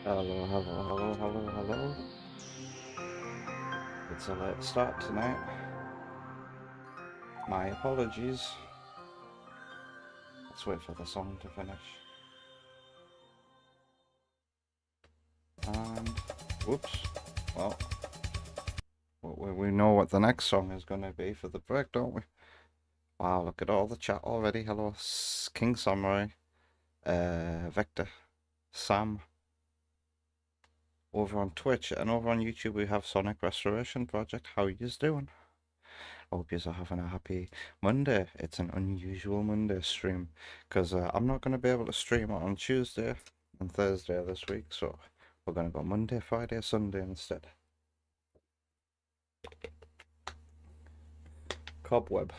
Hello, hello, hello, hello, hello. It's a late start tonight. My apologies. Let's wait for the song to finish. And, whoops. Well, we know what the next song is going to be for the break, don't we? Wow, look at all the chat already. Hello, King Samurai, Vector, Sam. Over on Twitch and over on YouTube we have Sonic Restoration Project. How yous doing? I hope yous are having a happy Monday. It's an unusual Monday stream because I'm not going to be able to stream it on Tuesday and Thursday this week, so we're going to go Monday, Friday, Sunday instead. Cobweb.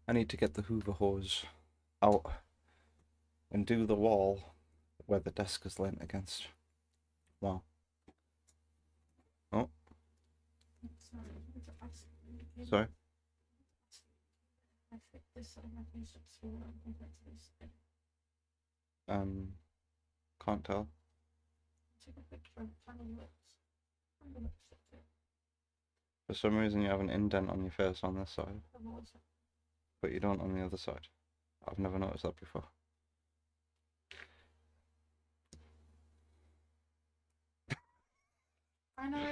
I need to get the Hoover hose out and do the wall where the desk is leant against. Wow. Oh. Sorry? Can't tell. For some reason you have an indent on your face on this side, but you don't on the other side. I've never noticed that before. I know.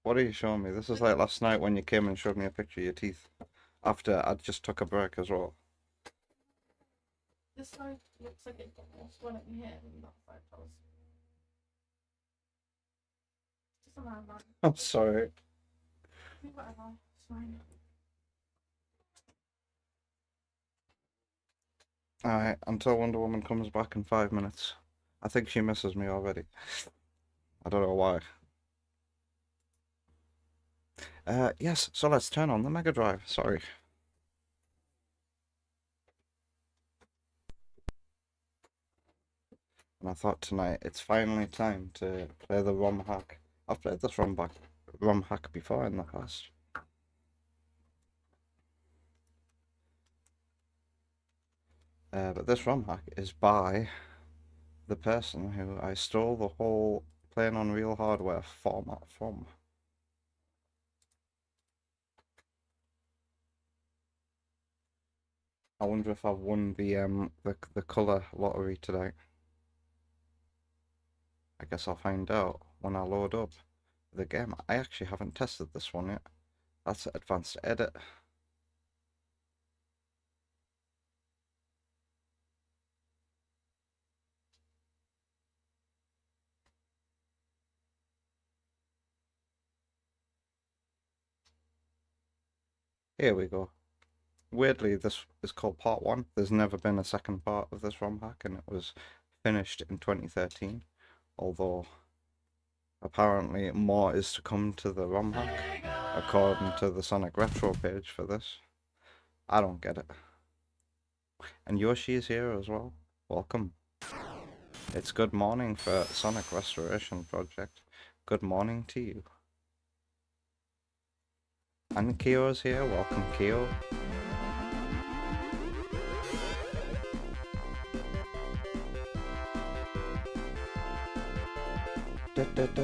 What are you showing me? This is like last night when you came and showed me a picture of your teeth. After I just took a break as well. This side looks like it got more swelling here than that side does. Just a man. I'm sorry. Whatever. It's fine. Alright, until Wonder Woman comes back in 5 minutes. I think she misses me already. I don't know why. Yes, so let's turn on the Mega Drive. Sorry. And I thought tonight it's finally time to play the ROM hack. I've played this ROM hack before in the past. But this ROM hack is by the person who I stole the whole playing on real hardware format from. I wonder if I've won the colour lottery today. I guess I'll find out when I load up the game. I actually haven't tested this one yet. That's advanced edit. Here we go. Weirdly, this is called part 1. There's never been a second part of this ROM hack, and it was finished in 2013. Although, apparently more is to come to the ROM hack, according to the Sonic Retro page for this. I don't get it. And Yoshi is here as well. Welcome. It's good morning for Sonic Restoration Project. Good morning to you. And Kyo's here. Welcome, Kyo. Get it?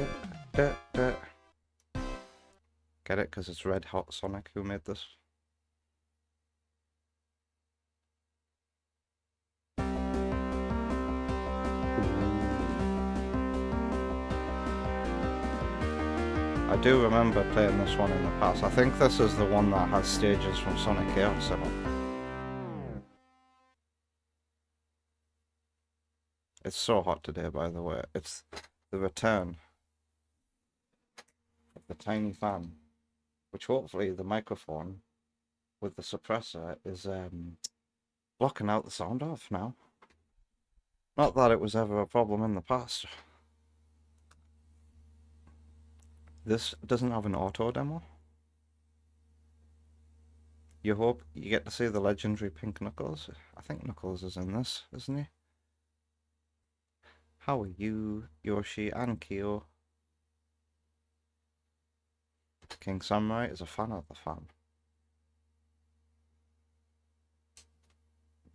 Because it's Red Hot Sonic who made this. I do remember playing this one in the past. I think this is the one that has stages from Sonic Chaos in it. It's so hot today, by the way. It's the return of the tiny fan, which hopefully the microphone with the suppressor is blocking out the sound off now. Not that it was ever a problem in the past. This doesn't have an auto demo. You hope you get to see the legendary pink Knuckles. I think Knuckles is in this, isn't he? How are you, Yoshi and Kyo? King Samurai is a fan of the fan.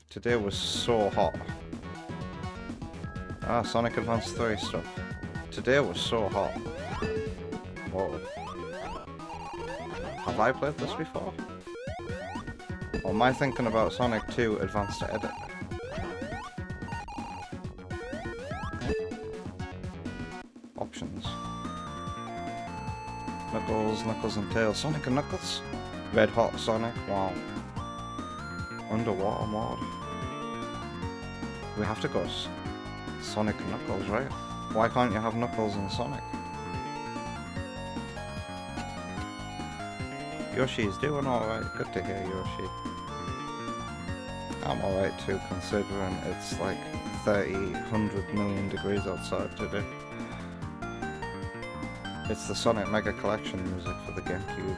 Today was so hot. Ah, Sonic Advance 3 stuff. Today was so hot. Whoa. Have I played this before? Or am I thinking about Sonic 2 Advanced Edit? Options. Knuckles, Knuckles and Tails. Sonic and Knuckles? Red Hot Sonic, wow. Underwater mod. We have to go Sonic and Knuckles, right? Why can't you have Knuckles and Sonic? Yoshi's doing alright. Good to hear, Yoshi. I'm alright too, considering it's like 100 million degrees outside today. It's the Sonic Mega Collection music for the GameCube.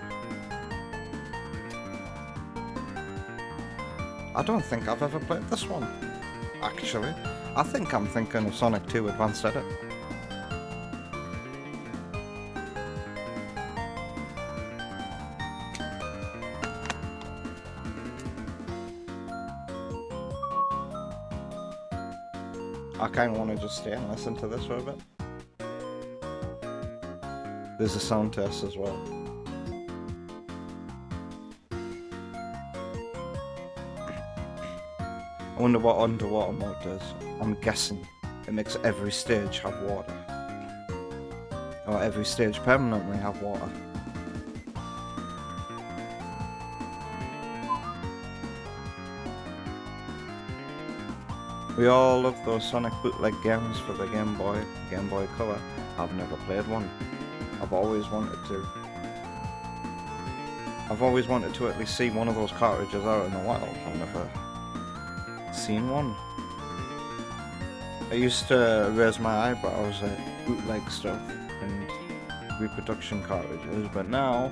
I don't think I've ever played this one, actually. I think I'm thinking of Sonic 2 Advanced Edit. I kind of want to just stay and listen to this for a bit. There's a sound test as well. I wonder what underwater mode does. I'm guessing it makes every stage have water. Or every stage permanently have water. We all love those Sonic bootleg games for the Game Boy Color. I've never played one. I've always wanted to. I've always wanted to at least see one of those cartridges out in the wild. I've never seen one. I used to raise my eyebrows at bootleg stuff and reproduction cartridges, but now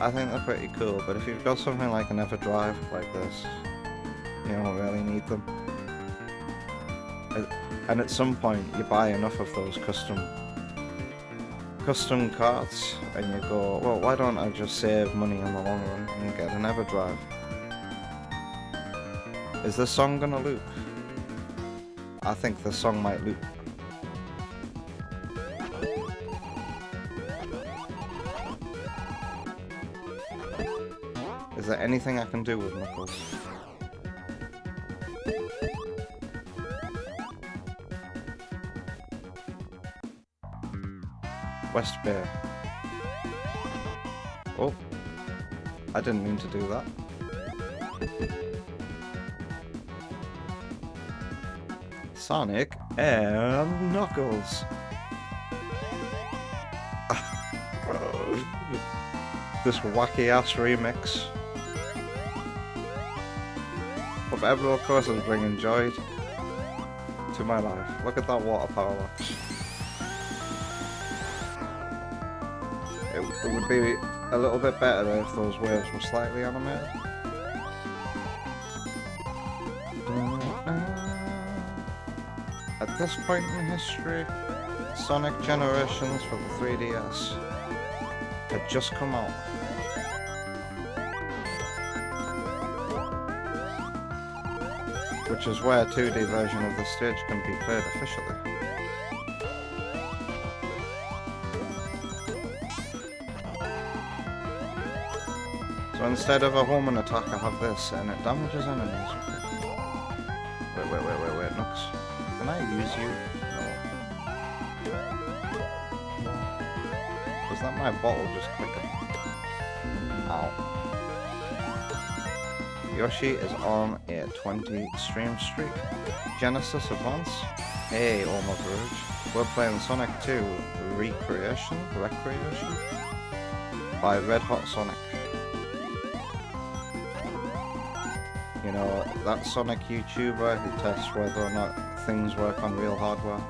I think they're pretty cool. But if you've got something like an EverDrive like this, you don't really need them. And at some point you buy enough of those custom carts and you go, well, why don't I just save money in the long run and get an EverDrive? Is this song gonna loop? I think the song might loop. Is there anything I can do with Knuckles? West Bay. Oh, I didn't mean to do that. Sonic and Knuckles. This wacky ass remix of Emerald Course is bringing joy to my life. Look at that water parallax. It would be a little bit better if those waves were slightly animated. At this point in history, Sonic Generations for the 3DS had just come out. Which is where a 2D version of the stage can be played officially. So instead of a homing attack, I have this, and it damages enemies. Wait, Nux. Can I use you? No. Was that my bottle just clicking? Ow. Yoshi is on a 20 stream streak. Genesis Advance. Hey, Oma Verge. We're playing Sonic 2 Recreation by Red Hot Sonic. You know, that Sonic YouTuber who tests whether or not things work on real hardware.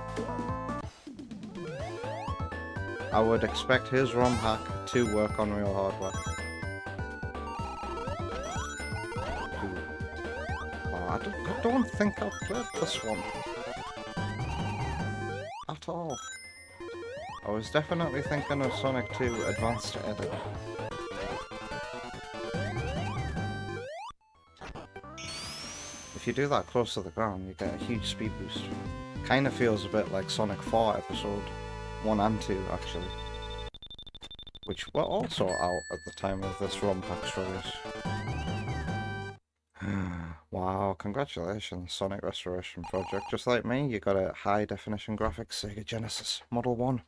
I would expect his ROM hack to work on real hardware. I don't think I've played this one at all. I was definitely thinking of Sonic 2 Advanced Edit. If you do that close to the ground, you get a huge speed boost. Kind of feels a bit like Sonic 4 Episode 1 and 2, actually. Which were also out at the time of this ROM pack's release. Wow, congratulations, Sonic Restoration Project. Just like me, you got a high-definition graphics Sega Genesis Model 1.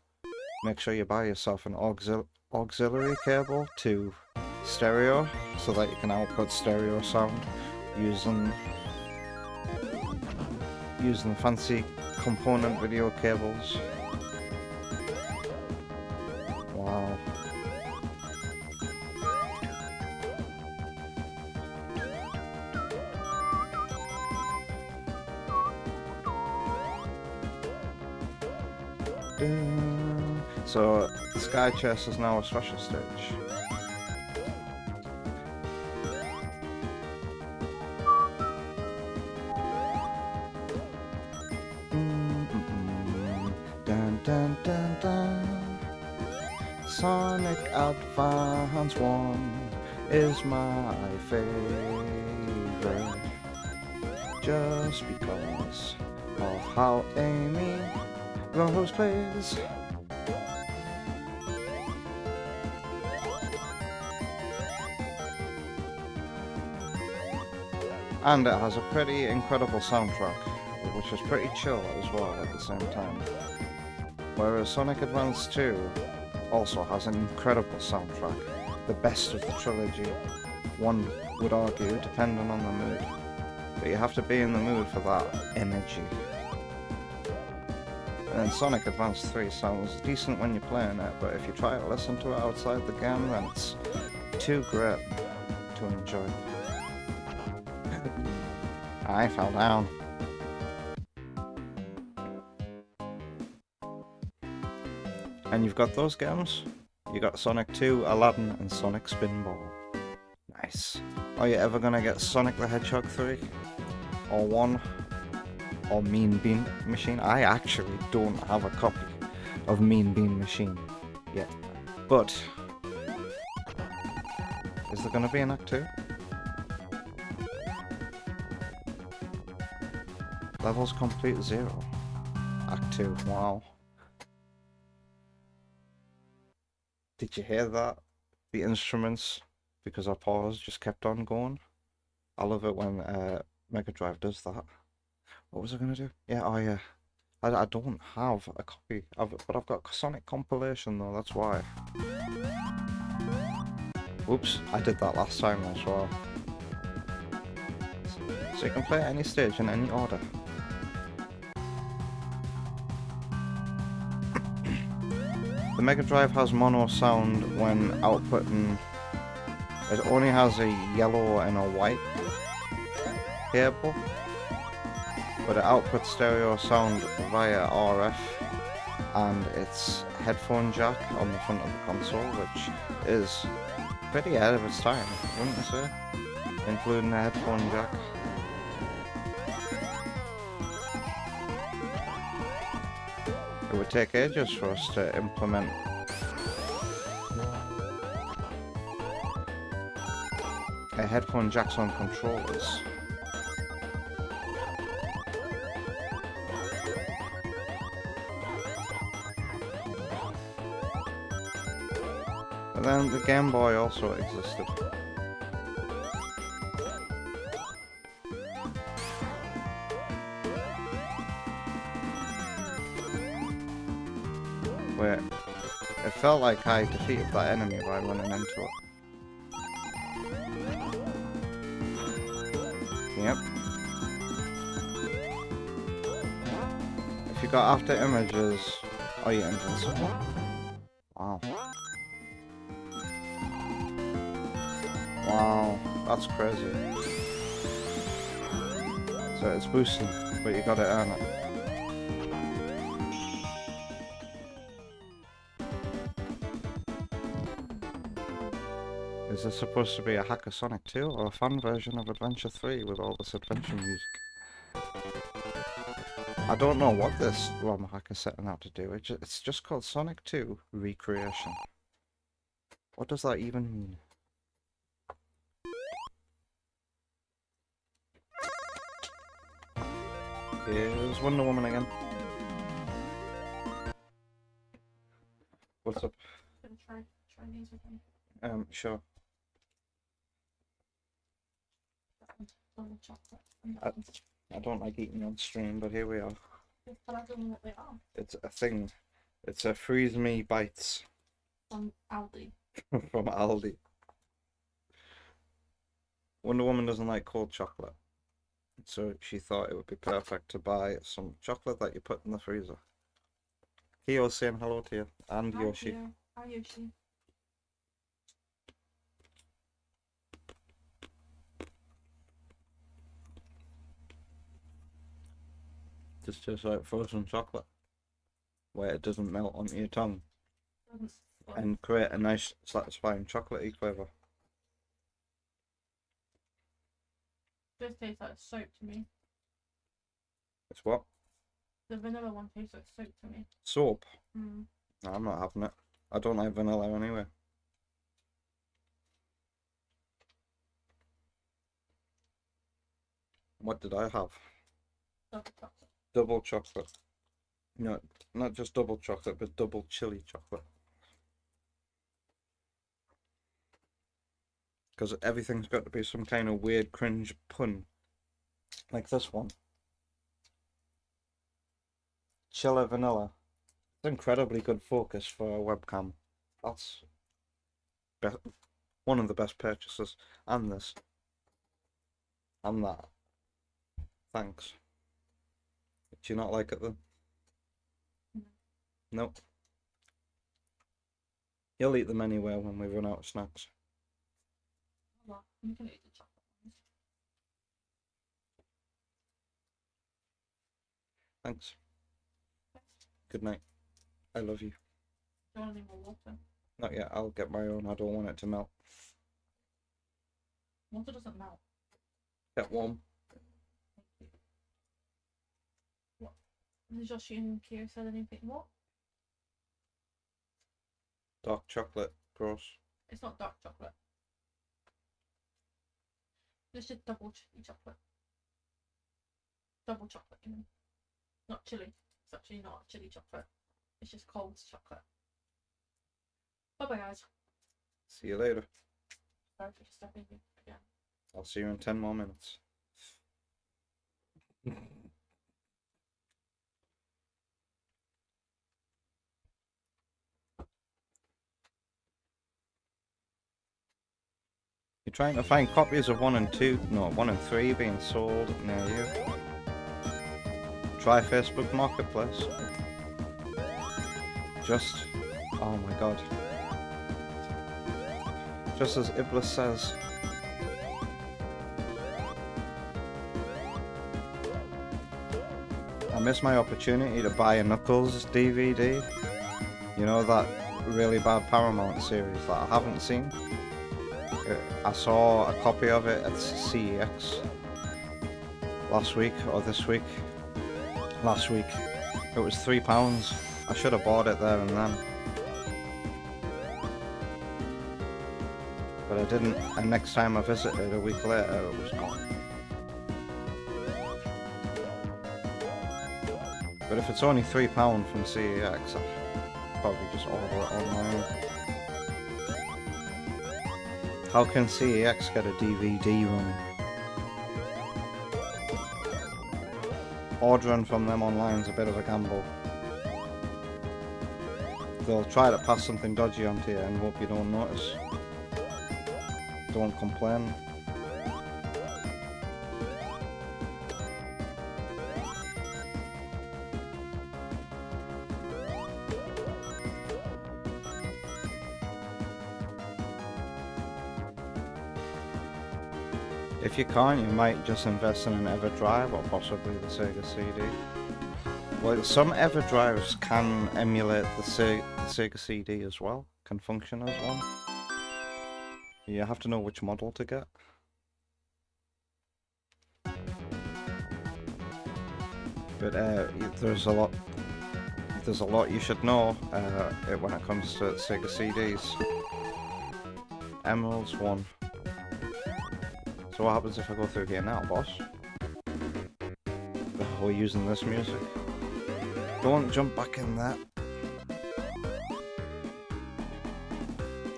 Make sure you buy yourself an auxiliary cable to stereo, so that you can output stereo sound using fancy component video cables. Wow. So the Sky Chase is now a special stage. Dun, dun, dun, dun. Sonic Advance 1 is my favorite, just because of how Amy Rose plays. And it has a pretty incredible soundtrack, which is pretty chill as well at the same time. Whereas Sonic Advance 2 also has an incredible soundtrack, the best of the trilogy, one would argue, depending on the mood. But you have to be in the mood for that energy. And then Sonic Advance 3 sounds decent when you're playing it, but if you try to listen to it outside the game, then it's too great to enjoy. I fell down. And you've got those games. You got Sonic 2, Aladdin, and Sonic Spinball. Nice. Are you ever gonna get Sonic the Hedgehog 3? Or 1? Or Mean Bean Machine? I actually don't have a copy of Mean Bean Machine yet. But is there gonna be an Act 2? Levels complete 0. Act 2, wow. Did you hear that? The instruments, because I paused, just kept on going. I love it when Mega Drive does that. What was I gonna do? Yeah, I don't have a copy of it, but I've got Sonic compilation though, that's why. Whoops, I did that last time as well. So you can play any stage in any order. The Mega Drive has mono sound when outputting. It only has a yellow and a white cable, but it outputs stereo sound via RF and its headphone jack on the front of the console, which is pretty ahead of its time, wouldn't you say? Including the headphone jack. It would take ages for us to implement a headphone jacks on controllers. But then the Game Boy also existed. Where it felt like I defeated that enemy by running into it. Yep. If you got after images, are you invincible? Wow. Wow, that's crazy. So it's boosting, but you gotta earn it. Is this supposed to be a hack of Sonic 2 or a fan version of Adventure 3 with all this adventure music? I don't know what this ROM hack is setting out to do. It's just called Sonic 2 Recreation. What does that even mean? Here's Wonder Woman again. What's up? Gonna try these with me. Sure. Double chocolate. I don't like eating on stream, but here we are. But I don't know what they are. It's a thing. It's a freeze me bites From Aldi. from Aldi. Wonder Woman doesn't like cold chocolate, so she thought it would be perfect to buy some chocolate that you put in the freezer. Kyo's saying hello to you, and Hi, Yoshi. Kyo. Hi, Yoshi. Just like frozen chocolate, where it doesn't melt onto your tongue and create a nice satisfying chocolatey flavour. This tastes like soap to me. It's what? The vanilla one tastes like soap to me. Soap? Mm. No, I'm not having it. I don't like vanilla anyway. What did I have? Double chocolate. Double chocolate. No, not just double chocolate, but double chili chocolate. Because everything's got to be some kind of weird cringe pun. Like this one. Chiller vanilla. It's incredibly good focus for a webcam. That's one of the best purchases. And this. And that. Thanks. Do you not like it then? No. Nope. You'll eat them anywhere when we run out of snacks. Well, you can eat the chocolate ones. Thanks. Good night. I love you. Do you want any more water? Not yet. I'll get my own. I don't want it to melt. Water doesn't melt. Get warm. Thank you. What? Has Joshi and Kira said anything? What? Dark chocolate. Gross. It's not dark chocolate. It's just double chili chocolate. Double chocolate, you mean? Not chili. It's actually not chili chocolate. It's just cold chocolate. Bye bye, guys. See you later. Sorry for stepping in again. I'll see you in 10 more minutes. You're trying to find copies of 1 and 2, no, 1 and 3 being sold near you. Try Facebook Marketplace. Just, oh my god. Just as Iblis says. I missed my opportunity to buy a Knuckles DVD. You know, that really bad Paramount series that I haven't seen. I saw a copy of it at CEX last week or this week. Last week. It was £3. I should have bought it there and then. But I didn't, and next time I visited a week later it was gone. But if it's only £3 from CEX, I'll probably just order it online. How can CEX get a DVD run? Ordering from them online is a bit of a gamble. They'll try to pass something dodgy onto you and hope you don't notice. Don't complain. If you can't, you might just invest in an EverDrive or possibly the Sega CD. Well, some EverDrives can emulate the Sega CD as well, can function as one. You have to know which model to get. But there's a lot you should know when it comes to Sega CDs. Emerald's one. So what happens if I go through here now, boss? The we're using this music. Don't jump back in there.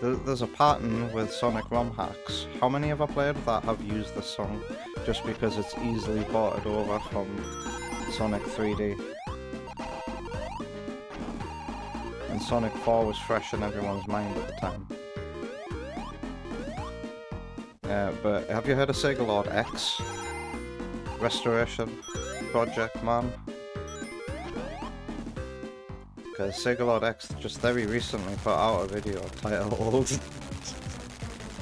There's a pattern with Sonic ROM hacks. How many have I played that have used this song just because it's easily ported over from Sonic 3D? And Sonic 4 was fresh in everyone's mind at the time. But have you heard of Sega Lord X? Restoration Project, man? Because Sega Lord X just very recently put out a video titled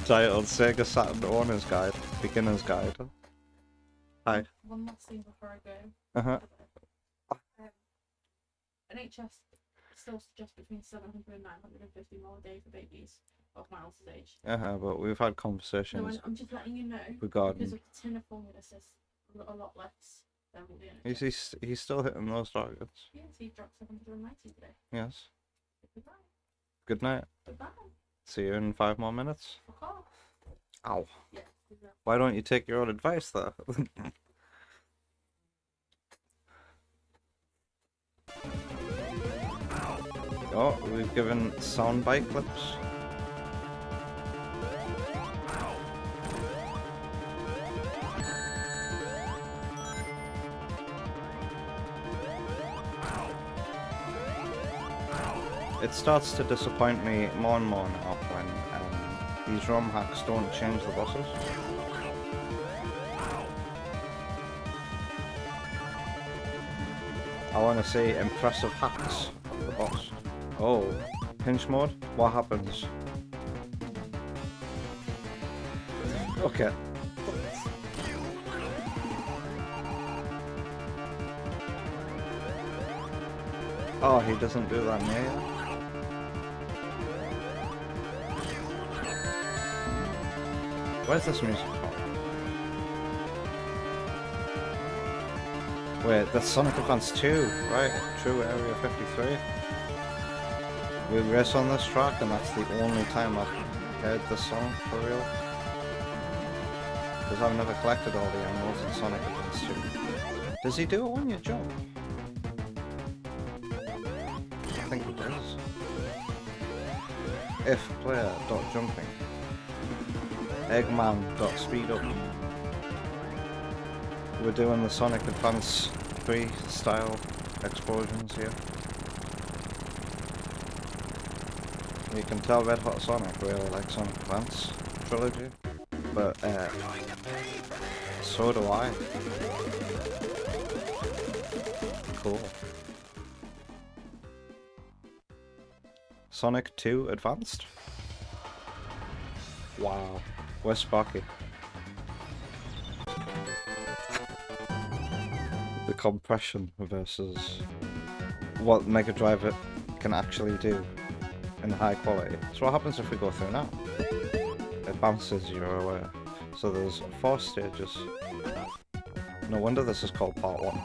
Sega Saturn Owner's Guide, Beginner's Guide. Hi. One last thing before I go. Uh-huh. NHS still suggests between 700 and 950 more a day for babies of Miles' age. But we've had conversations. No, I'm just letting you know. Regarding... Because of the tin of formula says a lot less than what the NHS. He's still hitting those targets. Yes, he dropped 790 today. Yes. Goodbye. Good night. Goodbye. See you in 5 more minutes. Fuck off. Ow. Yeah. Why don't you take your own advice there? Oh, we've given soundbite clips. It starts to disappoint me more and more now when these ROM hacks don't change the bosses. I want to see impressive hacks of the boss. Oh, pinch mode? What happens? Okay. Oh, he doesn't do that near you. Where's this music from? Wait, that's Sonic Advance 2, right? True Area 53. We race on this track and that's the only time I've heard this song for real. Because I've never collected all the emeralds in Sonic Advance 2. Does he do it when you jump? I think he does. If player.jumping. Eggman.speedup. We're doing the Sonic Advance 3 style explosions here. You can tell Red Hot Sonic really likes Sonic Advance trilogy, but so do I. Cool. Sonic 2 Advanced? Wow. Where's Sparky? The compression versus what Mega Drive it can actually do in high quality. So what happens if we go through now? It bounces, you're aware. So there's 4 stages. No wonder this is called part 1.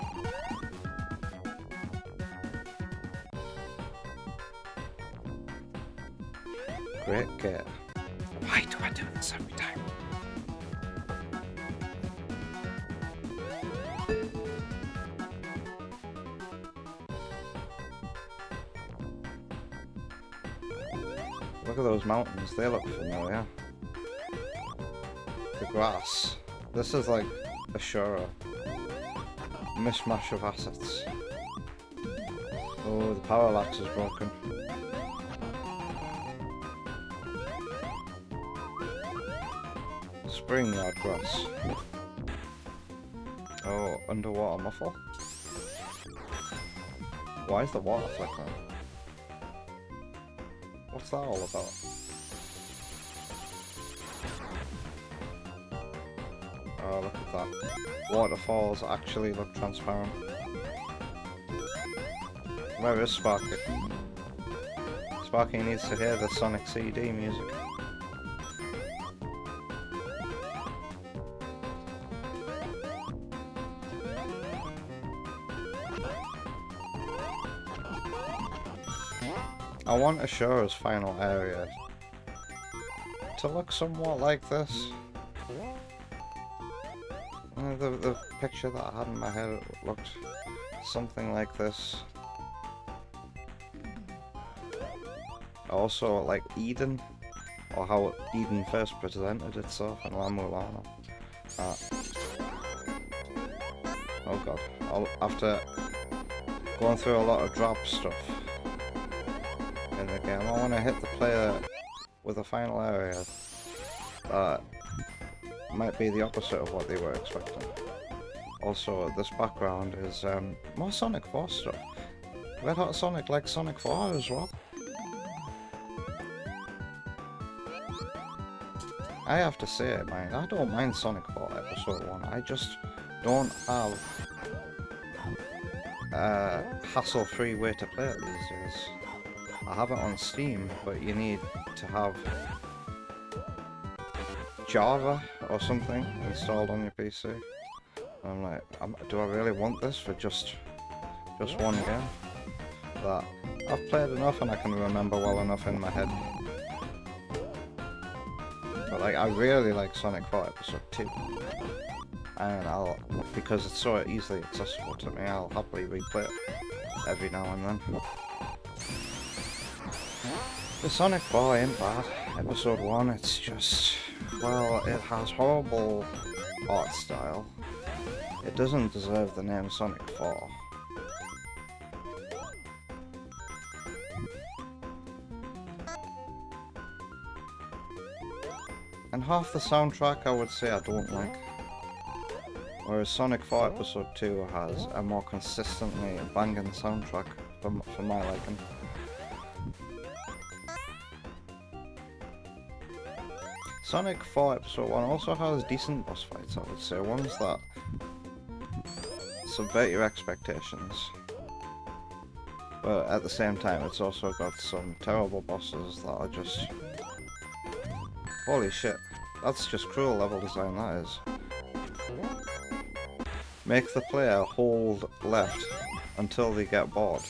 Great game. Why do I do this every time? Look at those mountains, they look familiar. The grass. This is like a Shura. Mishmash of assets. Oh, the parallax is broken. Spring yard grass. Oh, underwater muffle. Why is the water flickering? What's that all about? Oh, look at that. Waterfalls actually look transparent. Where is Sparky? Sparky needs to hear the Sonic CD music. I want Ashura's final area to look somewhat like this. The picture that I had in my head looked something like this. Also, like Eden, or how Eden first presented itself in La Mulana. Oh god, after going through a lot of drop stuff in the game, I want to hit the player with a final area that might be the opposite of what they were expecting. Also, this background is more Sonic 4 stuff. Red Hot Sonic like Sonic 4 as well. I have to say, man, I don't mind Sonic 4 Episode 1. I just don't have a hassle-free way to play it these days. I have it on Steam, but you need to have Java or something installed on your PC. And I'm like, do I really want this for just one game? That I've played enough and I can remember well enough in my head. But like, I really like Sonic 4 Episode 2. And because it's so easily accessible to me, I'll happily replay it every now and then. The Sonic 4 ain't bad. Episode 1, it's just, well, it has horrible art style. It doesn't deserve the name Sonic 4. And half the soundtrack I would say I don't like. Whereas Sonic 4 Episode 2 has a more consistently banging soundtrack for my liking. Sonic 4 Episode 1 also has decent boss fights, I would say, ones that subvert your expectations. But at the same time, it's also got some terrible bosses that are just... Holy shit, that's just cruel level design, that is. Make the player hold left until they get bored.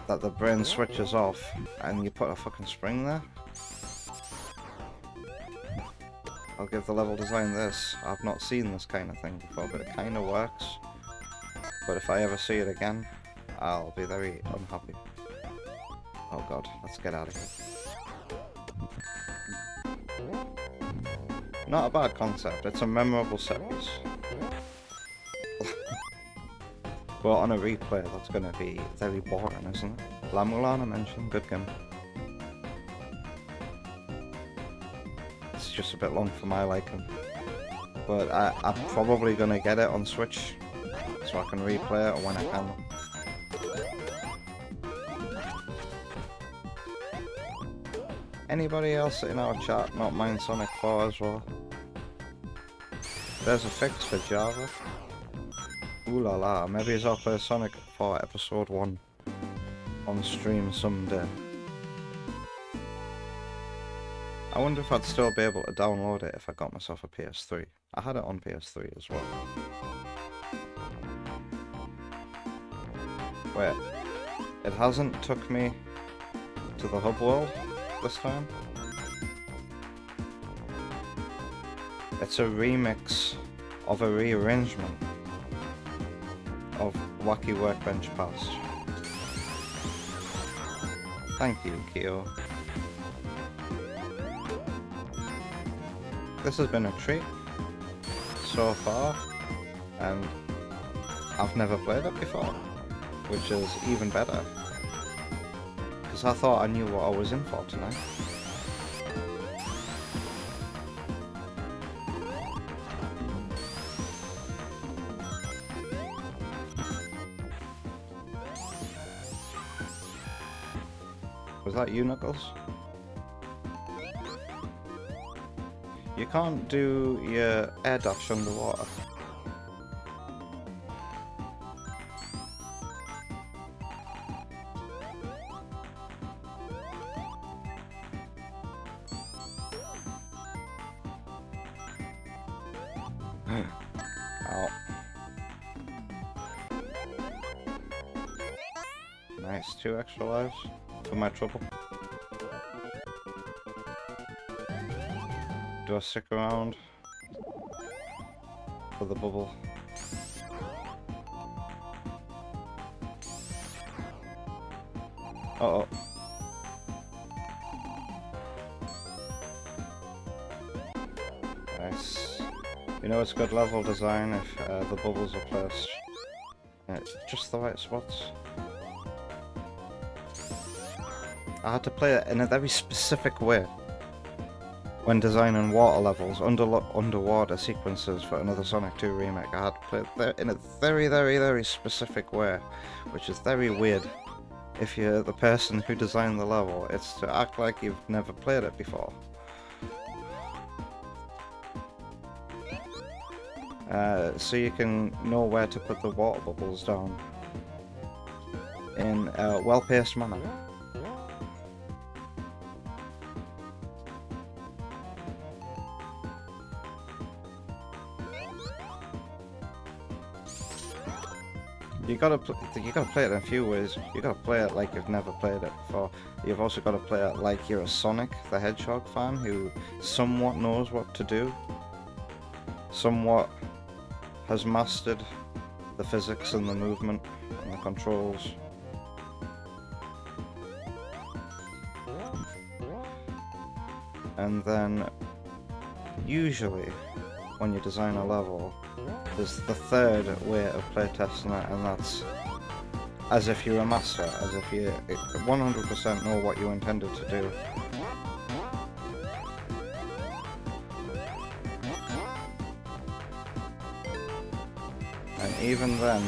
That the brain switches off and you put a fucking spring there. I'll give the level design this. I've not seen this kind of thing before, but it kind of works. But if I ever see it again, I'll be very unhappy. Oh god, let's get out of here. Not a bad concept, it's a memorable set piece. But on a replay, that's gonna be very boring, isn't it? La Mulana mentioned, good game. It's just a bit long for my liking. But I'm probably gonna get it on Switch, so I can replay it when I can. Anybody else in our chat not mind Sonic 4 as well? There's a fix for Java. Ooh la la, maybe I'll play Sonic 4 Episode 1 on stream someday. I wonder if I'd still be able to download it if I got myself a PS3. I had it on PS3 as well. Wait, it hasn't took me to the hub world this time? It's a remix of a rearrangement of Wacky Workbench Past. Thank you, Kyo. This has been a treat so far, and I've never played it before, which is even better, because I thought I knew what I was in for tonight. Was that you, Knuckles? You can't do your air dash underwater. Ow. Nice, 2 extra lives for my trouble. Do I stick around? for the bubble. Uh-oh. Nice. You know it's good level design if the bubbles are placed at just the right spots. I had to play it in a very specific way when designing water levels, underwater sequences for another Sonic 2 remake. I had to play it in a very, very, very specific way, which is very weird. If you're the person who designed the level, it's to act like you've never played it before. So you can know where to put the water bubbles down in a well-paced manner. You gotta play it in a few ways. You gotta play it like you've never played it before. You've also gotta play it like you're a Sonic the Hedgehog fan who somewhat knows what to do, somewhat has mastered the physics and the movement and the controls. And then, usually, when you design a level, there's the third way of playtesting it, and that's as if you're a master, as if you 100% know what you intended to do. And even then,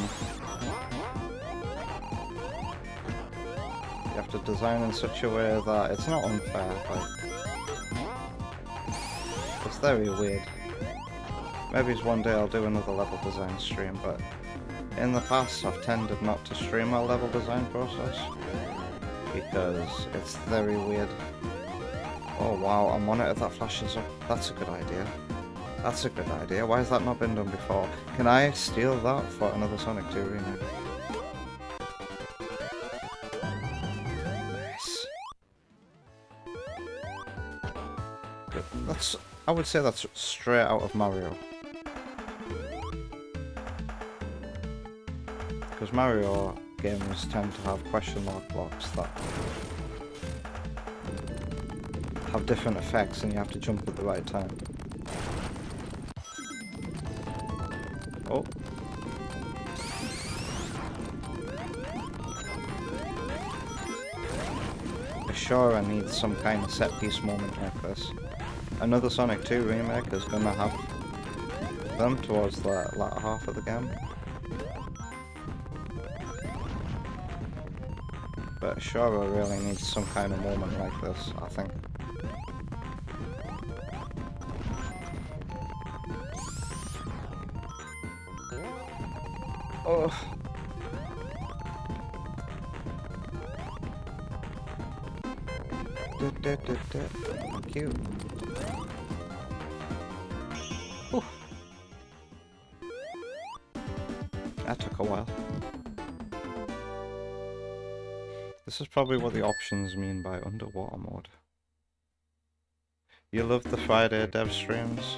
you have to design in such a way that it's not unfair, like, it's very weird. Maybe one day I'll do another level design stream, but in the past I've tended not to stream my level design process because it's very weird. Oh wow, a monitor that flashes up. That's a good idea. That's a good idea. Why has that not been done before? Can I steal that for another Sonic 2 remake? Nice. I would say that's straight out of Mario. Because Mario games tend to have question mark blocks that have different effects and you have to jump at the right time. Oh. Sure, I need some kind of set piece moment like this. Another Sonic 2 remake is gonna have them towards the latter half of the game. But Shora really needs some kind of moment like this, I think. Oh. Cute. Ooh. That took a while. This is probably what the options mean by underwater mode. You love the Friday dev streams?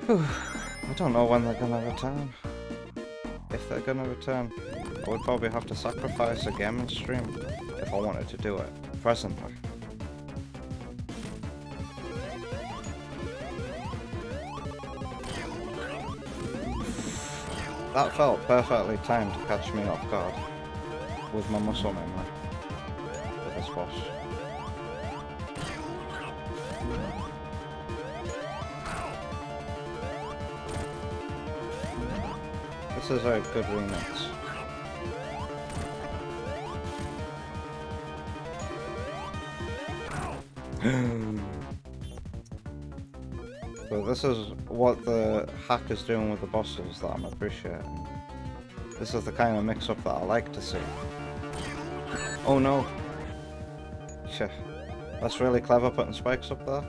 I don't know when they're gonna return. If they're gonna return, I would probably have to sacrifice a gaming stream if I wanted to do it presently. That felt perfectly timed to catch me off guard with my muscle memory for this boss. This is a good remix. So this is what the hack is doing with the bosses that I'm appreciating. This is the kind of mix-up that I like to see. Oh no! Shit. That's really clever putting spikes up there.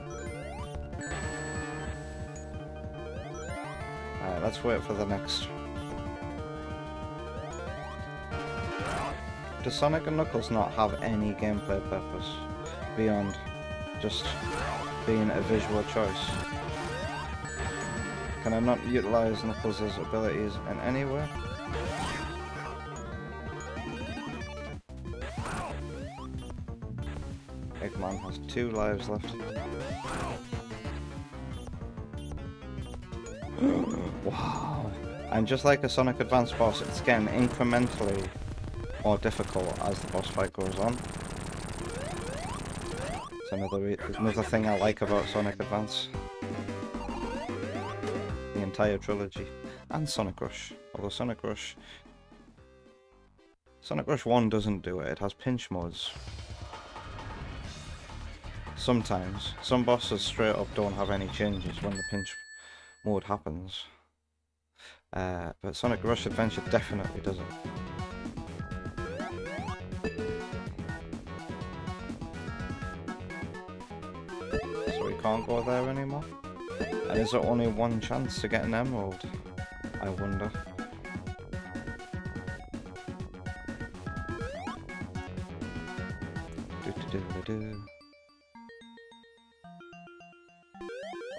Alright, let's wait for the next. Does Sonic and Knuckles not have any gameplay purpose beyond just being a visual choice? Can I not utilize Knuckles' abilities in any way? Eggman has 2 lives left. Wow! And just like a Sonic Advance boss, it's getting incrementally more difficult as the boss fight goes on. It's another thing I like about Sonic Advance. The entire trilogy. And Sonic Rush. Although Sonic Rush 1 doesn't do it, it has pinch modes. Sometimes. Some bosses straight up don't have any changes when the pinch mode happens. But Sonic Rush Adventure definitely doesn't. So we can't go there anymore? And is there only one chance to get an emerald? I wonder. Do-do-do-do-do.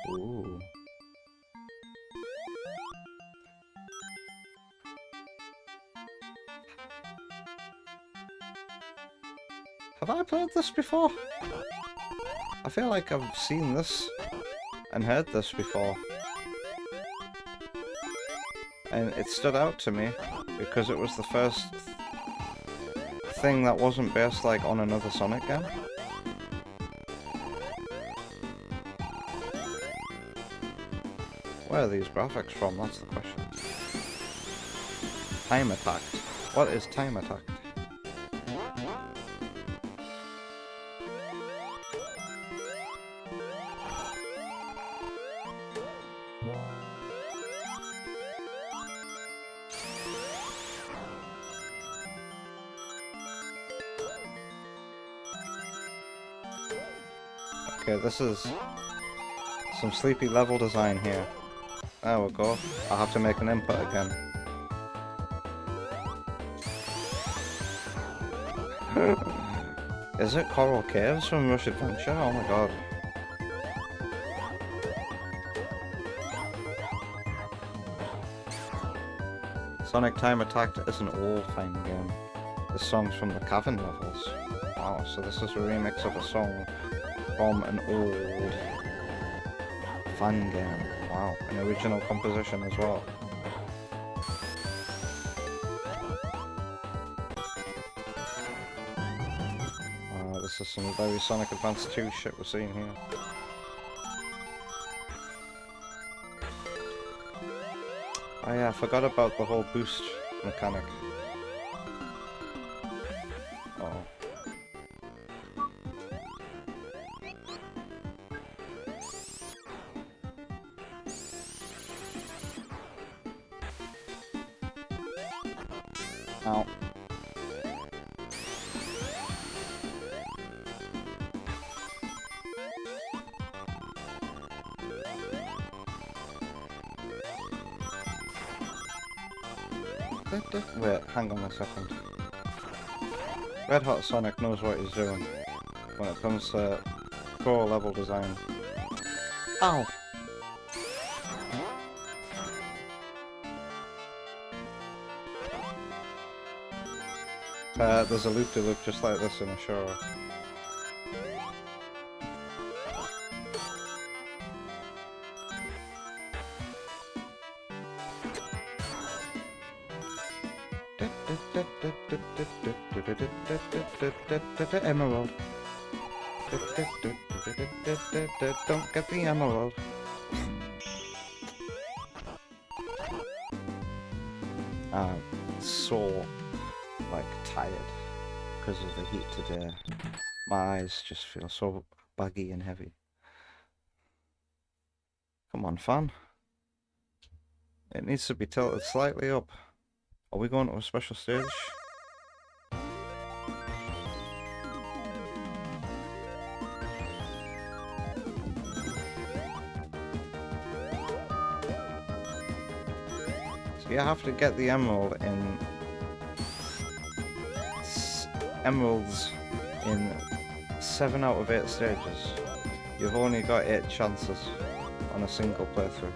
Ooh. Have I played this before? I feel like I've seen this and heard this before. And it stood out to me because it was the first thing that wasn't based like on another Sonic game. Where are these graphics from? That's the question. Time Attacked. What is Time Attacked? Okay, this is some sleepy level design here. There we go. I'll have to make an input again. Is it Coral Caves from Rush Adventure? Oh my god. Sonic Time Attacked is an old fine game. This song's from the Cavern levels. Wow, so this is a remix of a song from an old fun game. Wow, an original composition as well. Wow, this is some very Sonic Advance 2 shit we're seeing here. Oh yeah, I forgot about the whole boost mechanic. Oh. Ow. Wait, hang on a second. Red Hot Sonic knows what he's doing when it comes to pro level design. Ow! There's a loop-de-loop just like this in a show. Emerald. Don't get the emerald. I'm so tired because of the heat today. My eyes just feel so baggy and heavy. Come on, fan. It needs to be tilted slightly up. Are we going to a special stage? So you have to get the emerald in emeralds in 7 out of 8 stages. You've only got 8 chances on a single playthrough.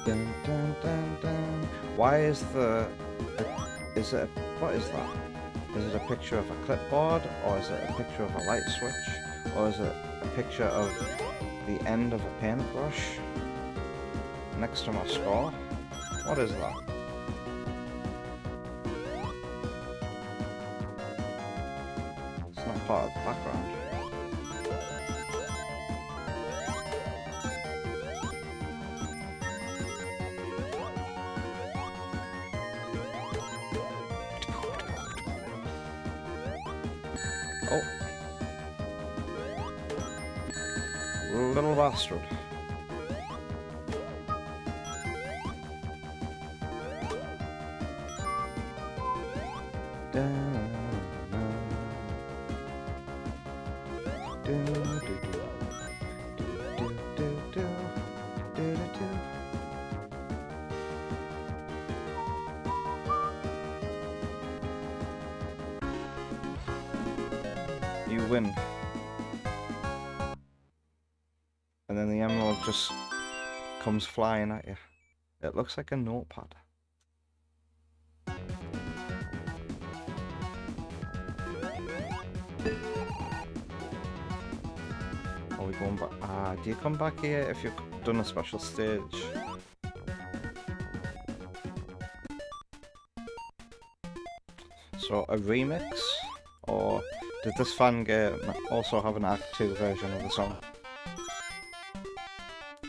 Dun, dun, dun, dun. Why is the... Is it... What is that? Is it a picture of a clipboard? Or is it a picture of a light switch? Or is it a picture of the end of a paintbrush next to my score? What is that? It's not part of the background. Oh. Little bastard. You win. And then the emerald just comes flying at you. It looks like a notepad. Are we going back? Ah, do you come back here if you've done a special stage? So a remix? Or did this fan game also have an Act 2 version of the song?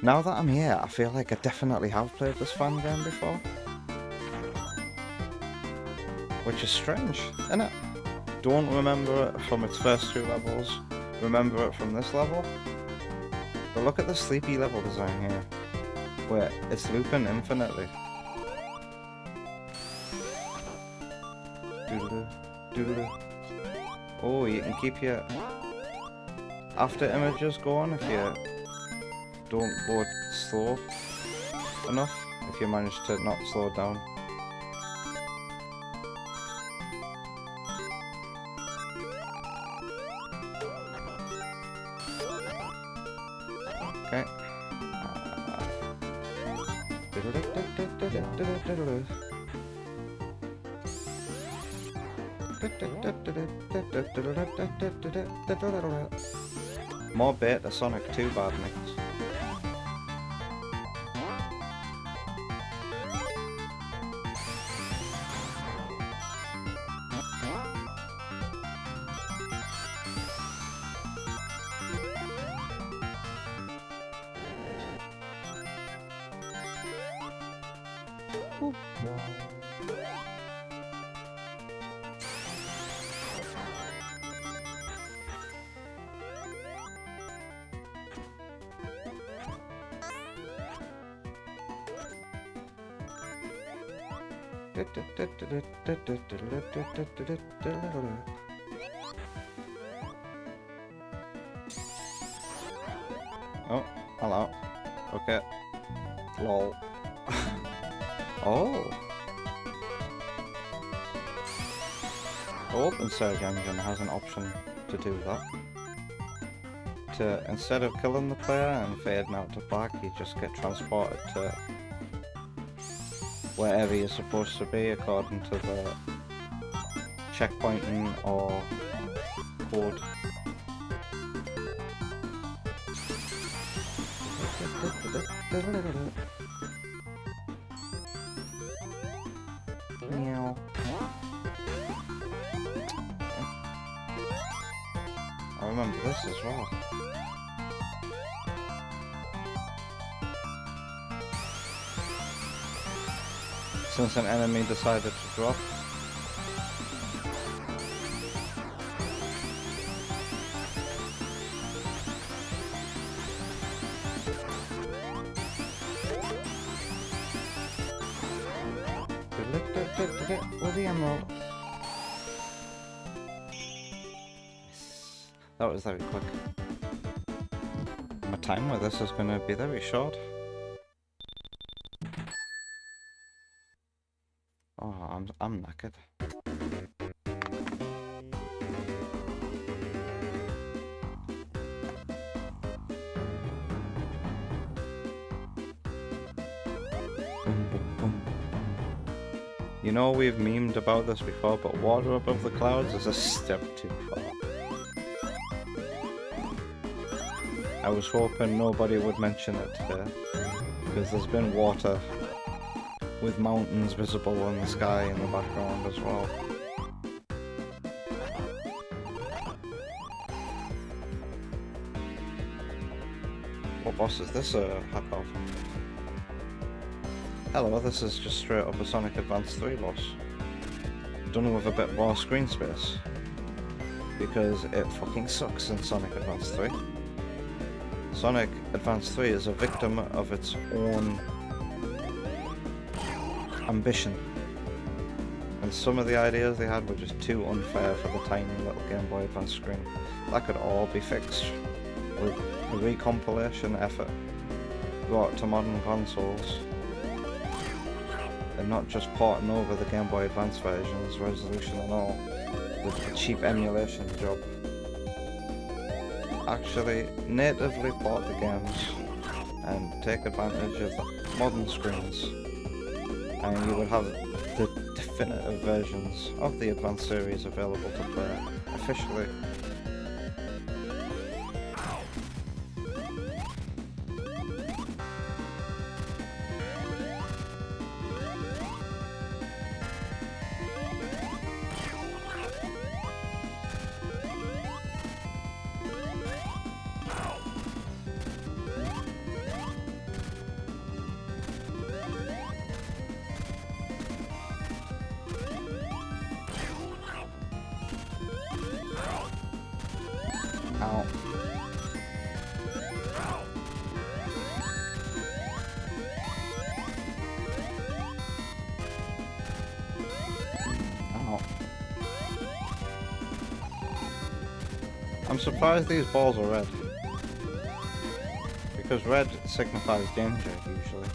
Now that I'm here, I feel like I definitely have played this fan game before. Which is strange, isn't it? Don't remember it from its first 2 levels. Remember it from this level. But look at the sleepy level design here. Where it's looping infinitely. Doodle-doo, doodle-doo. Oh, you can keep your after images going if you don't go slow enough, if you manage to not slow down. Okay. More beta Sonic 2 bad mix. Oh, hello. Okay. Lol. Oh. The Open Surge engine has an option to do that. To, instead of killing the player and fading out to black, you just get transported to wherever you're supposed to be according to the checkpointing or code. Meow. I remember this as well. Since an enemy decided to drop. With the emerald. Yes. That was very quick. My time with this is going to be very short. Oh, I'm knackered. You know, we've memed about this before, but water above the clouds is a step too far. I was hoping nobody would mention it today, because there's been water with mountains visible in the sky in the background as well. What boss is this a hack of? Hello, this is just straight up a Sonic Advance 3 boss. Done with a bit more screen space. Because it fucking sucks in Sonic Advance 3. Sonic Advance 3 is a victim of its own ambition. And some of the ideas they had were just too unfair for the tiny little Game Boy Advance screen. That could all be fixed with a recompilation effort brought to modern consoles. And not just porting over the Game Boy Advance version's resolution and all, with a cheap emulation job. Actually, natively port the games and take advantage of the modern screens, and you would have the definitive versions of the Advance series available to play officially. Ow. Ow. I'm surprised these balls are red. Because red signifies danger, usually.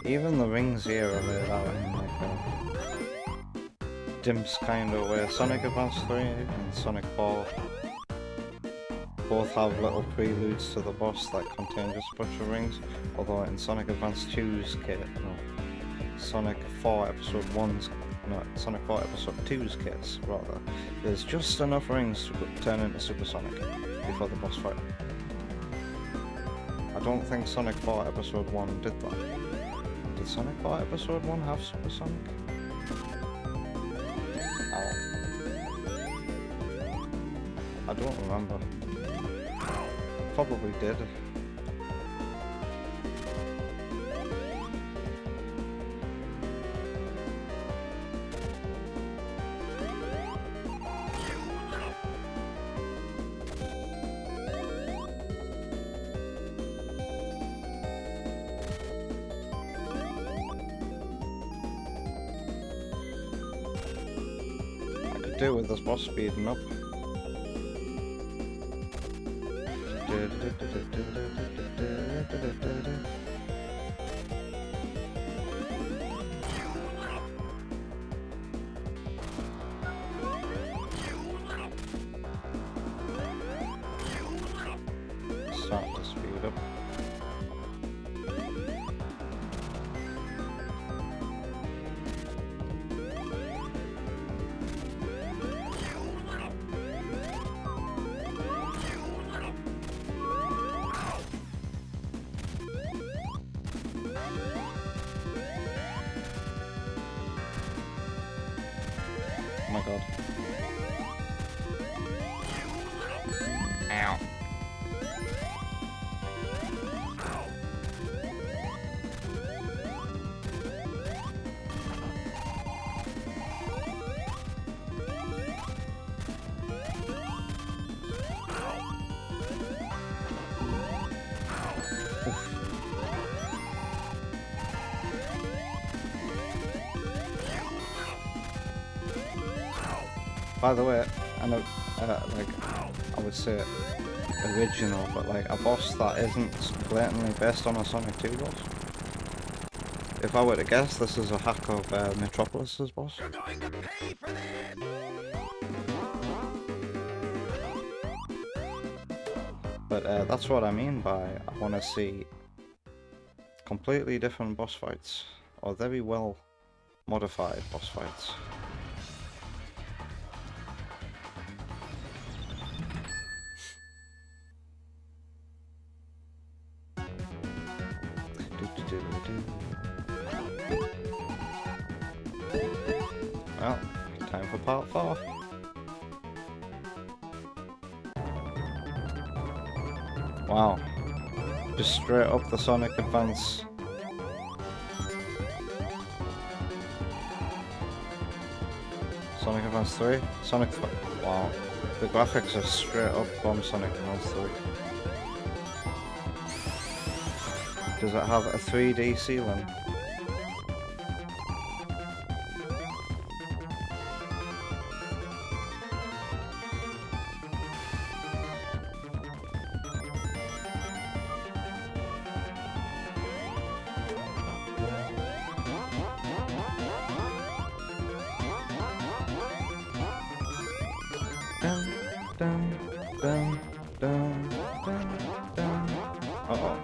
Even the rings here are laid out in like a dimps kind of way. Sonic Advance 3 and Sonic 4 both have little preludes to the boss that contain just a bunch of rings, although in Sonic Advance 2's kit, Sonic 4 Episode 2's kits, rather, there's just enough rings to turn into Super Sonic before the boss fight. I don't think Sonic 4 Episode 1 did that. Did Sonic 4 Episode 1 have Super Sonic? Ow. I don't remember. Probably did. Do with this boss speeding up. Start to speed up. Oh my god. Ow. By the way, I know, like, I would say original, but like a boss that isn't blatantly based on a Sonic 2 boss. If I were to guess, this is a hack of Metropolis's boss. You're going to pay for this! But that's what I mean by I want to see completely different boss fights, or very well modified boss fights. Well, time for part 4. Wow. Just straight up the Sonic Advance. Sonic Advance 3? Sonic 3. Wow. The graphics are straight up from Sonic Advance 3. Does it have a 3D ceiling? Dun, dun, dun, dun, dun, dun. Uh-oh.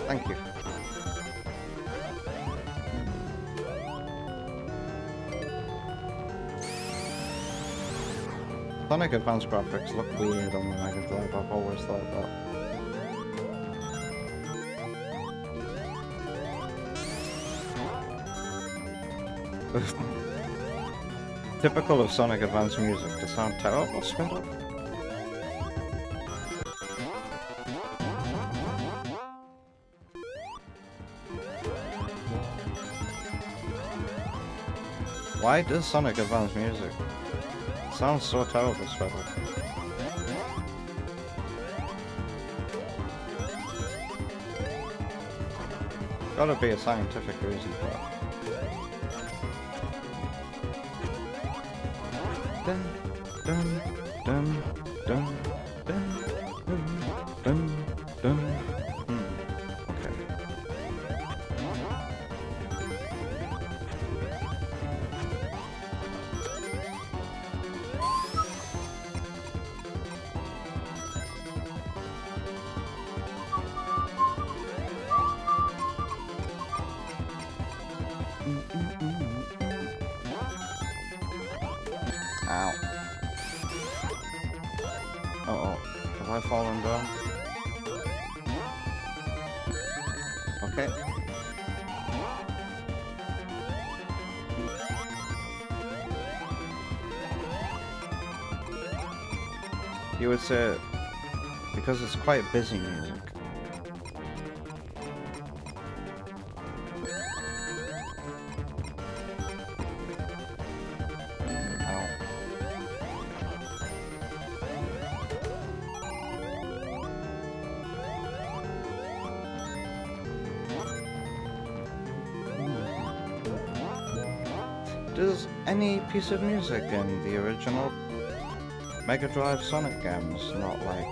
Thank you. Sonic Advance graphics look weird on the Mega Drive, I've always thought that. Typical of Sonic Advance music to sound terrible, Spindle. Why does Sonic Advance music sound so terrible, Spindle? Gotta be a scientific reason for that. Dun, dun, dun, dun, dun, dun, dun, dun. Okay. Ow. Uh-oh. Have I fallen down? Okay. You would say, because it's quite busy music. Does any piece of music in the original Mega Drive Sonic games not, like,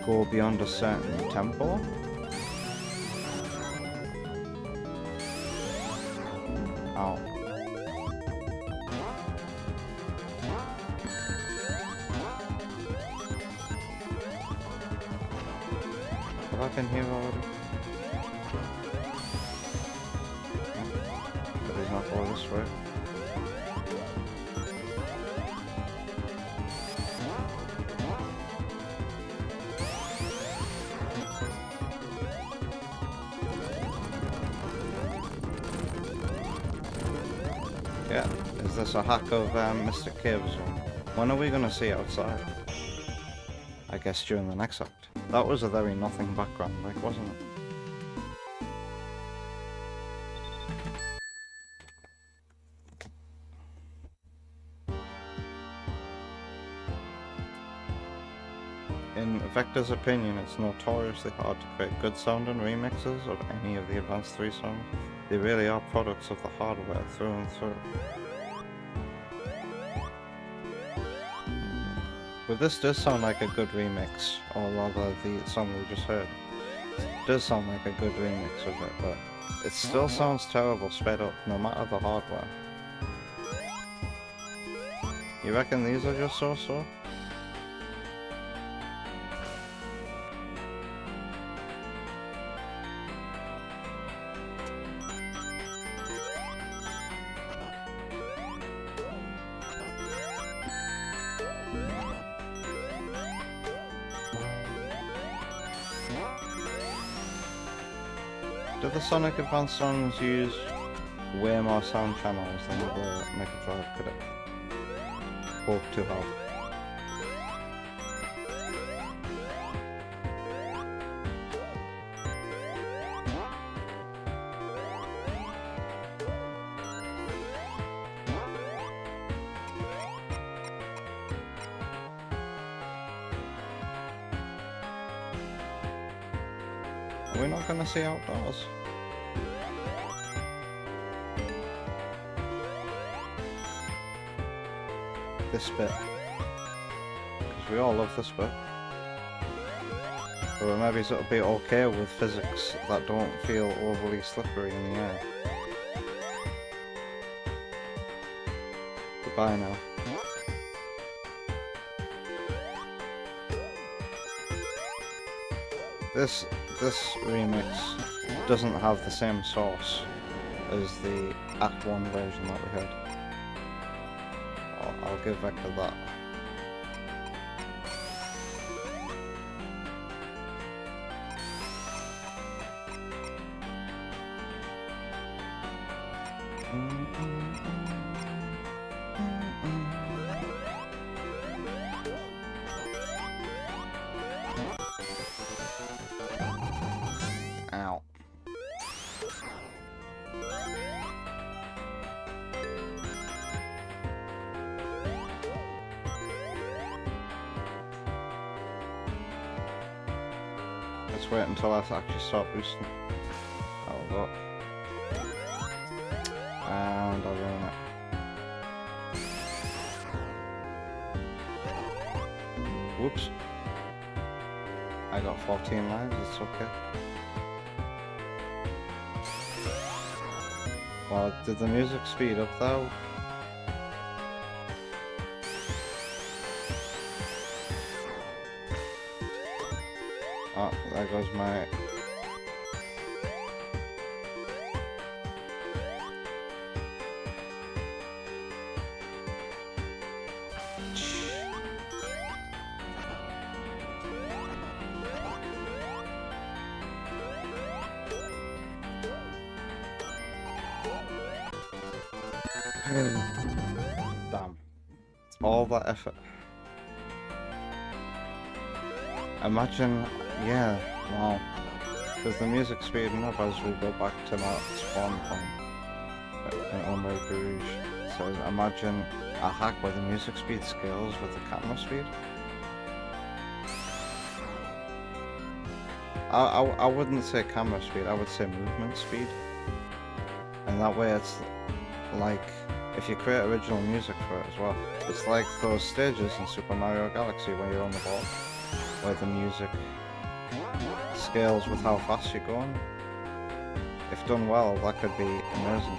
go beyond a certain tempo? Ow. Have I been here already? But he's not going this way. Yeah, is this a hack of Mr. Cave Zone? When are we gonna see outside? I guess during the next act. That was a very nothing background, like, wasn't it? In Vector's opinion, it's notoriously hard to create good sounding remixes of any of the Advance 3 songs. They really are products of the hardware through and through. But this does sound like a good remix, or rather the song we just heard. It does sound like a good remix of it, but it still sounds terrible sped up, no matter the hardware. You reckon these are just so-so? Do the Sonic Advance songs use way more sound channels than the Mega Drive could hope to have? Are we not gonna see outdoors? This bit. Because we all love this bit. Or maybe it'll be okay with physics that don't feel overly slippery in the air. Goodbye now. This remix doesn't have the same source as the Act 1 version that we had. I'll give Vector that. Ow. Let's wait until I actually start boosting. That'll go. And I'll ruin it. Whoops. I got 14 lives, it's okay. Well, did the music speed up though? Oh, there goes my... Damn. All that effort. Imagine, yeah, wow. Because the music speeding up as we go back to that spawn point in Ombre Rouge. So imagine a hack where the music speed scales with the camera speed. I wouldn't say camera speed, I would say movement speed. And that way it's like, if you create original music for it as well, it's like those stages in Super Mario Galaxy where you're on the ball, where the music scales with how fast you're going. If done well, that could be amazing.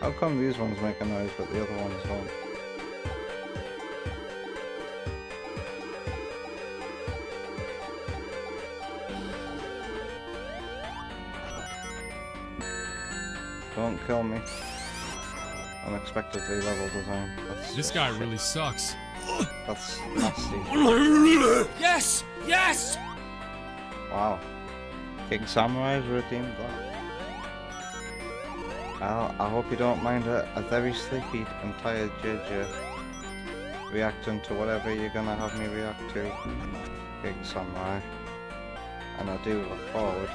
How come these ones make a noise but the other ones don't? Don't kill me. Unexpectedly level design. This guy really sucks. That's nasty. Yes! Yes! Wow. King Samurai's redeemed that. I hope you don't mind a very sleepy and tired JJ reacting to whatever you're gonna have me react to, King Samurai. and I do look forward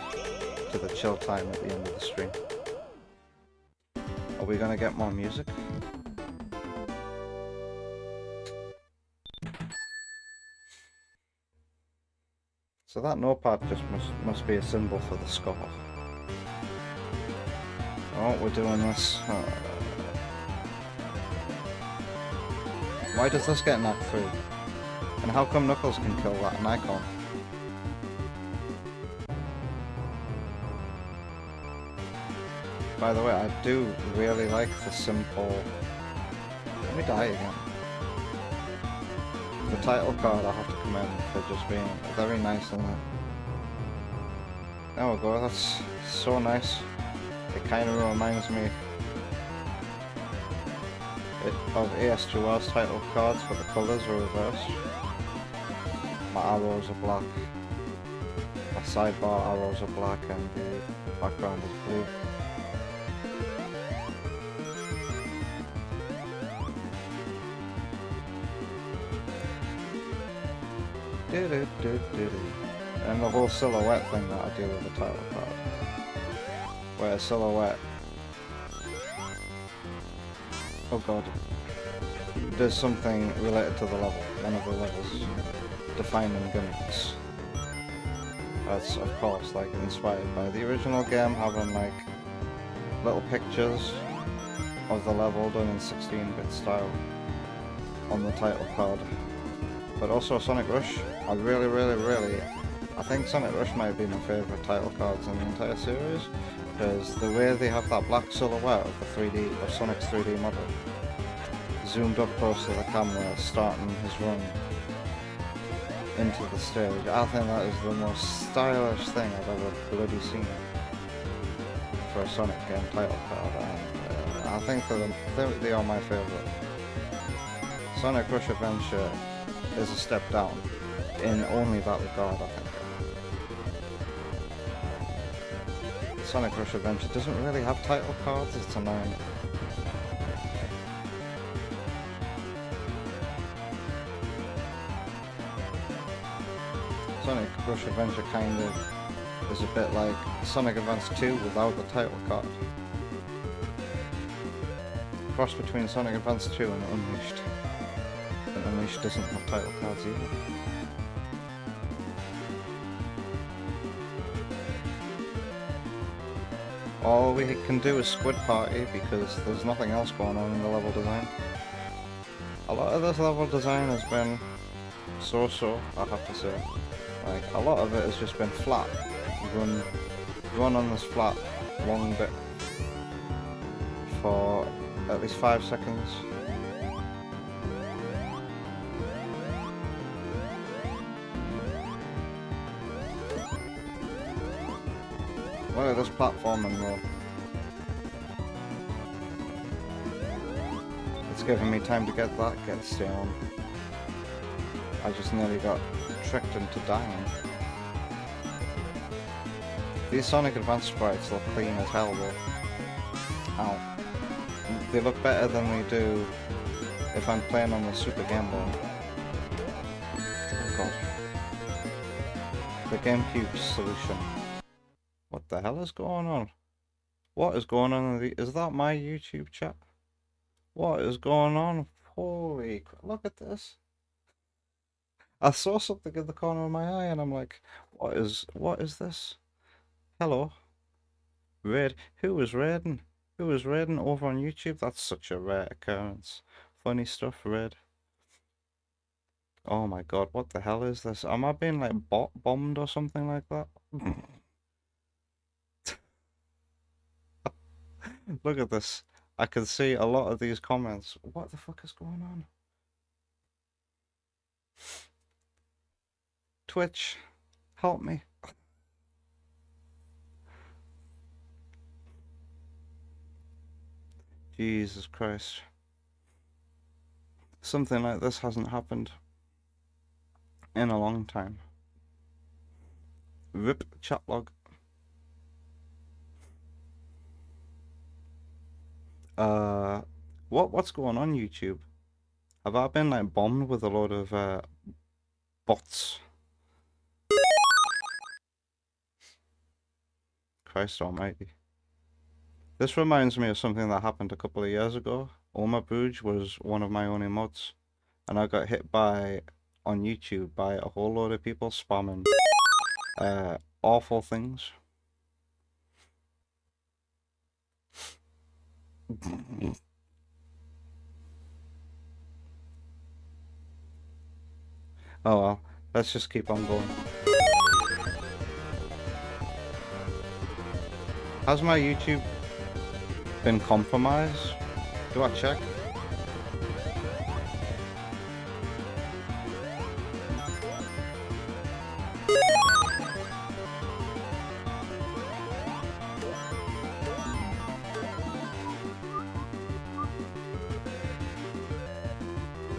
to the chill time at the end of the stream. Are we gonna get more music? So that notepad just must be a symbol for the score. Oh, we're doing this. Why does this get knocked through? And how come Knuckles can kill that and I can't? By the way, I do really like the simple... Let me die again. The title card I have to commend for just being very nice in that. There we go, that's so nice. It kind of reminds me of AS2R's title cards, but the colours are reversed. My arrows are black, my sidebar arrows are black, and the background is blue. And the whole silhouette thing that I do with the title card, where a silhouette, oh god, there's something related to the level, one of the levels defining gimmicks. That's of course like inspired by the original game, having like little pictures of the level done in 16-bit style on the title card. But also Sonic Rush, I think Sonic Rush might be my favourite title cards in the entire series, because the way they have that black silhouette of the 3D, of Sonic's 3D model, zoomed up close to the camera, starting his run into the stage, I think that is the most stylish thing I've ever bloody seen for a Sonic game title card, and I think they are my favourite. Sonic Rush Adventure is a step down in only that regard, I think. Sonic Rush Adventure doesn't really have title cards, it's annoying. Sonic Rush Adventure kind of is a bit like Sonic Advance 2 without the title card. Cross between Sonic Advance 2 and Unleashed. And Unleashed doesn't have title cards either. All we can do is Squid Party because there's nothing else going on in the level design. A lot of this level design has been so-so, I have to say. Like, a lot of it has just been flat. Run on this flat long bit for at least 5 seconds. Look at this platforming though. It's giving me time to get that gets down. I just nearly got tricked into dying. These Sonic Advance sprites look clean as hell though. Ow. They look better than they do if I'm playing on the Super Game Boy. Oh god. The GameCube solution. What the hell is going on? What is going on? Is that my YouTube chat? What is going on? Holy crap, look at this. I saw something in the corner of my eye and I'm like, what is this? Hello? Raid. Who is raiding? Who is raiding over on YouTube? That's such a rare occurrence. Funny stuff, raid. Oh my god, what the hell is this? Am I being like bombed or something like that? Look at this. I can see a lot of these comments. What the fuck is going on? Twitch, help me. Jesus Christ. Something like this hasn't happened in a long time. RIP chat log. What's going on YouTube? Have I been like bombed with a load of bots? Christ almighty. This reminds me of something that happened a couple of years ago. Oma Booge was one of my only mods, and I got hit by, on YouTube, by a whole load of people spamming awful things. Oh well, let's just keep on going. Has my YouTube been compromised? Do I check?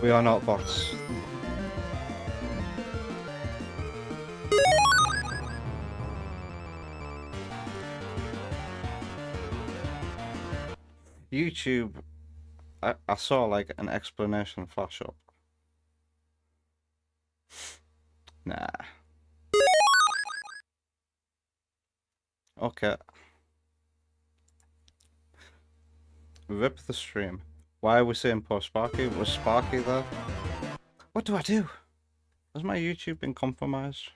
We are not bots. YouTube, I saw like an explanation flash up. Nah. Okay. Rip the stream. Why are we saying poor Sparky? Was Sparky there? What do I do? Has my YouTube been compromised?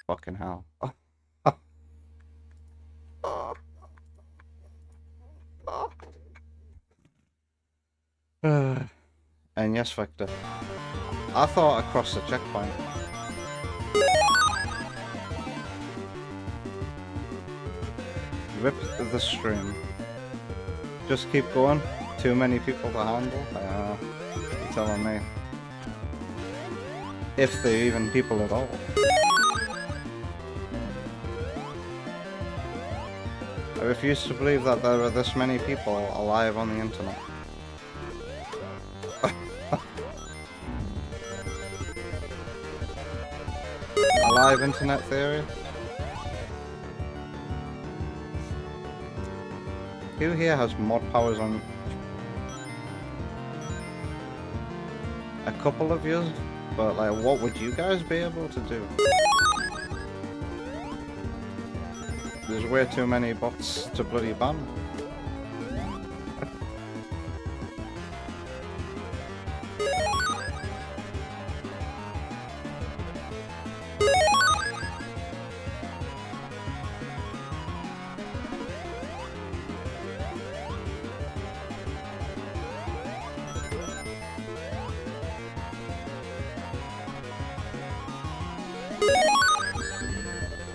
Fucking hell. And yes, Victor. I thought I crossed the checkpoint. Rip the stream. Just keep going. Too many people to handle. You're telling me. If they're even people at all. I refuse to believe that there are this many people alive on the internet. Alive internet theory? Who here has mod powers on? A couple of years? But like, what would you guys be able to do? There's way too many bots to bloody ban.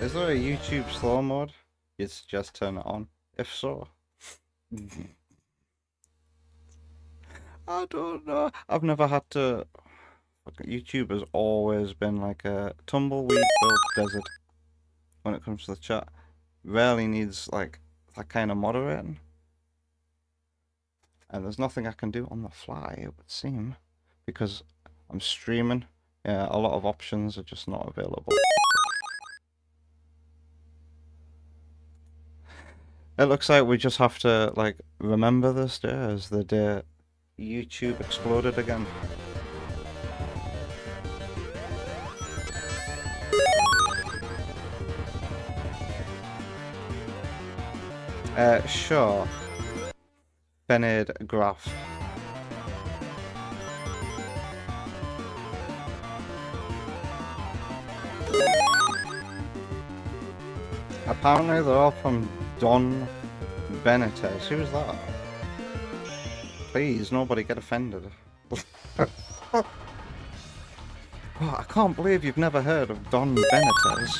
Is there a YouTube slow mode? You'd suggest turn it on. If so. I don't know. I've never had to... YouTube has always been like a tumbleweed filled desert when it comes to the chat. Rarely needs like that kind of moderating. And there's nothing I can do on the fly, it would seem. Because I'm streaming. Yeah, a lot of options are just not available. It looks like we just have to, like, remember this day as the day YouTube exploded again. Sure. Bened Graph. Apparently they're all from Don Benitez. Who's that? Please, nobody get offended. Oh, I can't believe you've never heard of Don Benitez.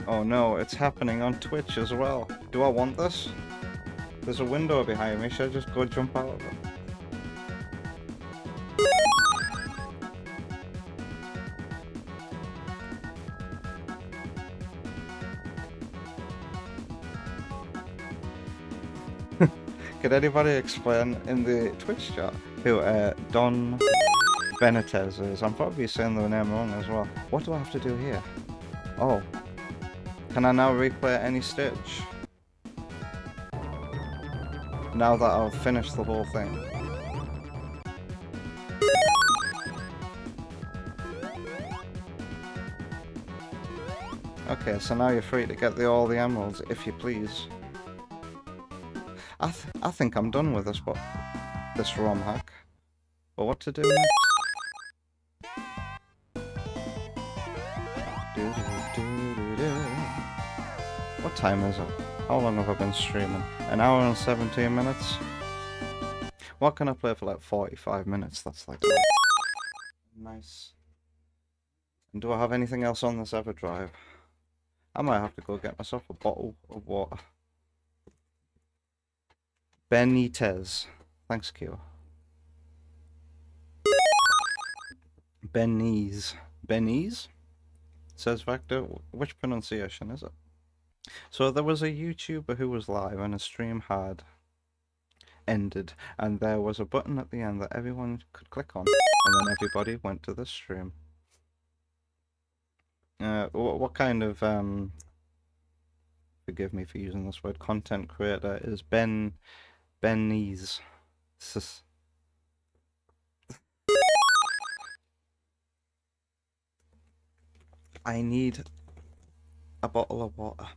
Oh no, it's happening on Twitch as well. Do I want this? There's a window behind me, should I just go jump out of it? Could anybody explain in the Twitch chat who Don Benitez is. I'm probably saying the name wrong as well. What do I have to do here? Oh. Can I now replay any stage? Now that I've finished the whole thing. Okay, so now you're free to get all the emeralds, if you please. I think I'm done with this ROM hack. But what to do next? What time is it? How long have I been streaming? An hour and 17 minutes? What can I play for like 45 minutes? That's like nice. And do I have anything else on this EverDrive? I might have to go get myself a bottle of water. Benitez. Thanks, Kyo. Benize. Benize? Says Vector. Which pronunciation is it? So there was a YouTuber who was live and a stream had ended, and there was a button at the end that everyone could click on, and then everybody went to the stream. What kind of forgive me for using this word, content creator is Benese? I need a bottle of water.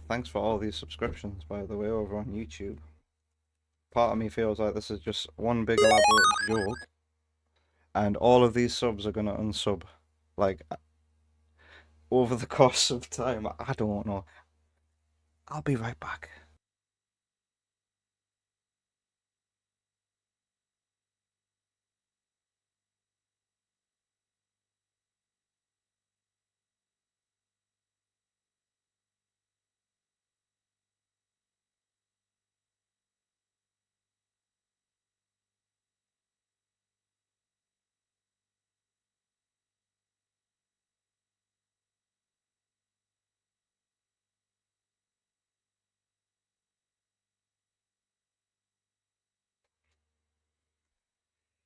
Thanks for all these subscriptions, by the way, over on YouTube. Part of me feels like this is just one big elaborate joke, and all of these subs are gonna unsub, like, over the course of time. I don't know. I'll be right back.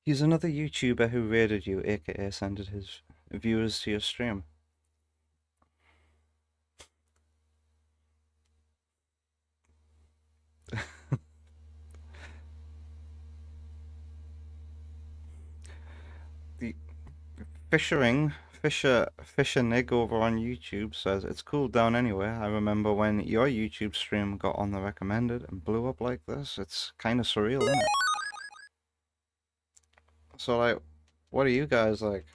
He's another YouTuber who raided you, aka sent his viewers to your stream. The Fisher Nig over on YouTube says, it's cooled down anyway. I remember when your YouTube stream got on the recommended and blew up like this. It's kind of surreal, isn't it? So, like, what are you guys like?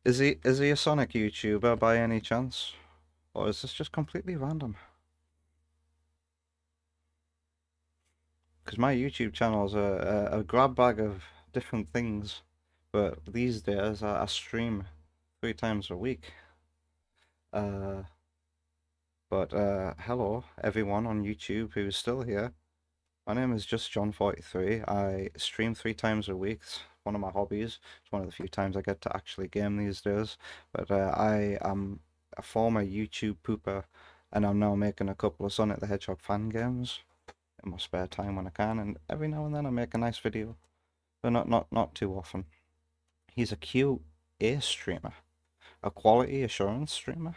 Is he a Sonic YouTuber by any chance? Or is this just completely random? Because my YouTube channel is a grab bag of different things. But these days, I stream 3 times a week. But hello, everyone on YouTube who's still here. My name is just John43. I stream 3 times a week. It's one of my hobbies. It's one of the few times I get to actually game these days. But I am a former YouTube pooper, and I'm now making a couple of Sonic the Hedgehog fan games in my spare time when I can, and every now and then I make a nice video, but not too often. He's a QA streamer, a quality assurance streamer.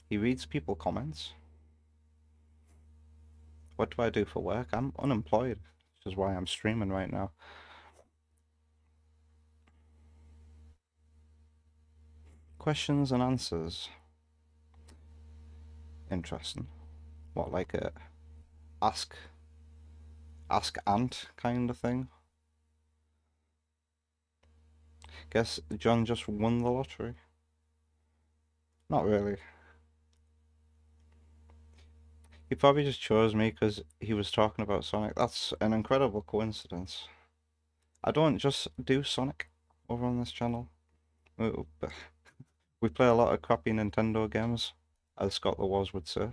He reads people comments. What do I do for work? I'm unemployed, which is why I'm streaming right now. Questions and answers. Interesting. What, like a ask Ant kind of thing? Guess John just won the lottery. Not really. He probably just chose me because he was talking about Sonic. That's an incredible coincidence. I don't just do Sonic over on this channel. We play a lot of crappy Nintendo games, as Scott the Woz would say.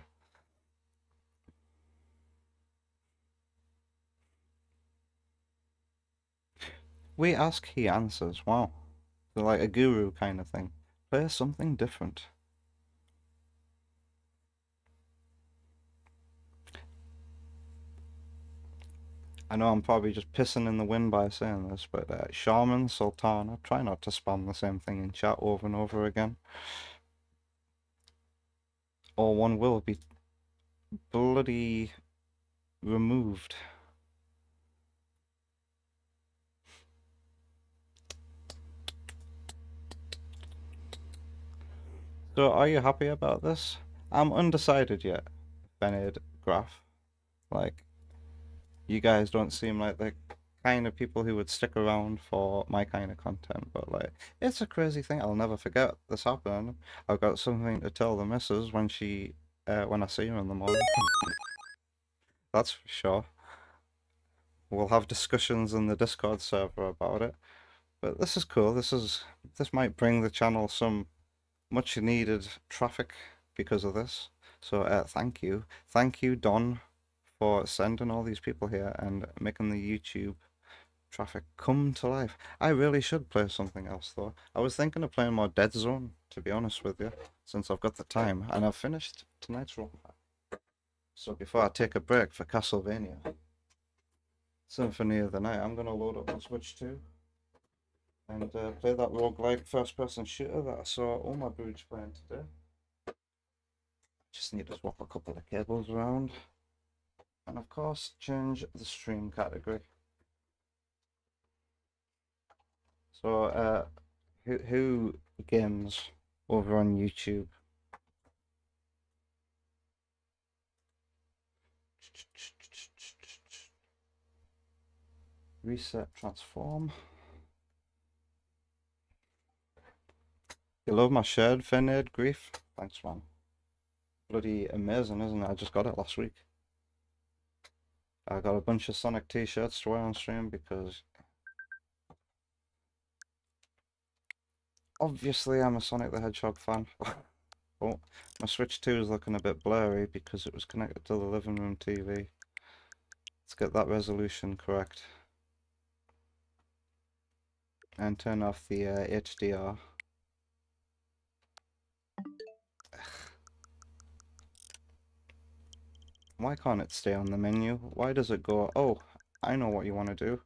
We ask, he answers. Wow. So like a guru kind of thing. Play something different. I know I'm probably just pissing in the wind by saying this, but Shaman, Sultana, try not to spam the same thing in chat over and over again. Or one will be bloody removed. So, are you happy about this? I'm undecided yet, Bened Graph. Like, you guys don't seem like the kind of people who would stick around for my kind of content, but like, it's a crazy thing. I'll never forget this happened. I've got something to tell the missus when when I see her in the morning. That's for sure. We'll have discussions in the Discord server about it. But this is cool. This might bring the channel some much needed traffic because of this. So thank you. Thank you, Don, for sending all these people here and making the YouTube traffic come to life. I really should play something else though. I was thinking of playing more Dead Zone, to be honest with you, since I've got the time, and I've finished tonight's run. So before I take a break for Castlevania Symphony of the Night, I'm gonna load up on Switch 2 and play that roguelike first-person shooter that I saw all my brood playing today. Just need to swap a couple of cables around, and of course change the stream category. So who games over on YouTube? Reset, transform. You love my shirt, Finade Grief? Thanks, man. Bloody amazing, isn't it? I just got it last week. I got a bunch of Sonic t-shirts to wear on stream because obviously I'm a Sonic the Hedgehog fan. But my Switch 2 is looking a bit blurry because it was connected to the living room TV. Let's get that resolution correct. And turn off the HDR. Why can't it stay on the menu? Why does it go, oh, I know what you want to do.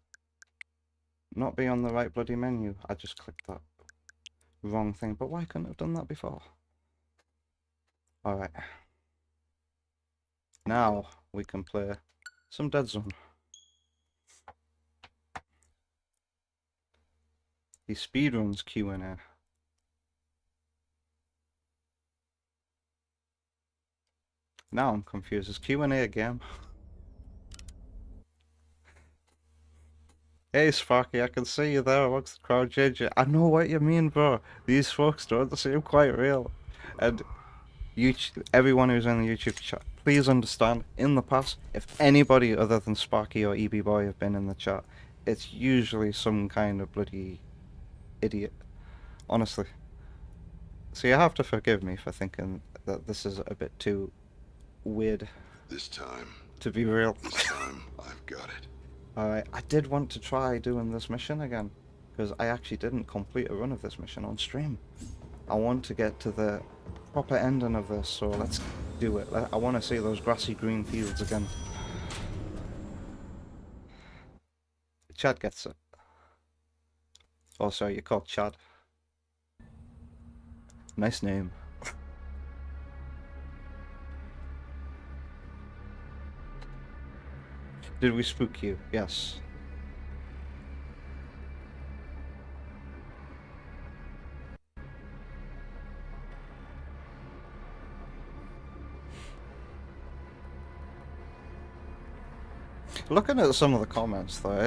Not be on the right bloody menu. I just clicked that wrong thing, but why couldn't I have done that before? Alright. Now we can play some Dead Zone. The speedruns Q&A. Now I'm confused. Is Q&A a game? Hey Sparky, I can see you there amongst the crowd, JJ. I know what you mean, bro. These folks don't seem quite real. And everyone who's in the YouTube chat, please understand, in the past, if anybody other than Sparky or EB Boy have been in the chat, it's usually some kind of bloody idiot. Honestly. So you have to forgive me for thinking that this is a bit too weird. This time. To be real. This time, I've got it. Alright, I did want to try doing this mission again, because I actually didn't complete a run of this mission on stream. I want to get to the proper ending of this, so let's do it. I want to see those grassy green fields again. Chad gets it. Oh, sorry, you're called Chad. Nice name. Did we spook you? Yes. Looking at some of the comments though,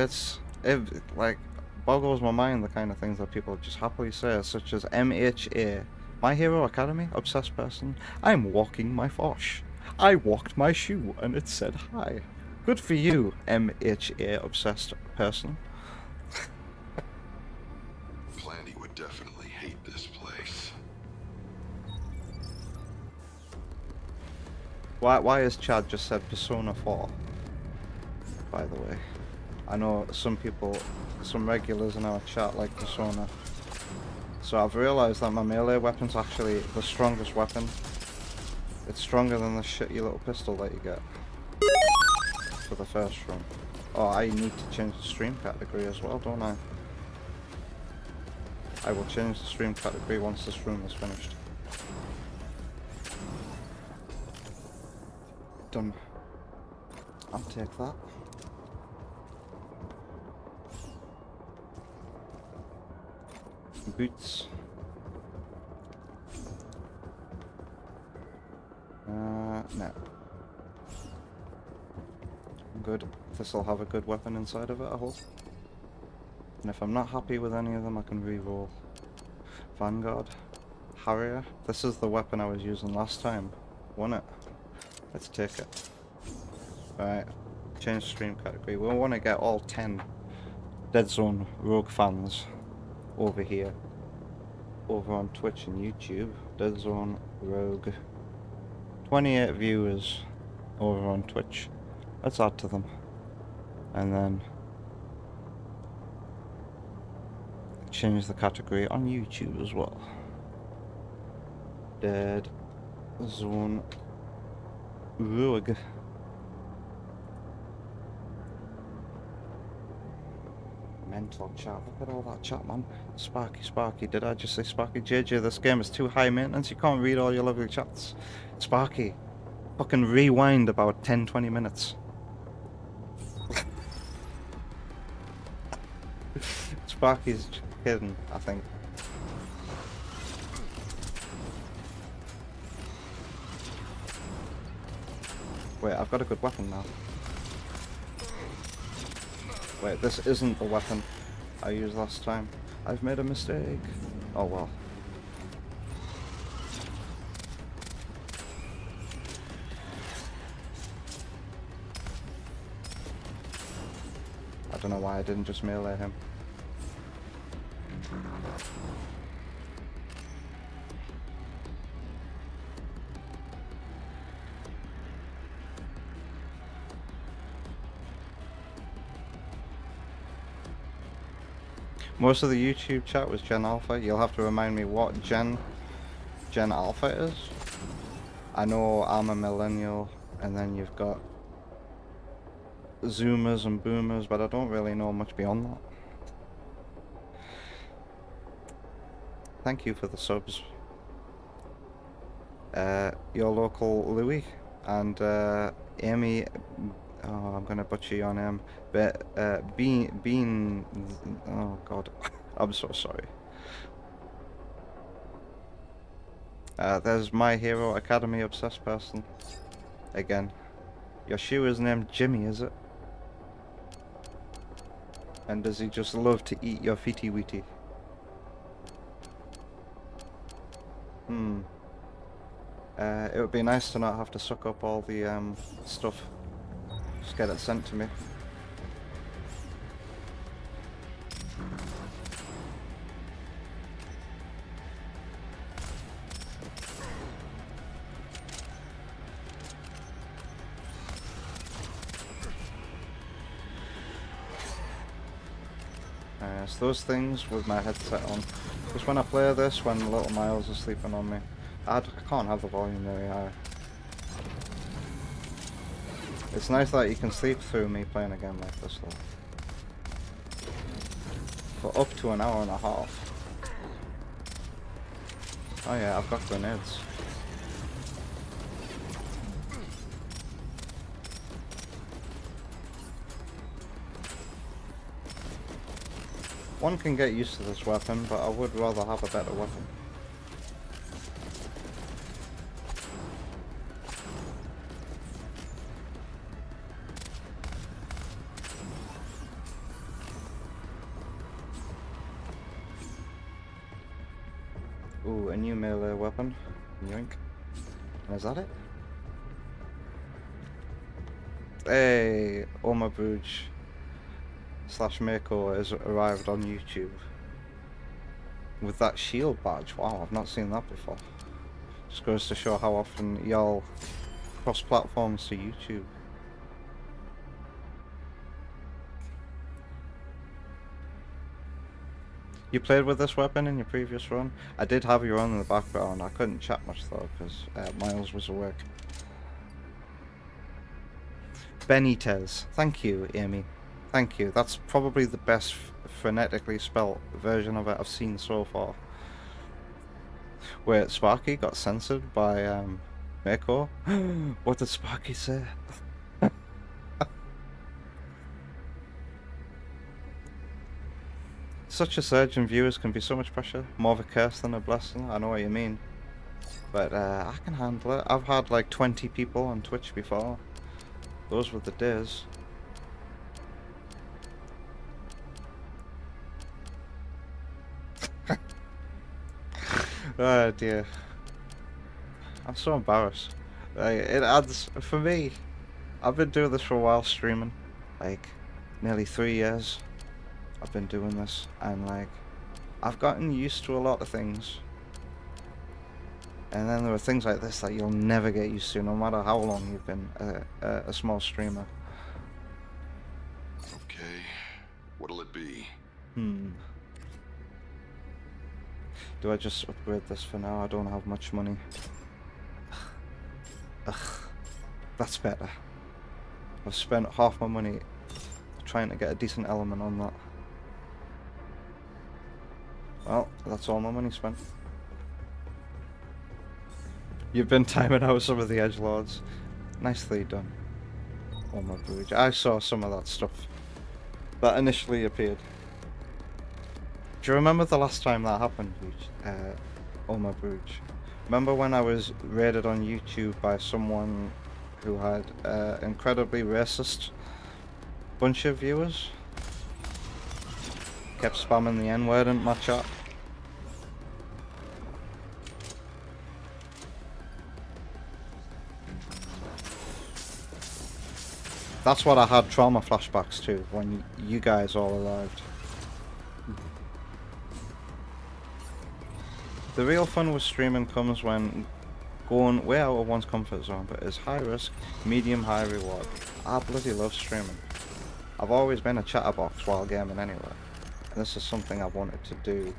it like boggles my mind the kind of things that people just happily say, such as MHA, My Hero Academy, obsessed person. I'm walking my Fosh. I walked my shoe and it said hi. Good for you, MHA obsessed person. Planty would definitely hate this place. Why has Chad just said Persona 4? By the way, I know some people, some regulars in our chat like Persona. So I've realised that my melee weapon's actually the strongest weapon. It's stronger than the shitty little pistol that you get for the first run. Oh, I need to change the stream category as well, don't I? I will change the stream category once this room is finished. Done. I'll take that. Boots. No. Good. This'll have a good weapon inside of it, I hope. And if I'm not happy with any of them, I can re-roll. Vanguard. Harrier. This is the weapon I was using last time. Wasn't it? Let's take it. Right. Change stream category. We want to get all 10 Dead Zone Rogue fans over here. Over on Twitch and YouTube. Dead Zone Rogue. 28 viewers over on Twitch. Let's add to them. And then change the category on YouTube as well. Dead Zone Rogue. Mental chat. Look at all that chat, man. Sparky. Did I just say Sparky? JJ, this game is too high maintenance. You can't read all your lovely chats. Sparky, fucking rewind about 10-20 minutes. Sparky's kidding, I think. Wait, I've got a good weapon now. Wait, this isn't the weapon I used last time. I've made a mistake. Oh well. I don't know why I didn't just melee him. Most of the YouTube chat was Gen Alpha. You'll have to remind me what Gen Alpha is. I know I'm a millennial, and then you've got Zoomers and Boomers, but I don't really know much beyond that. Thank you for the subs. Your local Louis and Amy. Oh, I'm gonna butcher your name. But Bean. Oh God, I'm so sorry. There's My Hero Academy obsessed person. Again, your shoe is named Jimmy, is it? And does he just love to eat your feety weety? It would be nice to not have to suck up all the stuff. Just get it sent to me. So those things with my headset on. Because when I play this, when little Miles is sleeping on me, I can't have the volume very high. It's nice that you can sleep through me playing a game like this though. For up to an hour and a half. Oh yeah, I've got grenades. One can get used to this weapon, but I would rather have a better weapon. Ooh, a new melee weapon. Yoink. And is that it? Hey, Oma Bruj / Mako has arrived on YouTube. With that shield badge. Wow, I've not seen that before. Just goes to show how often y'all cross platforms to YouTube. You played with this weapon in your previous run? I did have your own in the background. I couldn't chat much though, because Miles was awake. Benitez. Thank you, Amy. Thank you. That's probably the best phonetically spelt version of it I've seen so far. Wait, Sparky got censored by Mako? What did Sparky say? Such a surge in viewers can be so much pressure. More of a curse than a blessing. I know what you mean. But I can handle it. I've had like 20 people on Twitch before. Those were the days. Oh dear. I'm so embarrassed. It adds, for me, I've been doing this for a while, streaming. Like, nearly 3 years I've been doing this. And like, I've gotten used to a lot of things. And then there are things like this that you'll never get used to, no matter how long you've been a small streamer. Okay, what'll it be? Do I just upgrade this for now? I don't have much money. Ugh. That's better. I've spent half my money trying to get a decent element on that. Well, that's all my money spent. You've been timing out some of the edgelords. Nicely done. Oh my bridge. I saw some of that stuff that initially appeared. Do you remember the last time that happened, Oma Bruge? Remember when I was raided on YouTube by someone who had incredibly racist bunch of viewers? Kept spamming the N-word in my chat. That's what I had trauma flashbacks to when you guys all arrived. The real fun with streaming comes when going way out of one's comfort zone, but it's high risk, medium high reward. I bloody love streaming. I've always been a chatterbox while gaming anyway, and this is something I wanted to do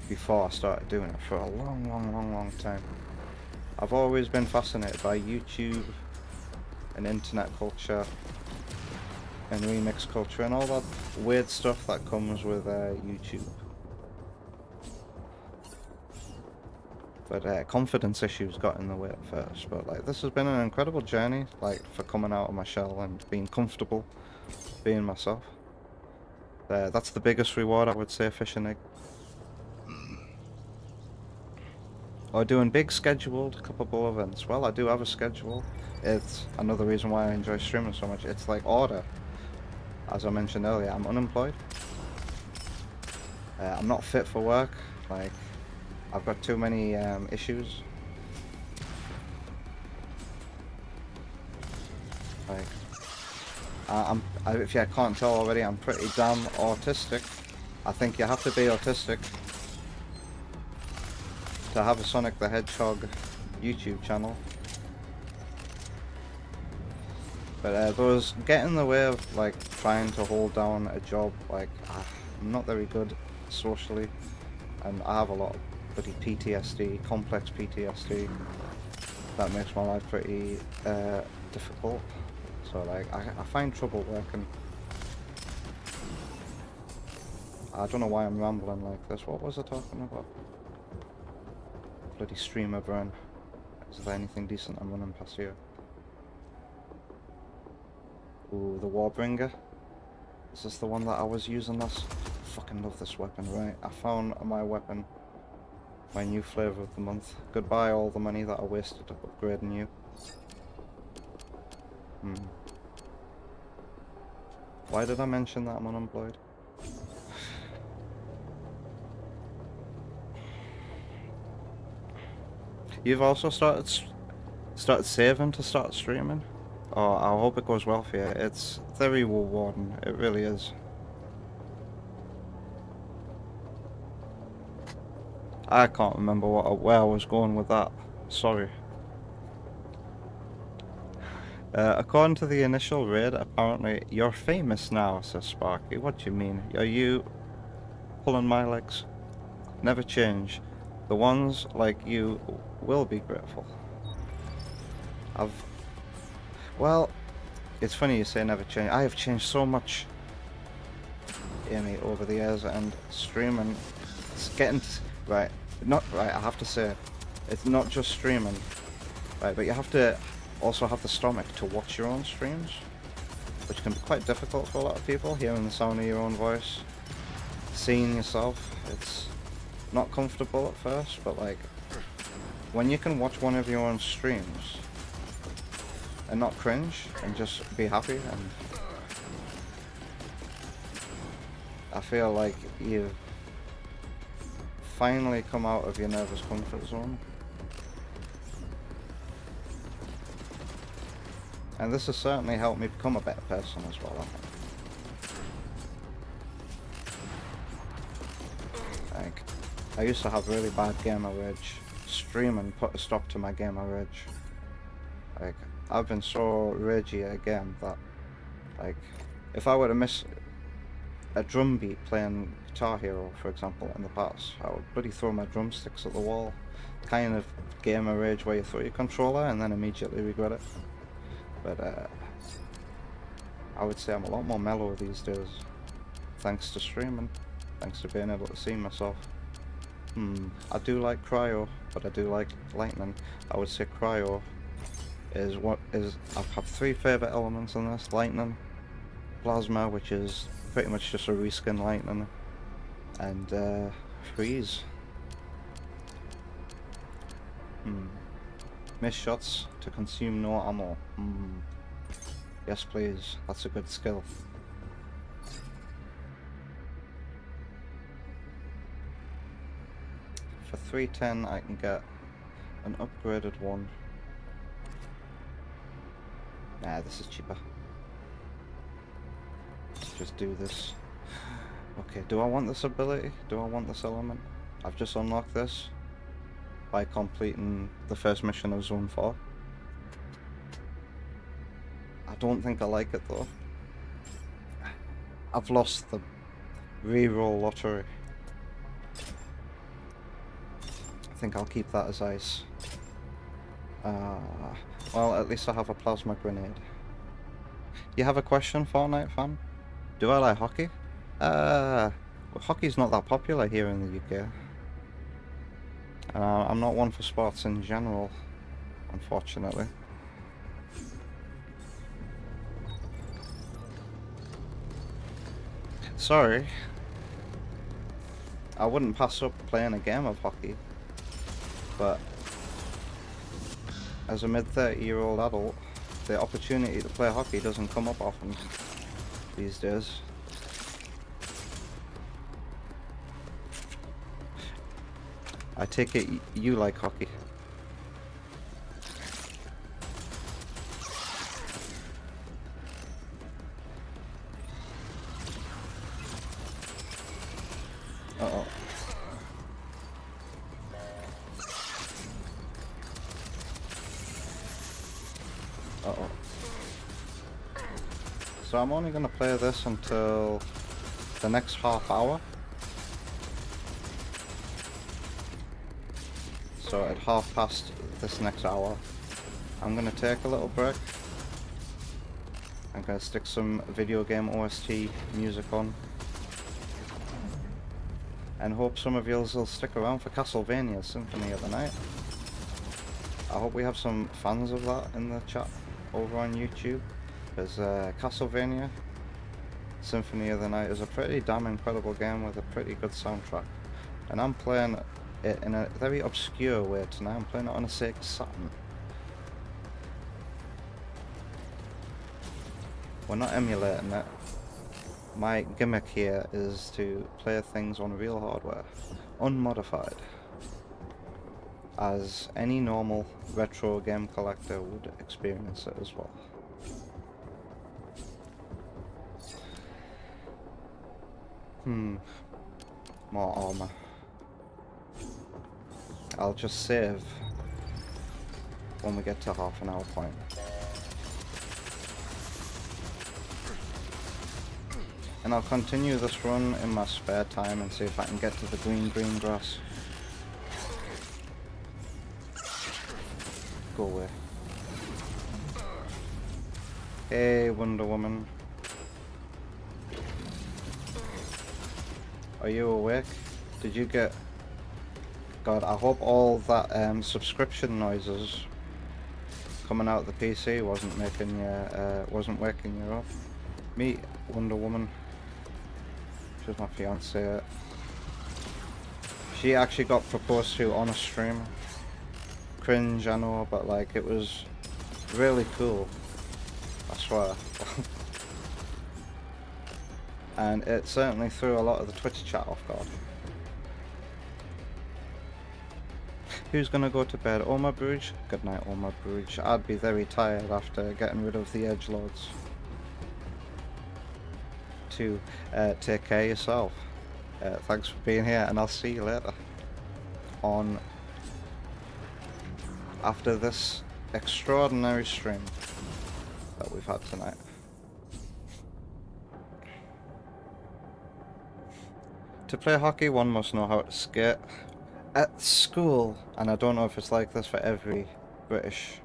before I started doing it for a long time. I've always been fascinated by YouTube and internet culture and remix culture and all that weird stuff that comes with YouTube. But confidence issues got in the way at first. But like, this has been an incredible journey, like, for coming out of my shell and being comfortable being myself. That's the biggest reward, I would say, Fish and Egg. Or doing big scheduled couple events. Well, I do have a schedule. It's another reason why I enjoy streaming so much. It's like order. As I mentioned earlier, I'm unemployed. I'm not fit for work. Like, I've got too many issues. Like, if you can't tell already, I'm pretty damn autistic. I think you have to be autistic to have a Sonic the Hedgehog YouTube channel. But those get in the way of like trying to hold down a job. Like, I'm not very good socially, and I have a lot of bloody PTSD, complex PTSD, that makes my life pretty difficult. So like, I find trouble working. I don't know why I'm rambling like this. What was I talking about? Bloody streamer brain. Is there anything decent I'm running past here? Ooh, the Warbringer. Is this the one that I was using last? I fucking love this weapon, right? I found my weapon. My new flavour of the month. Goodbye all the money that I wasted upgrading you. Why did I mention that I'm unemployed? You've also started saving to start streaming? Oh, I hope it goes well for you. It's very rewarding. It really is. I can't remember where I was going with that. Sorry. According to the initial raid, apparently you're famous now, says Sparky. What do you mean? Are you pulling my legs? Never change. The ones like you will be grateful. Well, it's funny you say never change. I have changed so much Amy, over the years, and streaming, it's getting right. Not right. I have to say, it's not just streaming, right? But you have to also have the stomach to watch your own streams, which can be quite difficult for a lot of people. Hearing the sound of your own voice, seeing yourself, it's not comfortable at first, but like when you can watch one of your own streams and not cringe and just be happy, and I feel like you've finally come out of your nervous comfort zone. And this has certainly helped me become a better person as well, I think. Like, I used to have really bad gamer rage. Streaming put a stop to my gamer rage. Like, I've been so ragey at a game that, like, if I were to miss a drum beat playing Guitar Hero, for example, in the past, I would bloody throw my drumsticks at the wall. Kind of gamer rage where you throw your controller and then immediately regret it. But I would say I'm a lot more mellow these days, thanks to streaming, thanks to being able to see myself. I do like cryo, but I do like lightning. I would say cryo is I have three favourite elements in this: lightning, plasma, which is pretty much just a reskin lightning, and freeze. Miss shots to consume no ammo. Yes please, that's a good skill. For 310 I can get an upgraded one. Nah, this is cheaper. Let's just do this. Okay, do I want this ability? Do I want this element? I've just unlocked this by completing the first mission of Zone 4. I don't think I like it though. I've lost the reroll lottery. I think I'll keep that as ice. Well, at least I have a plasma grenade. You have a question, Fortnite fan? Do I like hockey? Well, hockey's not that popular here in the UK. I'm not one for sports in general, unfortunately. Sorry. I wouldn't pass up playing a game of hockey, but as a mid-30-year-old adult, the opportunity to play hockey doesn't come up often these days. I take it you like hockey. Uh-oh. Uh-oh. So I'm only gonna play this until the next half hour. So at half past this next hour, I'm gonna take a little break. I'm gonna stick some video game OST music on, and hope some of yous will stick around for Castlevania Symphony of the Night. I hope we have some fans of that in the chat over on YouTube, because Castlevania Symphony of the Night is a pretty damn incredible game with a pretty good soundtrack, and I'm playing it in a very obscure way tonight. I'm playing it on a Sega Saturn. We're not emulating it. My gimmick here is to play things on real hardware, unmodified, as any normal retro game collector would experience it as well. More armor. I'll just save when we get to half an hour point. And I'll continue this run in my spare time and see if I can get to the green grass. Go away. Hey, Wonder Woman. Are you awake? Did you get... God, I hope all that subscription noises coming out of the PC wasn't making you, wasn't waking you up. Meet Wonder Woman. She's my fiancée. She actually got proposed to on a stream. Cringe, I know, but like it was really cool. I swear. And it certainly threw a lot of the Twitch chat off guard. Who's gonna go to bed? Omar Bruges? Good night, Omar Bruges. I'd be very tired after getting rid of the edgelords. To take care of yourself. Thanks for being here, and I'll see you later. On after this extraordinary stream that we've had tonight. To play hockey, one must know how to skate. At school, and I don't know if it's like this for every British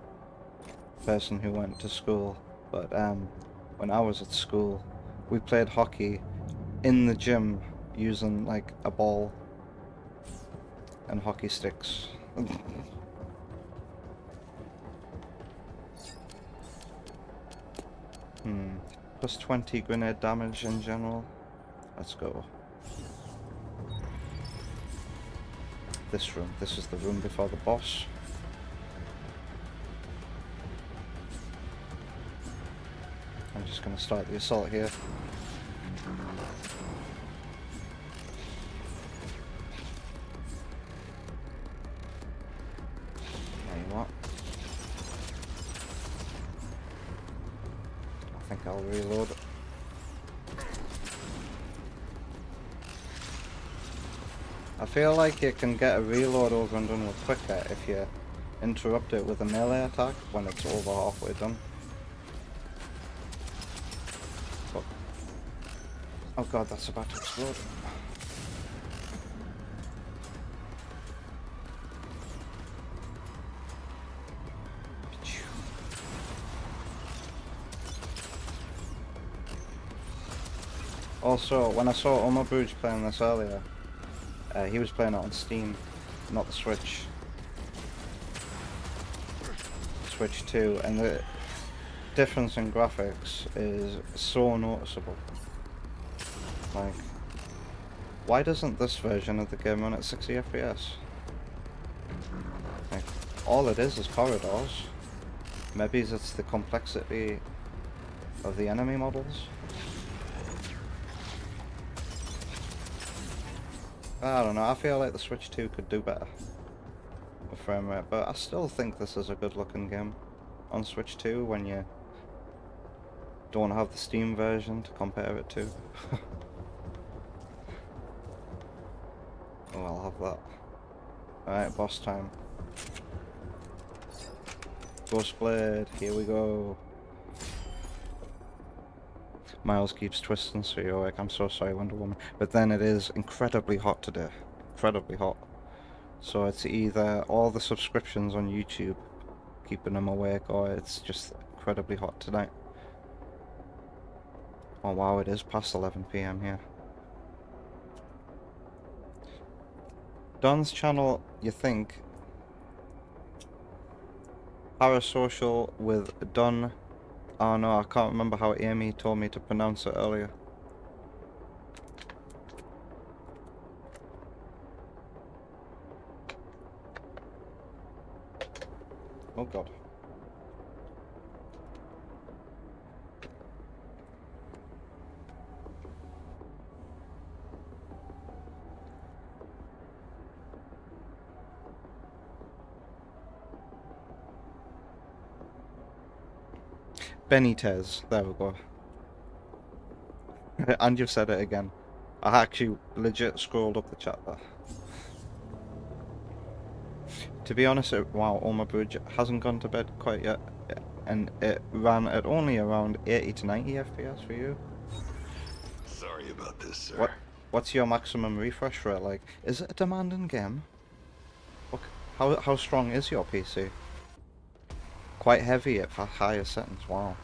person who went to school, but when I was at school, we played hockey in the gym using like a ball and hockey sticks. Plus 20 grenade damage in general. Let's go. This room. This is the room before the boss. I'm just going to start the assault here. There you are. I think I'll reload. I feel like you can get a reload over and done with quicker if you interrupt it with a melee attack when it's over halfway done. But, oh god, that's about to explode. Also, when I saw Omar Bruges playing this earlier, he was playing it on Steam, not the Switch. Switch 2, and the difference in graphics is so noticeable. Like, why doesn't this version of the game run at 60 FPS? Like, all it is corridors. Maybe it's the complexity of the enemy models. I don't know, I feel like the Switch 2 could do better with frame rate, but I still think this is a good looking game on Switch 2 when you don't have the Steam version to compare it to. Oh, I'll have that. Alright, boss time. Ghostblade, here we go. Miles keeps twisting, so you're like, I'm so sorry, Wonder Woman. But then it is incredibly hot today. Incredibly hot. So it's either all the subscriptions on YouTube keeping them awake, or it's just incredibly hot tonight. Oh wow, it is past 11 PM here. Don's channel, you think? Parasocial with Don. Oh no, I can't remember how Amy told me to pronounce it earlier. Oh god. Benitez, there we go. And you've said it again. I actually legit scrolled up the chat there. To be honest, wow, Omar Bridge hasn't gone to bed quite yet, and it ran at only around 80 to 90 FPS for you. Sorry about this, sir. What's your maximum refresh rate like? Is it a demanding game? How strong is your PC? Quite heavy at higher settings, wow.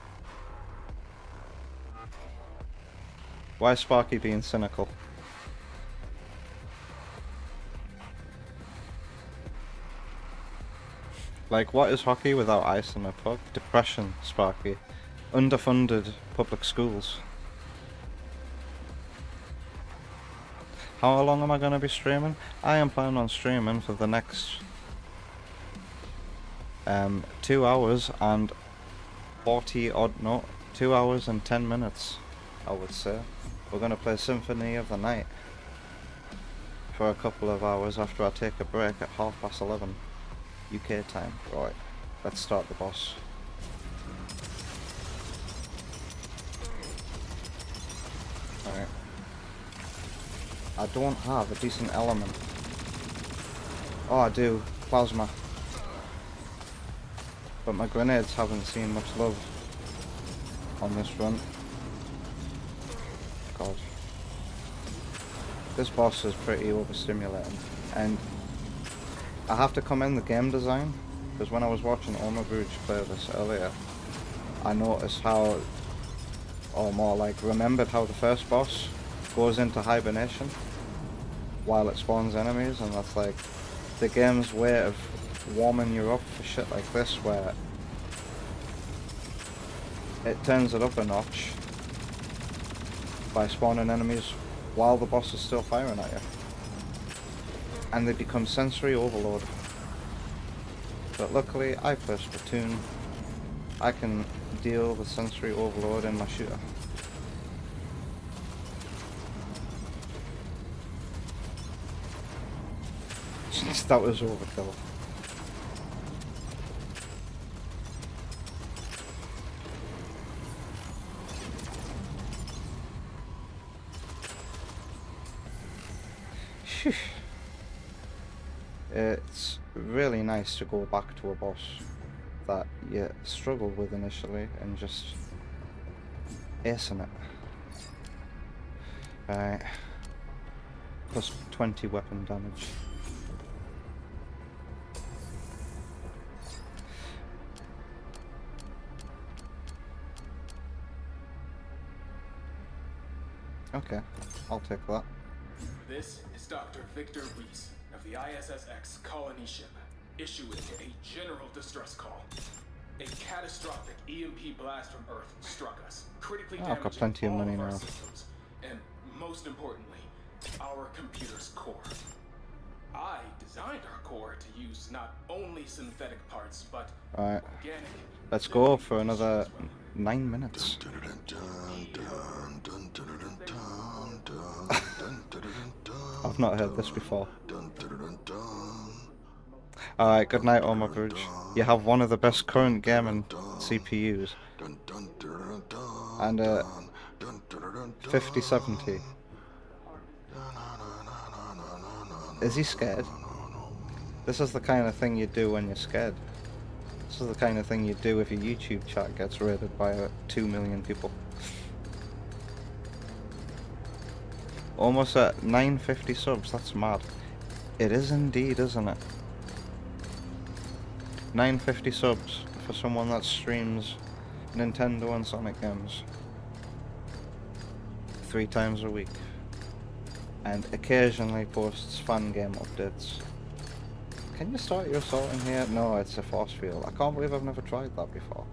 Why is Sparky being cynical? Like, what is hockey without ice and a puck? Depression, Sparky. Underfunded public schools. How long am I going to be streaming? I am planning on streaming for the next 2 hours and 2 hours and 10 minutes, I would say. We're going to play Symphony of the Night for a couple of hours after I take a break at 11:30 UK time. Right, let's start the boss. Alright. I don't have a decent element. Oh, I do. Plasma. But my grenades haven't seen much love on this run. God. This boss is pretty overstimulating. And I have to commend the game design, because when I was watching Oma Bruge play this earlier, I noticed how, or more like remembered how the first boss goes into hibernation while it spawns enemies, and that's like the game's way of warming you up for shit like this, where it turns it up a notch by spawning enemies while the boss is still firing at you, and they become sensory overload. But luckily I play Splatoon, I can deal with sensory overload in my shooter. That was overkill. Phew. It's really nice to go back to a boss that you struggled with initially and just acing it. Right. Plus 20 weapon damage. Okay, I'll take that. This is Dr. Victor Reese of the ISSX colony ship, issuing a general distress call. A catastrophic EMP blast from Earth struck us, critically Oh, I've got damaging plenty of all money of our now. systems, and most importantly, our computer's core. I designed our core to use not only synthetic parts, but Alright, organic. let's go for another 9 minutes. I've not heard this before. Alright, good night, Oma Bruge. You have one of the best current gaming CPUs. And a 5070. Is he scared? This is the kind of thing you do when you're scared. This is the kind of thing you do if your YouTube chat gets raided by 2 million people. Almost at 950 subs, that's mad. It is indeed, isn't it? 950 subs for someone that streams Nintendo and Sonic games 3 times a week. And occasionally posts fan game updates. Can you start your assault in here? No, it's a force field. I can't believe I've never tried that before.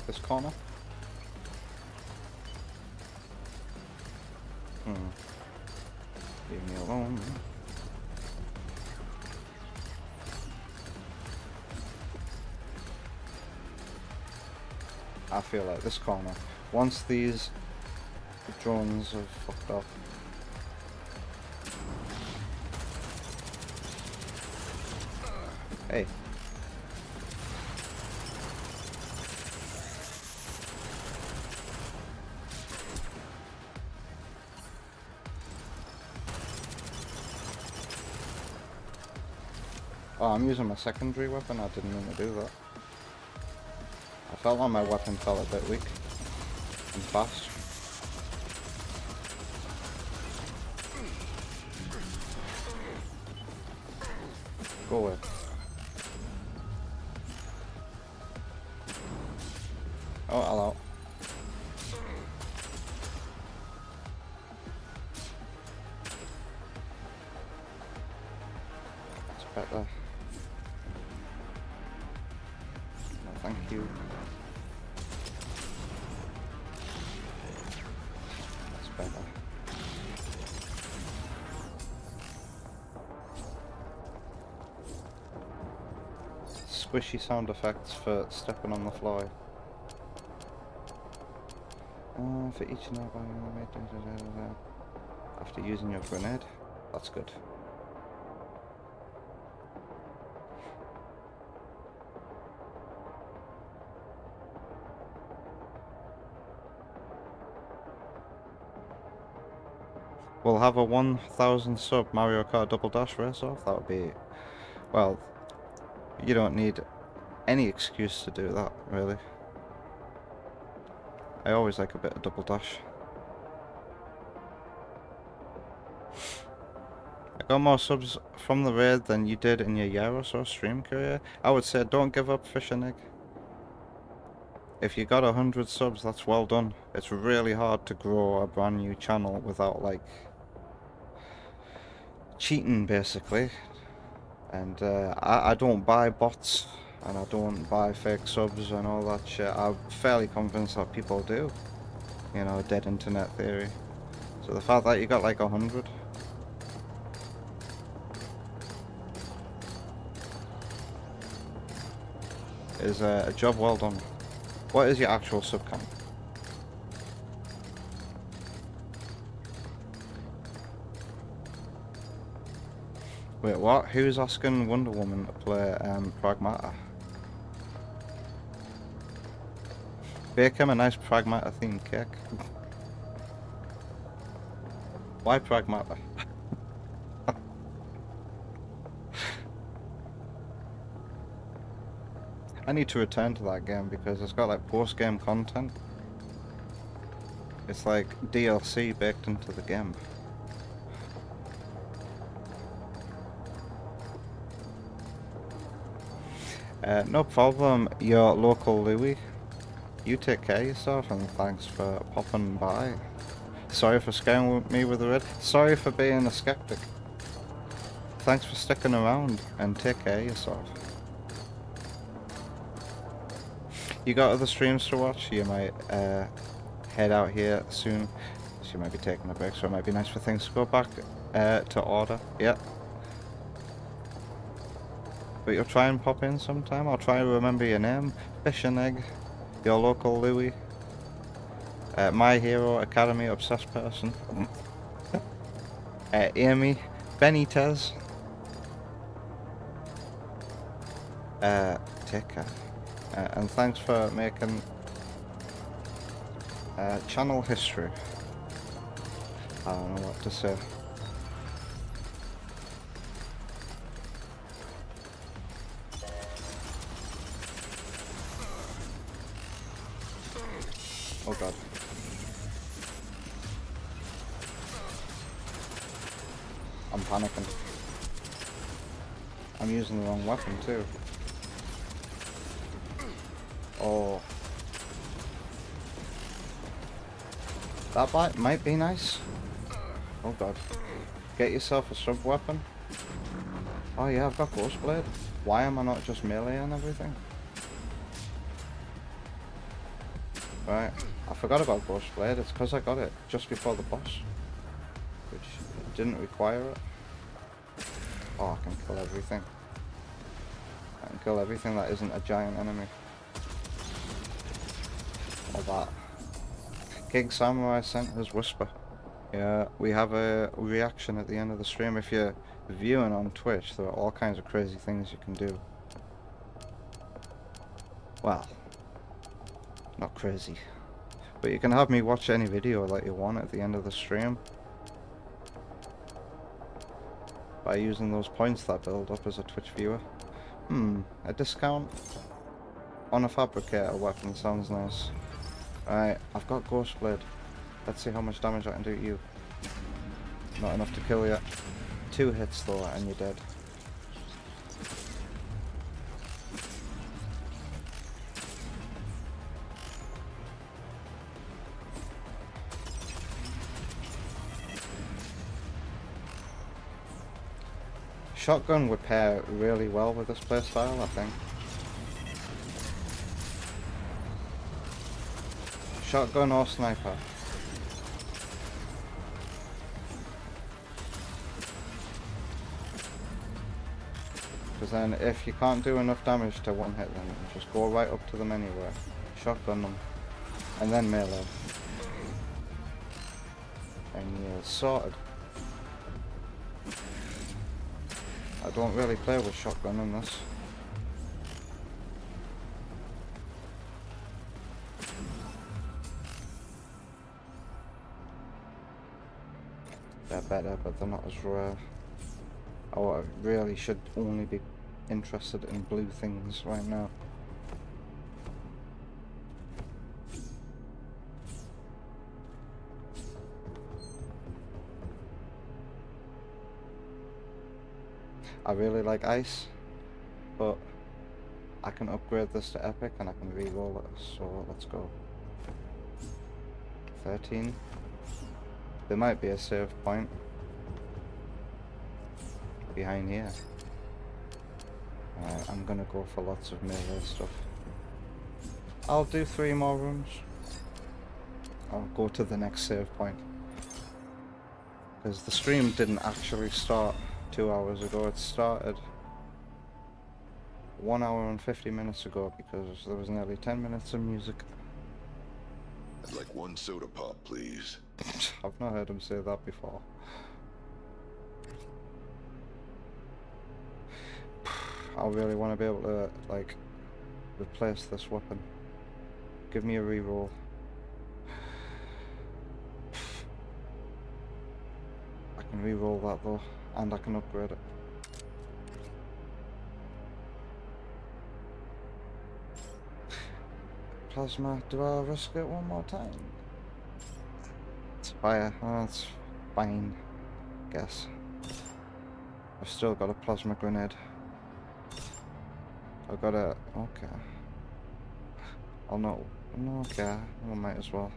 This corner? Leave me alone. I feel like this corner, once these drones have fucked up. Hey. Oh, I'm using my secondary weapon, I didn't mean to do that. I felt like my weapon felt a bit weak and fast. Go away. better. No, thank you. That's better. Squishy sound effects for stepping on the fly. For each and every after using your grenade. That's good. We'll have a 1,000 sub Mario Kart Double Dash race off. That would be, well, you don't need any excuse to do that, really. I always like a bit of Double Dash. I got more subs from the raid than you did in your year or so stream career. I would say don't give up, Fish and Egg. If you got 100 subs, that's well done. It's really hard to grow a brand new channel without, like, cheating, basically. And I don't buy bots, and I don't buy fake subs and all that shit. I'm fairly convinced that people do. You know, dead internet theory. So the fact that you got like 100... is a job well done. What is your actual sub count? Wait, what? Who's asking Wonder Woman to play Pragmata? Bake him a nice Pragmata themed cake. Why Pragmata? I need to return to that game because it's got like post-game content. It's like DLC baked into the game. No problem, your local Louis. You take care of yourself and thanks for popping by. Sorry for scaring me with the red. Sorry for being a skeptic. Thanks for sticking around and take care of yourself. You got other streams to watch? You might head out here soon. So you might be taking a break, so it might be nice for things to go back to order. Yeah. But you'll try and pop in sometime. I'll try to remember your name. Fish and Egg. Your local Louis. My Hero Academy obsessed person. Amy. Benitez. Take care. And thanks for making channel history. I don't know what to say. Oh god. I'm panicking. I'm using the wrong weapon too. Oh. That bite might be nice. Oh god. Get yourself a sub weapon. Oh yeah, I've got Ghostblade. Why am I not just melee and everything? Right. I forgot about Ghostblade. It's because I got it just before the boss. Which didn't require it. Oh, I can kill everything. I can kill everything that isn't a giant enemy. Or that. Gig Samurai sent his whisper. Yeah, we have a reaction at the end of the stream. If you're viewing on Twitch, there are all kinds of crazy things you can do. Well, not crazy. But you can have me watch any video that you want at the end of the stream. By using those points that build up as a Twitch viewer. A discount on a fabricator weapon sounds nice. Right, I've got Ghostblade. Let's see how much damage I can do to you. Not enough to kill you. 2 hits though and you're dead. Shotgun would pair really well with this playstyle, I think. Shotgun or sniper. Because then if you can't do enough damage to one hit them, just go right up to them anywhere. Shotgun them. And then melee. And you're sorted. I don't really play with shotgun in this. They're better, but they're not as rare. Oh, I really should only be interested in blue things right now. I really like ice, but I can upgrade this to epic and I can re-roll it, so let's go. 13. There might be a save point behind here. I'm gonna go for lots of melee stuff. I'll do 3 more rooms. I'll go to the next save point. Because the stream didn't actually start 2 hours ago, it started 1 hour and 50 minutes ago because there was nearly 10 minutes of music. I'd like 1 soda pop, please. I've not heard him say that before. I really want to be able to, like, replace this weapon. Give me a reroll. I can reroll that though, and I can upgrade it. Plasma, do I risk it one more time? It's fire, that's fine, guess. I've still got a plasma grenade. I've got a, okay. I'll not, no, okay, I might as well.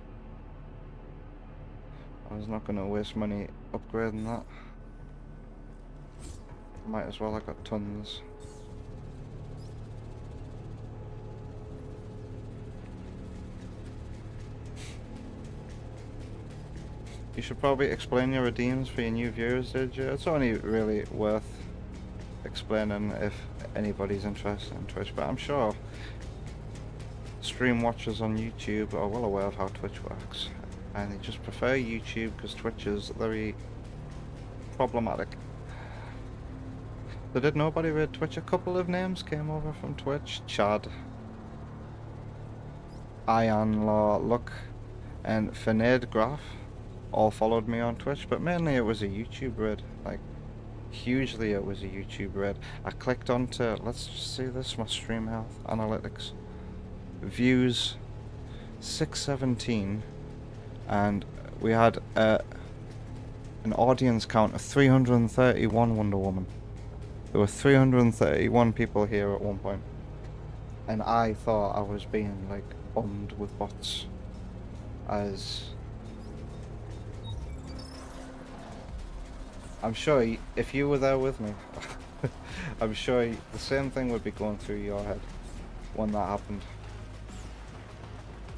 I was not going to waste money upgrading that. Might as well, I got tons. You should probably explain your redeems for your new viewers, did you? It's only really worth explaining if anybody's interested in Twitch, but I'm sure stream watchers on YouTube are well aware of how Twitch works, and they just prefer YouTube because Twitch is very problematic. So did nobody read Twitch? A couple of names came over from Twitch. Chad, Ian Law Luck, and Finade Graph all followed me on Twitch, but mainly it was a YouTube raid. Like, hugely it was a YouTube raid. I clicked onto, let's just see this, my stream health analytics. Views 617, and we had an audience count of 331 Wonder Woman. There were 331 people here at one point, and I thought I was being like bombed with bots, as I'm sure if you were there with me, I'm sure the same thing would be going through your head when that happened.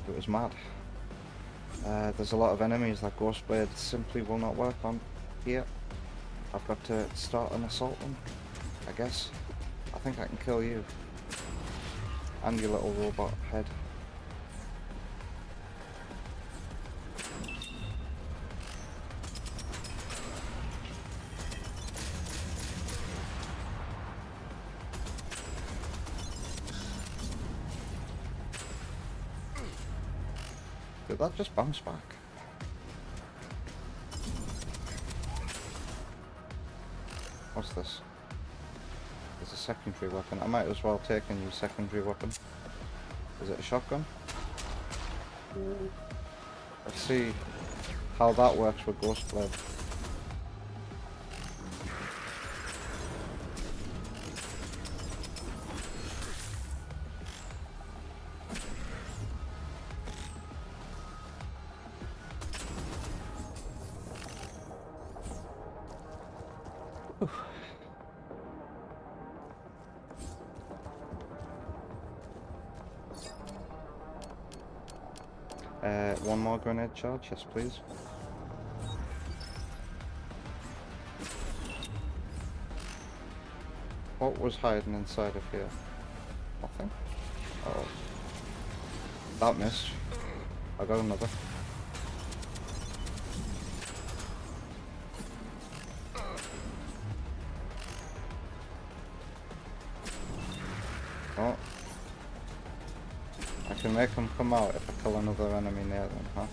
It was mad. There's a lot of enemies that Ghostblade simply will not work on here. I've got to start an assault them, I guess. I think I can kill you. And your little robot head. Did that just bounce back? What's this? It's a secondary weapon. I might as well take a new secondary weapon. Is it a shotgun? Let's see how that works with Ghostblade. One more grenade charge, yes please. What was hiding inside of here? Nothing? Oh. That missed. I got another. Oh. I can make them come out if I kill another enemy near them, huh?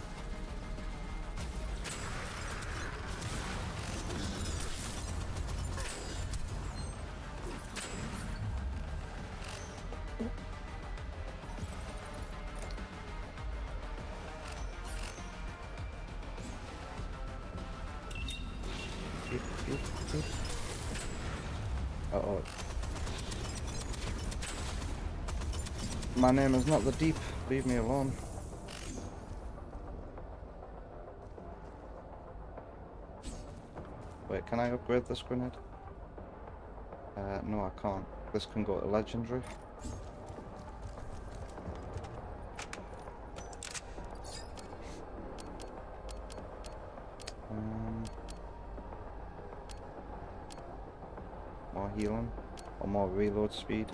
Uh-oh. My name is not the Deep. Leave me alone. Wait, can I upgrade this grenade? No, I can't. This can go to legendary. More healing, or more reload speed.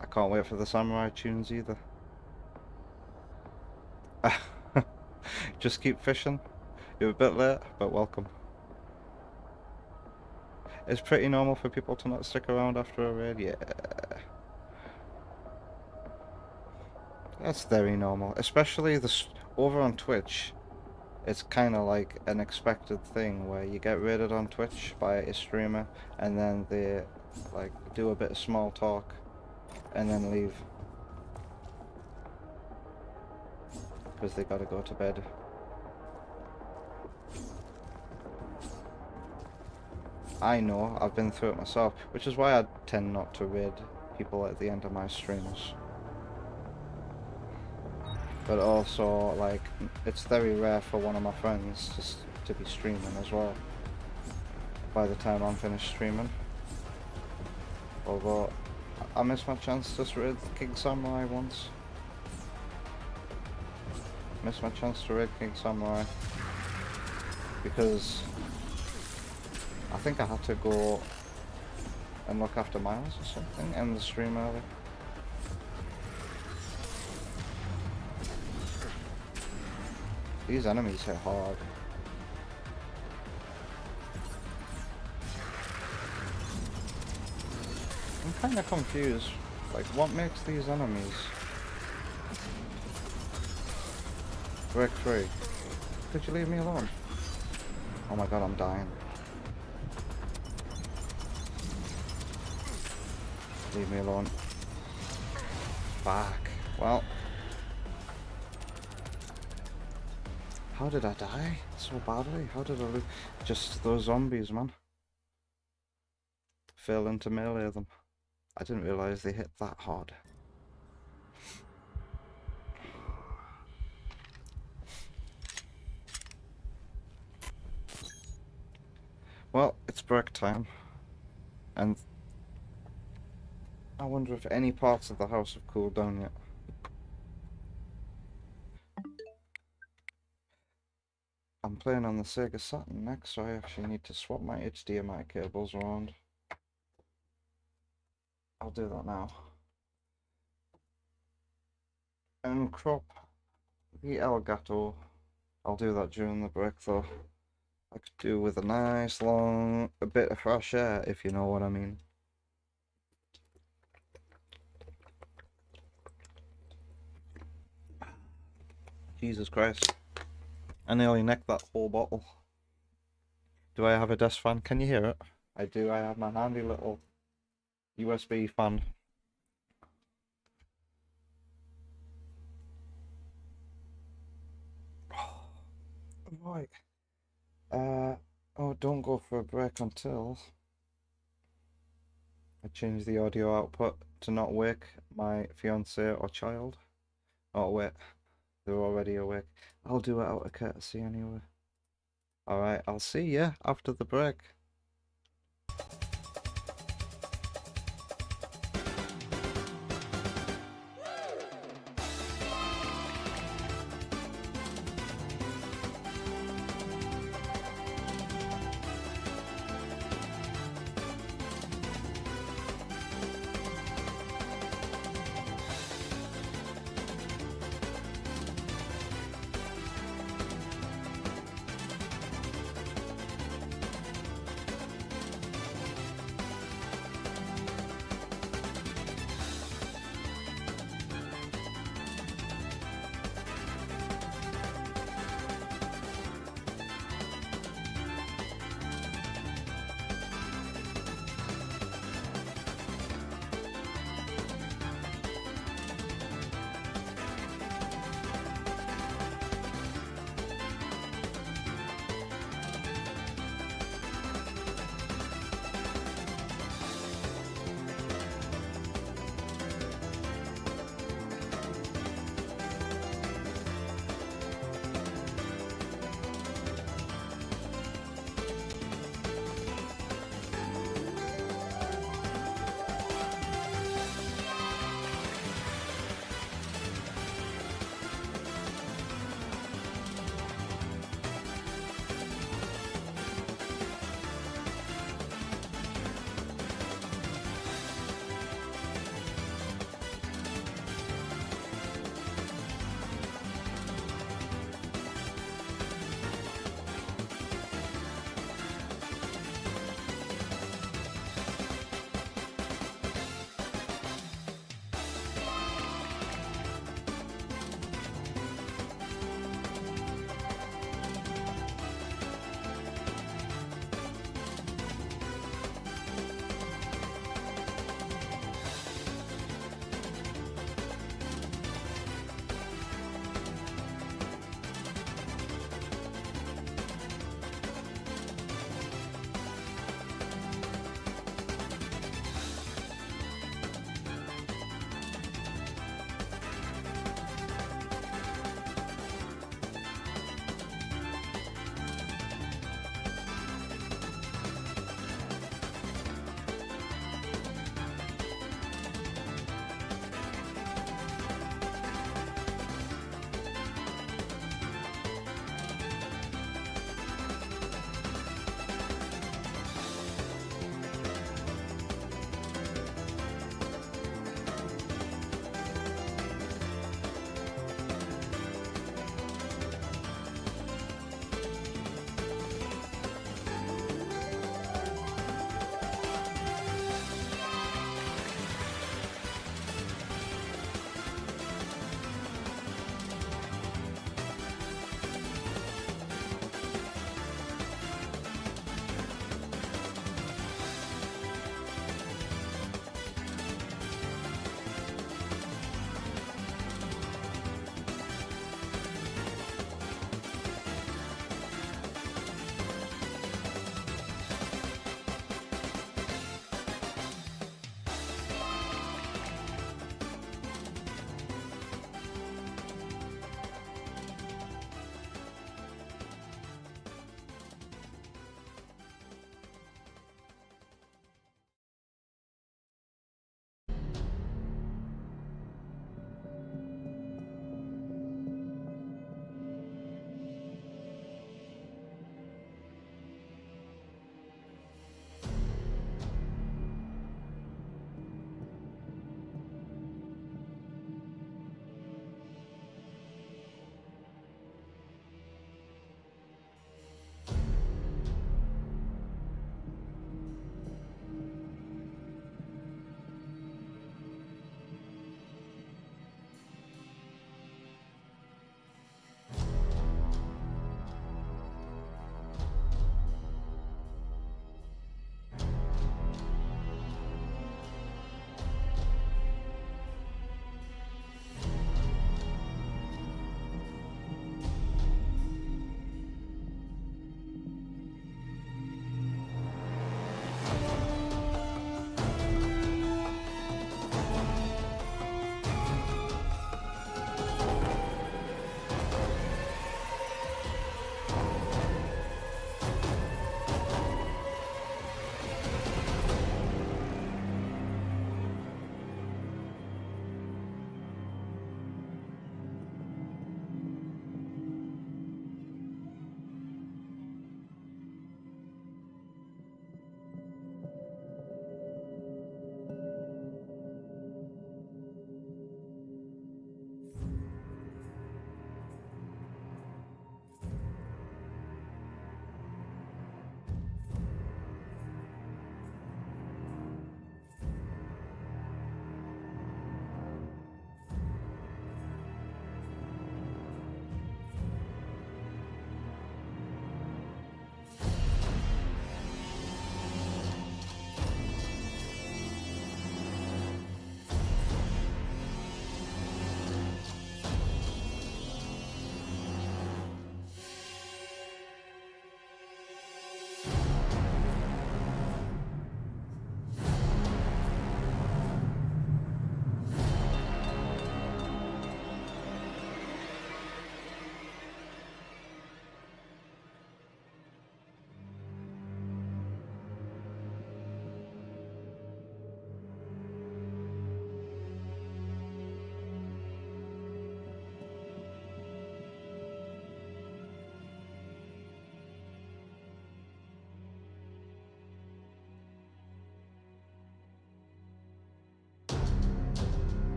I can't wait for the samurai tunes either. Just keep fishing. You're a bit late, but welcome. It's pretty normal for people to not stick around after a raid, yeah. That's very normal, especially over on Twitch. It's kind of like an expected thing where you get raided on Twitch by a streamer and then they like do a bit of small talk and then leave because they gotta go to bed. I know, I've been through it myself, which is why I tend not to raid people at the end of my streams. But also, like, it's very rare for one of my friends to be streaming as well by the time I'm finished streaming. Although, I missed my chance to raid King Samurai once. Missed my chance to raid King Samurai because I think I had to go and look after Miles or something in the stream early. These enemies hit hard. I'm kind of confused. Like, what makes these enemies break free? Could you leave me alone? Oh my god, I'm dying. Leave me alone. Fuck. Well. How did I die so badly? How did I lose? Just those zombies, man. Failing to melee them. I didn't realise they hit that hard. Well, it's break time. And I wonder if any parts of the house have cooled down yet. I'm playing on the Sega Saturn next, so I actually need to swap my HDMI cables around. I'll do that now. And crop the Elgato. I'll do that during the break though. I could do with a nice a bit of fresh air, if you know what I mean. Jesus Christ. I nearly necked that whole bottle. Do I have a desk fan? Can you hear it? I do. I have my handy little USB fan. Right. Oh, don't go for a break until I change the audio output to not wake my fiance or child. Oh wait, they're already awake. I'll do it out of courtesy anyway. Alright, I'll see ya after the break.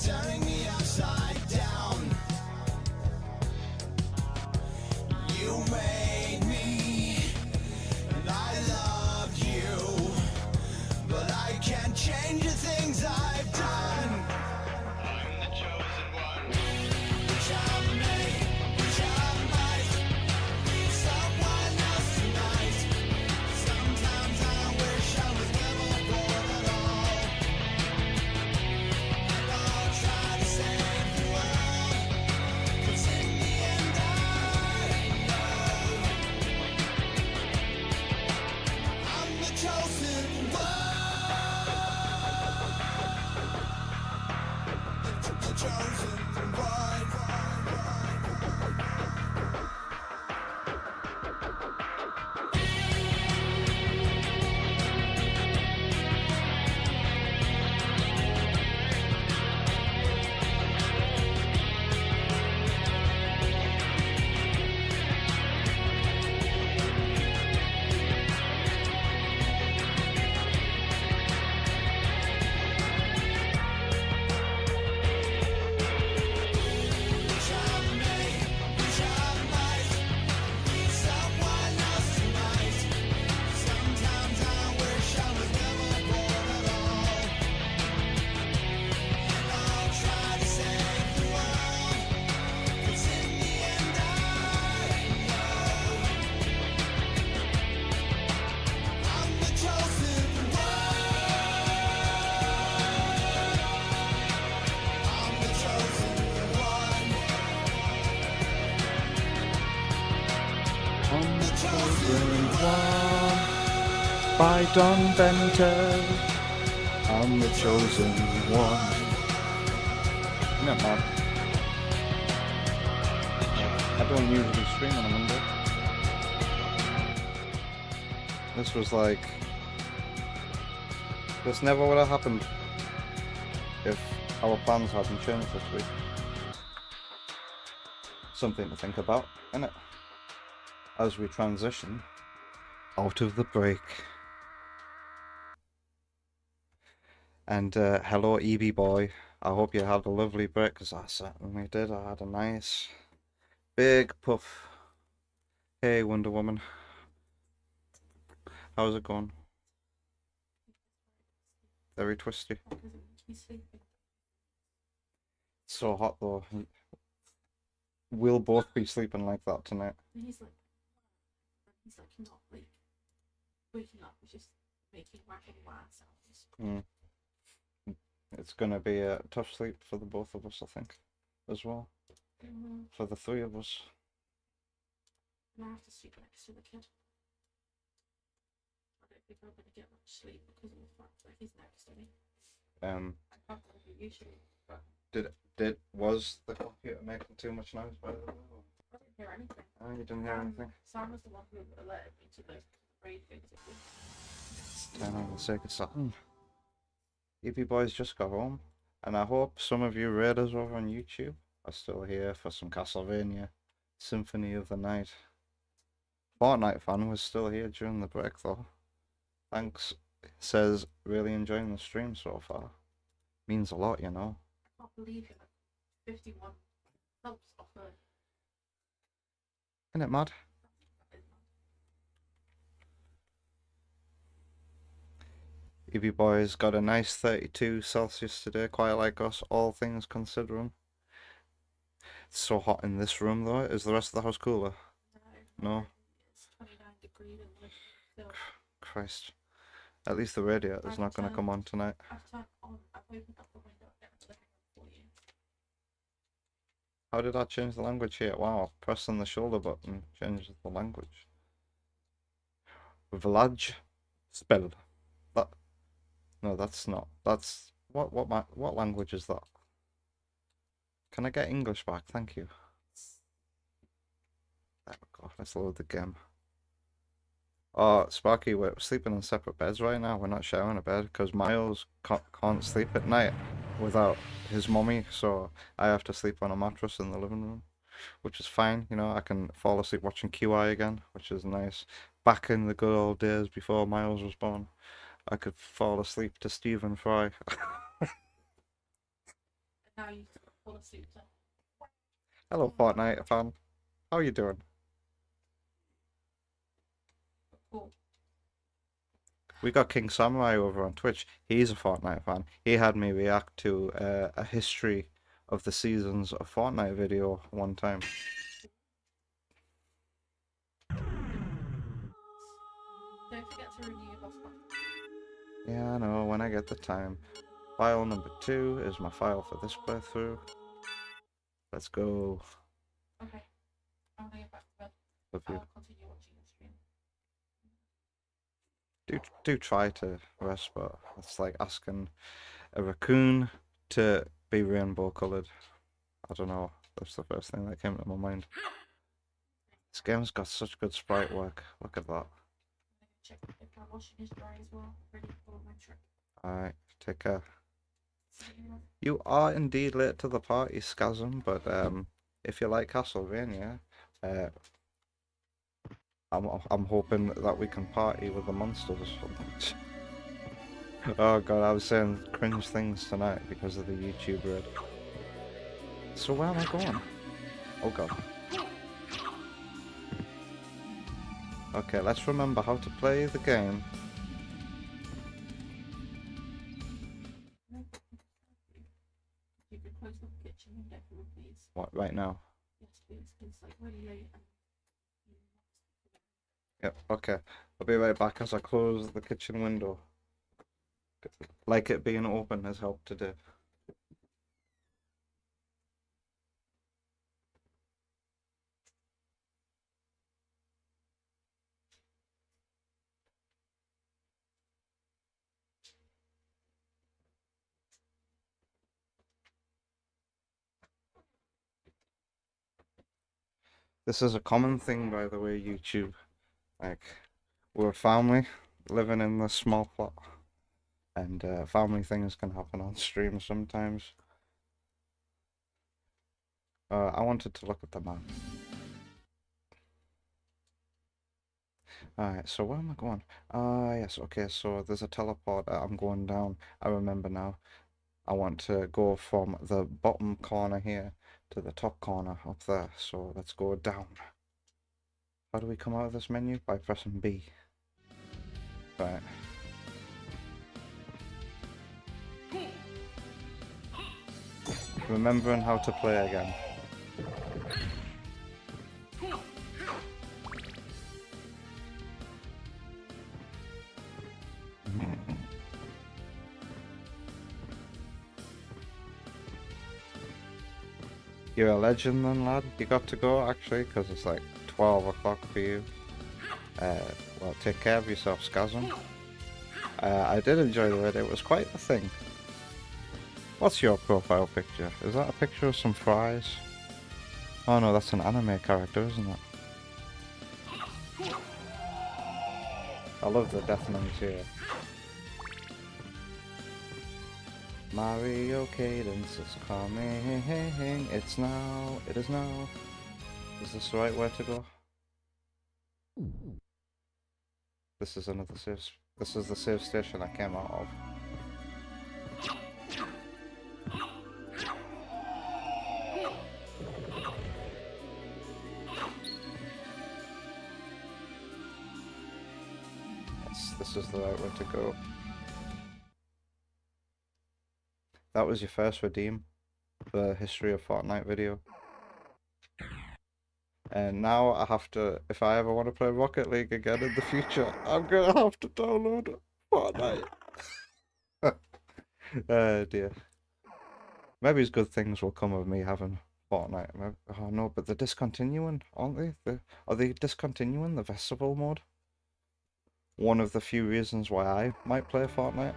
staring me upside down. You made me, and I loved you, but I can't change the things I've done. I'm the chosen one. Which I may, which I might be someone else tonight. Sometimes I wish I was never born at all. And I'll try to save the world, but in the end I know I'm the chosen one. The chosen one. Which I may, which I might be someone else tonight. Sometimes I wish I was never born at all. And I'll try to save the world, but in the end I know I'm the chosen one. I'm the chosen one. I'm the chosen one by Don Benter. I'm the chosen one. Isn't it mad? I don't usually stream on a Monday. This was like... This never would have happened if our plans hadn't changed this week. Something to think about, innit? As we transition out of the break. And hello, EB boy. I hope you had a lovely break, because I certainly did. I had a nice big puff. Hey, Wonder Woman. How's it going? Very twisty. Because it makes me sleepy. It's so hot though. We'll both be sleeping like that tonight. And he's like not like waking up, he's just making whacking wah sounds. Mm. It's gonna be a tough sleep for the both of us, I think, as well. For the three of us. And I have to sleep next to the kid. I don't think I'm gonna get much sleep because of the fact that he's next to me. I can't believe it usually, but Was the computer making too much noise by the way? I didn't hear anything. Oh, you didn't hear anything? Sam was the one who alerted me to the raid basically. Turn on the Sega Saturn. EP Boys just got home, and I hope some of you raiders over on YouTube are still here for some Castlevania Symphony of the Night. Fortnite fan was still here during the break though. Thanks, says really enjoying the stream so far. Means a lot, you know. I can't believe it. 51 helps off her. Isn't it mad? EB Boys got a nice 32 Celsius today, quite like us, all things considering. It's so hot in this room though. Is the rest of the house cooler? No. It's 29 degrees in the still. Christ. At least the radiator is not going to come on tonight. I've turned on, I've opened up the window again to the for you. How did I change the language here? Wow, pressing the shoulder button changes the language. Vlad spell. That. No, that's not. That's what language is that? Can I get English back? Thank you. There we go. Let's load the game. Oh, Sparky, we're sleeping in separate beds right now. We're not sharing a bed because Miles can't sleep at night without his mommy, so I have to sleep on a mattress in the living room, which is fine. You know, I can fall asleep watching QI again, which is nice. Back in the good old days before Miles was born, I could fall asleep to Stephen Fry. And Now you pull a suit on. Hello, Fortnite fan. How you doing? Cool. We got King Samurai over on Twitch. He's a Fortnite fan. He had me react to a history of the seasons of Fortnite video one time. Don't forget to renew your boss pass. Yeah, I know, when I get the time. File number 2 is my file for this playthrough. Let's go. Okay. I'm gonna get back to bed. Love you. I'll continue watching the stream. Do try to rest, but it's like asking a raccoon to be rainbow coloured. I don't know. That's the first thing that came to my mind. This game's got such good sprite work. Look at that. I'm gonna check if my washing is dry as well. Ready for my trip. Alright, take care. See you later. You are indeed late to the party, Scasm, but if you like Castlevania, I'm hoping that we can party with the monsters. Oh god, I was saying cringe things tonight because of the YouTube red. So where am I going? Oh god. Okay, let's remember how to play the game. You can close the kitchen window for me, please. What, right now? Yes, please. It's like really late. And... Yep, okay. I'll be right back as I close the kitchen window. Like it being open has helped today. This is a common thing, by the way, YouTube. Like, we're a family living in this small plot, and family things can happen on stream sometimes. I wanted to look at the map. Alright, so where am I going? Yes, okay, so there's a teleporter. I'm going down. I remember now. I want to go from the bottom corner here to the top corner up there. So let's go down. How do we come out of this menu? By pressing B. Right. Remembering how to play again. You're a legend then, lad. You got to go, actually, because it's like 12 o'clock for you. Well, take care of yourself, Scasm. I did enjoy the raid. It was quite the thing. What's your profile picture? Is that a picture of some fries? Oh no, that's an anime character, isn't it? I love the death names here. Mario Cadence is coming. It's now. It is now. Is this the right way to go? This is another save. This is the save station I came out of. Yes, this is the right way to go. That was your first redeem, the history of Fortnite video. And now I have to, if I ever want to play Rocket League again in the future, I'm gonna have to download Fortnite. Oh dear. Maybe good things will come of me having Fortnite. Maybe, oh no, but they're discontinuing, aren't they? Are they discontinuing the festival mode? One of the few reasons why I might play Fortnite.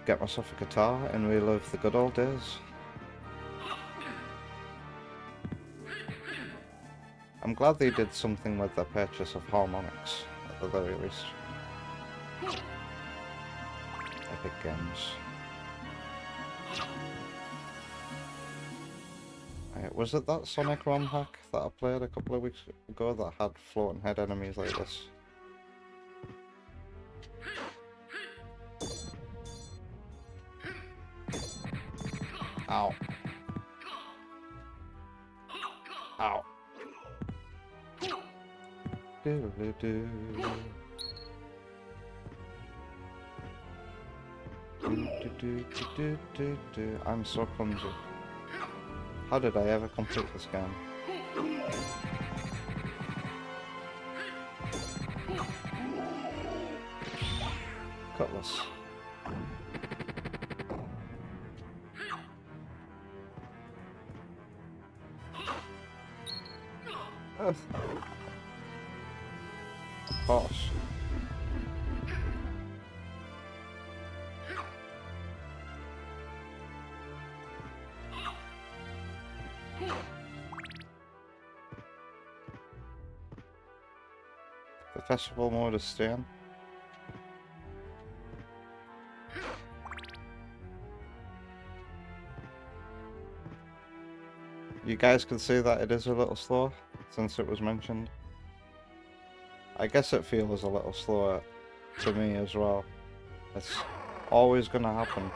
Get myself a guitar and relive the good old days. I'm glad they did something with the purchase of harmonics, at the very least. Epic Games. Was it that Sonic ROM hack that I played a couple of weeks ago that had floating head enemies like this? Ow. Ow. Do-do-do. Do-do-do-do-do-do. I'm so clumsy. How did I ever complete this game? Cutlass. Ugh. Boss. The festival mode is staying. You guys can see that it is a little slow since it was mentioned. I guess it feels a little slower to me as well. It's always gonna happen.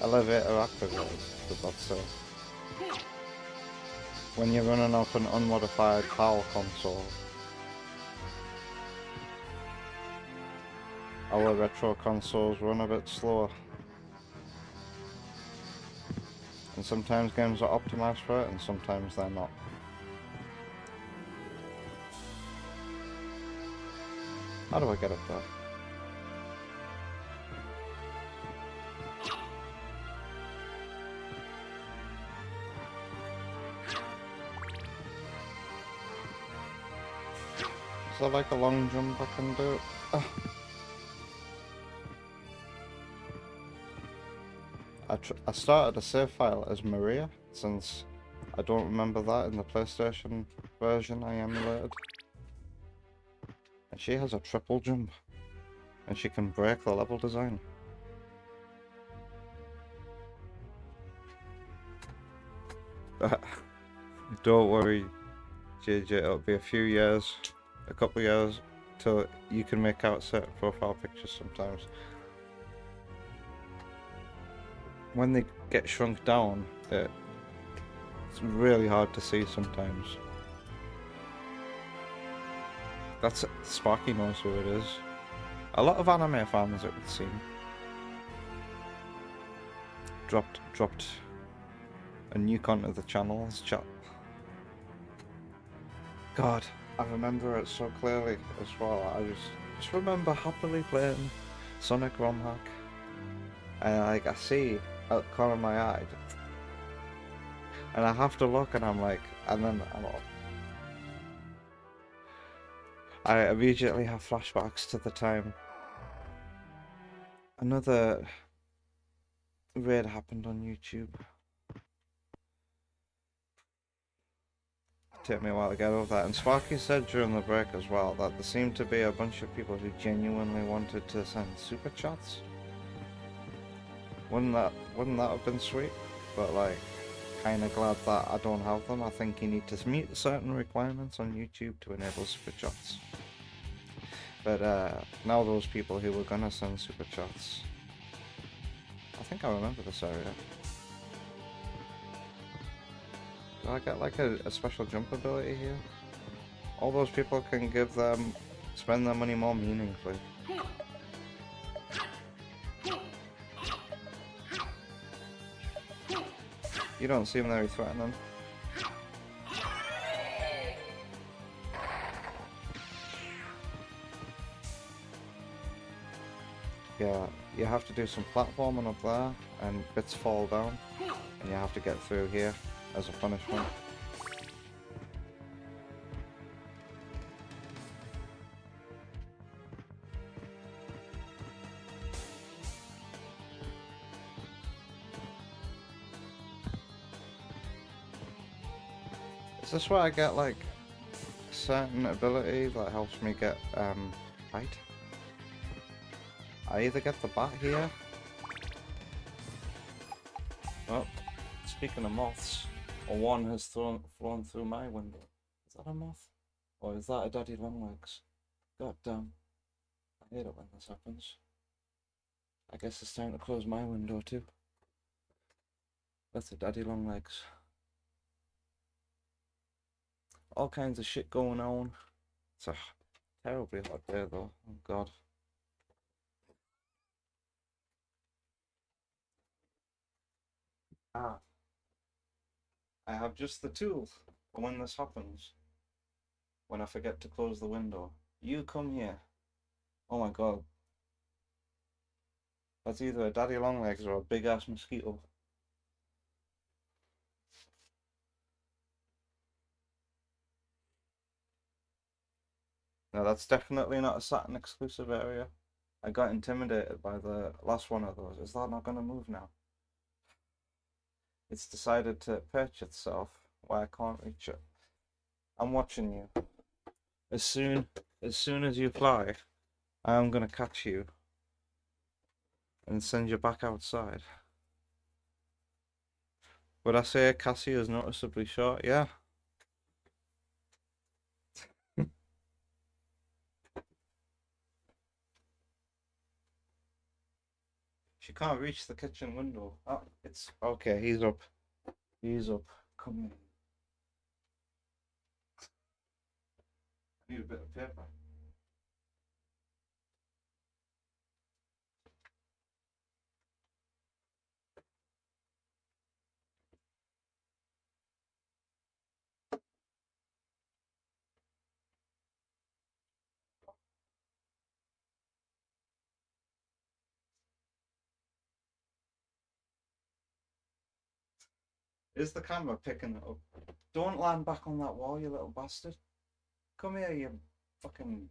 Elevator activated, for God's sake. When you're running off an unmodified PAL console. Our retro consoles run a bit slower. And sometimes games are optimized for it and sometimes they're not. How do I get up there? Is there like a long jump I can do? I started a save file as Maria, since I don't remember that in the PlayStation version I emulated. And she has a triple jump, and she can break the level design. Don't worry, JJ, it'll be a few years, a couple of years, till you can make out certain profile pictures sometimes. When they get shrunk down, it's really hard to see sometimes. That's Sparky knows who it is. A lot of anime fans, it would seem. Dropped a new content of the channel's chat. God, I remember it so clearly as well. I just remember happily playing Sonic ROM hack, and like I see out the corner of my eye, and I have to look, and I'm like, and then I immediately have flashbacks to the time another raid happened on YouTube. Took me a while to get over that, and Sparky said during the break as well that there seemed to be a bunch of people who genuinely wanted to send super chats. Wouldn't that have been sweet? But like, kinda glad that I don't have them. I think you need to meet certain requirements on YouTube to enable super chats. But now those people who were gonna send super chats, I think I remember this area. Do I get like a special jump ability here? All those people can spend their money more meaningfully. You don't seem very threatening. Yeah, you have to do some platforming up there, and bits fall down, and you have to get through here as a punishment. Is this where I get like a certain ability that helps me get height? I either get the bat here. Oh, speaking of moths, one has flown through my window. Is that a moth? Or is that a daddy longlegs? God damn. I hate it when this happens. I guess it's time to close my window too. That's a daddy long legs. All kinds of shit going on. It's a terribly hot day though. Oh god. Ah. I have just the tool for when this happens. When I forget to close the window. You come here. Oh my god. That's either a daddy long legs or a big ass mosquito. No, that's definitely not a Saturn exclusive area. I got intimidated by the last one of those. Is that not going to move now? It's decided to perch itself where I can't reach it. I'm watching you. As soon as you fly, I am going to catch you and send you back outside. Would I say Cassie is noticeably short? Yeah. She can't reach the kitchen window. Oh, it's okay. He's up. He's up. Come here. I need a bit of paper. Is the camera picking it up? Don't land back on that wall, you little bastard. Come here, you fucking...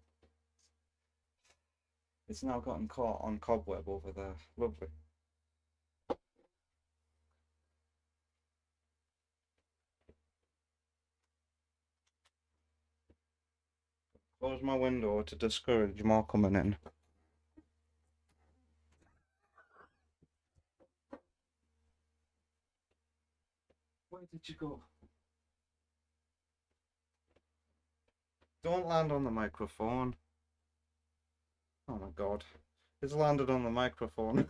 It's now gotten caught on cobweb over there. Lovely. Close my window to discourage more coming in. Where did you go? Don't land on the microphone. Oh my god. It's landed on the microphone.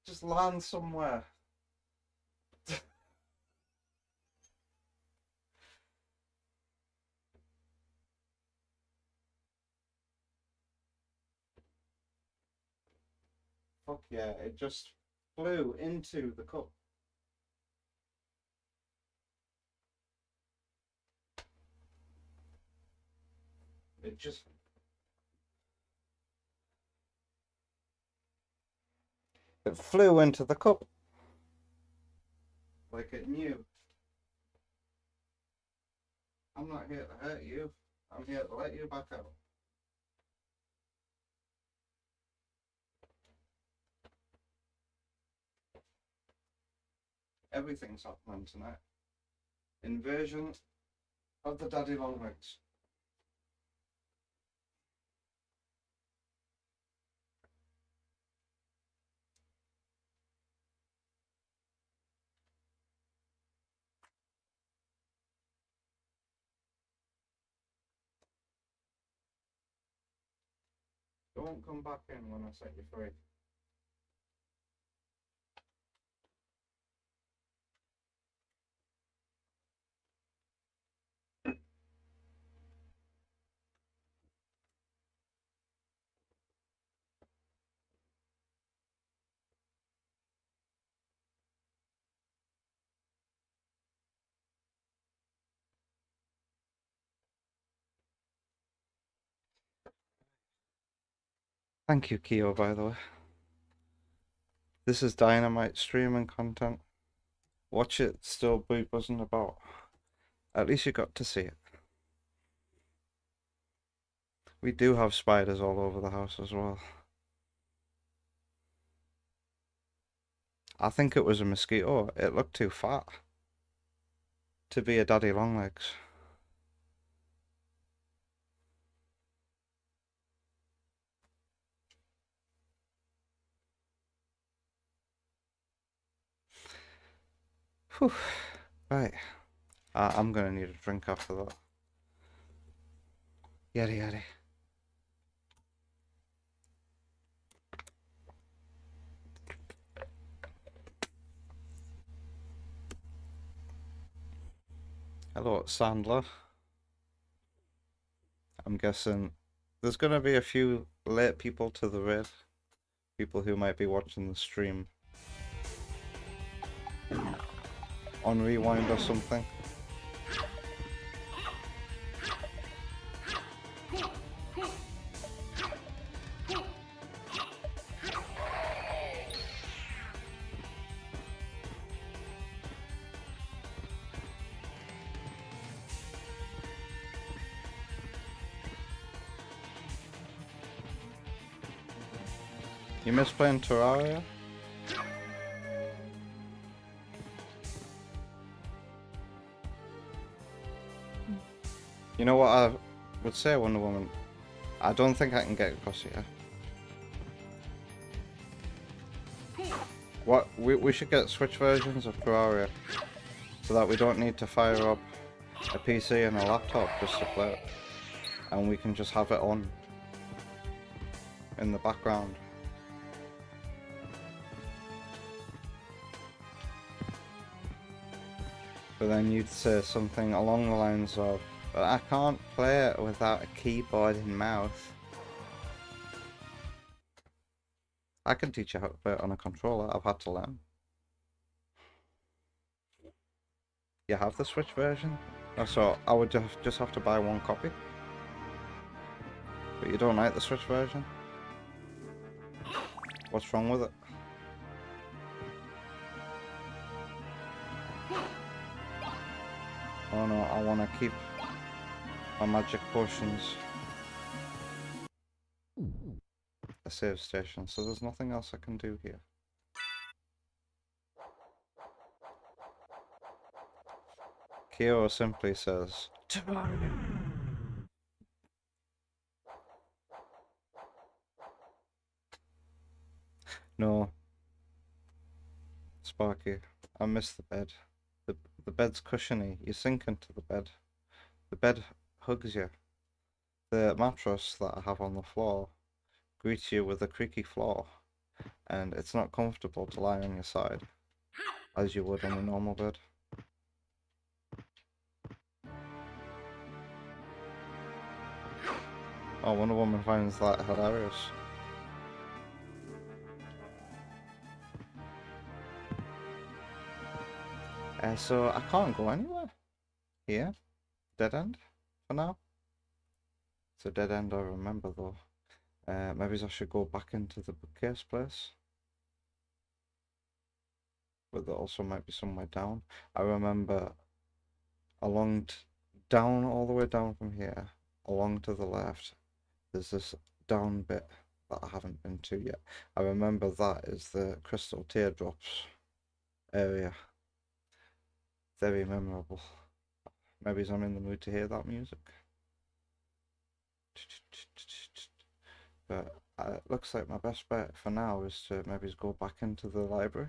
Just land somewhere. Fuck yeah, it just flew into the cup. It just... It flew into the cup. Like it knew. I'm not here to hurt you. I'm here to let you back out. Everything's happening tonight. Invasion of the daddy long legs. Don't come back in when I set you free. Thank you, Keo, by the way. This is dynamite streaming content. Watch it still be buzzing about. At least you got to see it. We do have spiders all over the house as well. I think it was a mosquito. It looked too fat to be a daddy long legs. Whew. Right. I'm gonna need a drink after that. Yada yada. Hello, Sandler. I'm guessing there's gonna be a few late people to the raid. People who might be watching the stream on rewind or something. You miss playing Terraria? You know what I would say, Wonder Woman? I don't think I can get across here. What we should get Switch versions of Terraria so that we don't need to fire up a PC and a laptop just to play it, and we can just have it on in the background. But then you'd say something along the lines of, "But I can't play it without a keyboard and mouse." I can teach you how to play it on a controller. I've had to learn. You have the Switch version? So I would just have to buy one copy. But you don't like the Switch version? What's wrong with it? Oh no, I want to keep my magic potions. A save station, so there's nothing else I can do here. Kyo simply says, no. Sparky, I miss the bed. The bed's cushiony. You sink into the bed. The bed hugs you. The mattress that I have on the floor greets you with a creaky floor, and it's not comfortable to lie on your side, as you would on a normal bed. Oh, Wonder Woman finds that hilarious. So I can't go anywhere here. Dead end for now. It's a dead end I remember though. Maybe I should go back into the bookcase place. But there also might be somewhere down. I remember down all the way down from here, along to the left, there's this down bit that I haven't been to yet. I remember that is the crystal teardrops area. Very memorable. Maybe I'm in the mood to hear that music. But it looks like my best bet for now is to maybe go back into the library.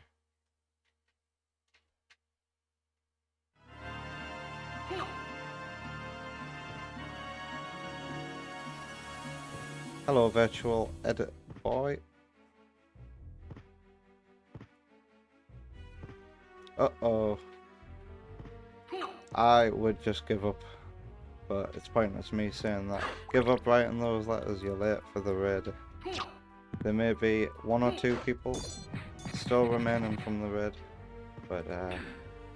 Hello, virtual edit boy. Uh-oh. I would just give up, but it's pointless me saying that. Give up writing those letters, you're late for the raid. There may be 1 or 2 people still remaining from the raid, but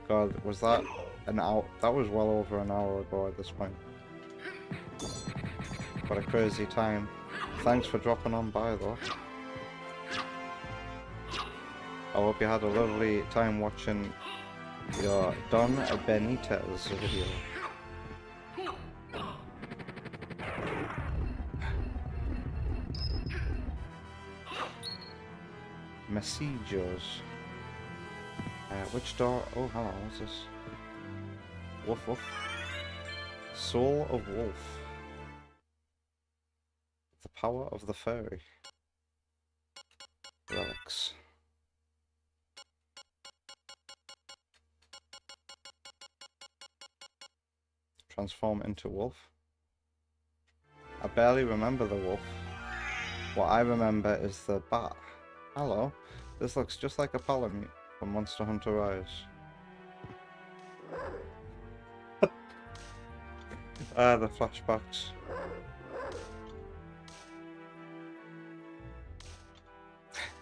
God, was that an hour? That was well over an hour ago at this point. What a crazy time. Thanks for dropping on by though. I hope you had a lovely time watching your Don Benitez video. Messages. Which door? Oh, hello, what's this? Woof woof. Soul of Wolf. The power of the fairy. Relics. Transform into wolf. I barely remember the wolf. What I remember is the bat. Hello. This looks just like a palamute from Monster Hunter Rise. The flashbacks.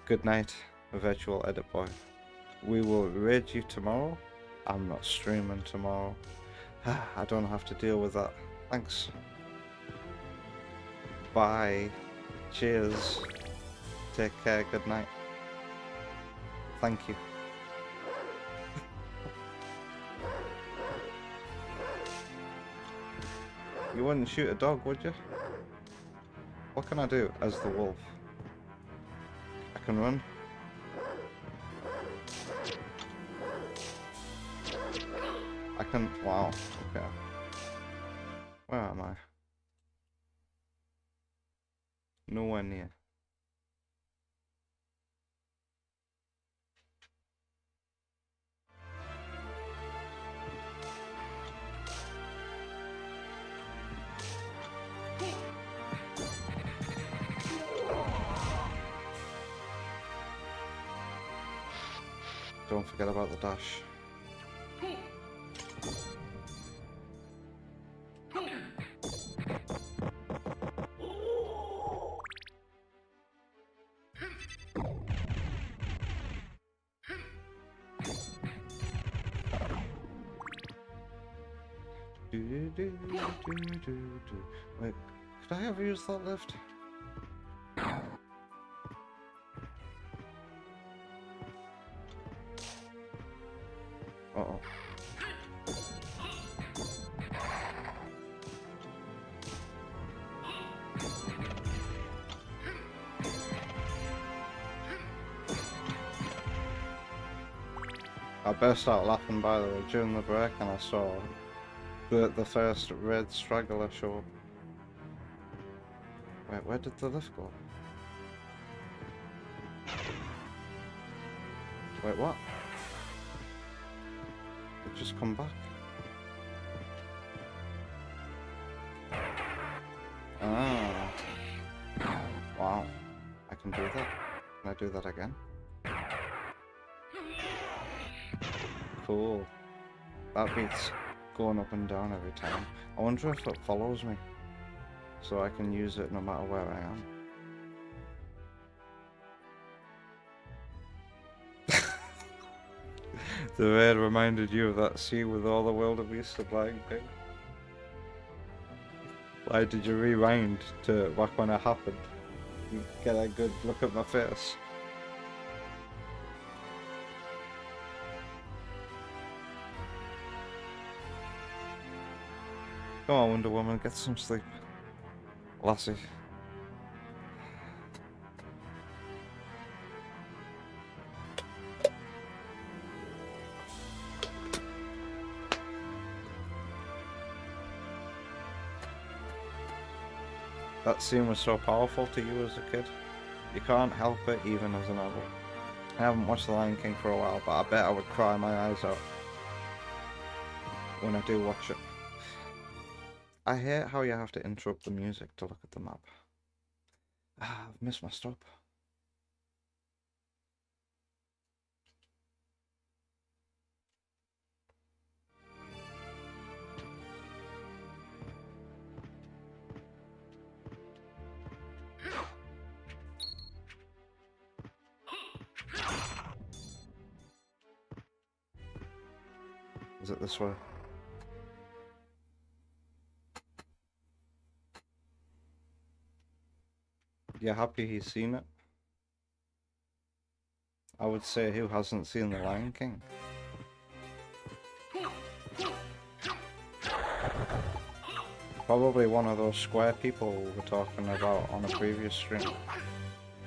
Good night, virtual edit boy. We will raid you tomorrow. I'm not streaming tomorrow. I don't have to deal with that. Thanks. Bye. Cheers. Take care. Good night. Thank you. You wouldn't shoot a dog, would you? What can I do as the wolf? I can run. I can... Wow. Okay. Where am I? Nowhere near. Don't forget about the dash. Wait, could I ever use that lift? Uh-oh. I burst out laughing, by the way, during the break, and I saw the first red straggler show up. Wait, where did the lift go? Wait, what? It just come back. Ah. Wow. I can do that. Can I do that again? Cool. That beats going up and down every time. I wonder if it follows me, so I can use it no matter where I am. The raid reminded you of that scene with all the wildebeest of Lion King. Why did you rewind to back when it happened? You get a good look at my face. Come on, Wonder Woman, get some sleep. Lassie. That scene was so powerful to you as a kid. You can't help it even as an adult. I haven't watched The Lion King for a while, but I bet I would cry my eyes out when I do watch it. I hate how you have to interrupt the music to look at the map. I've missed my stop. Is it this way? You happy he's seen it? I would say, who hasn't seen The Lion King? Probably one of those square people we were talking about on a previous stream.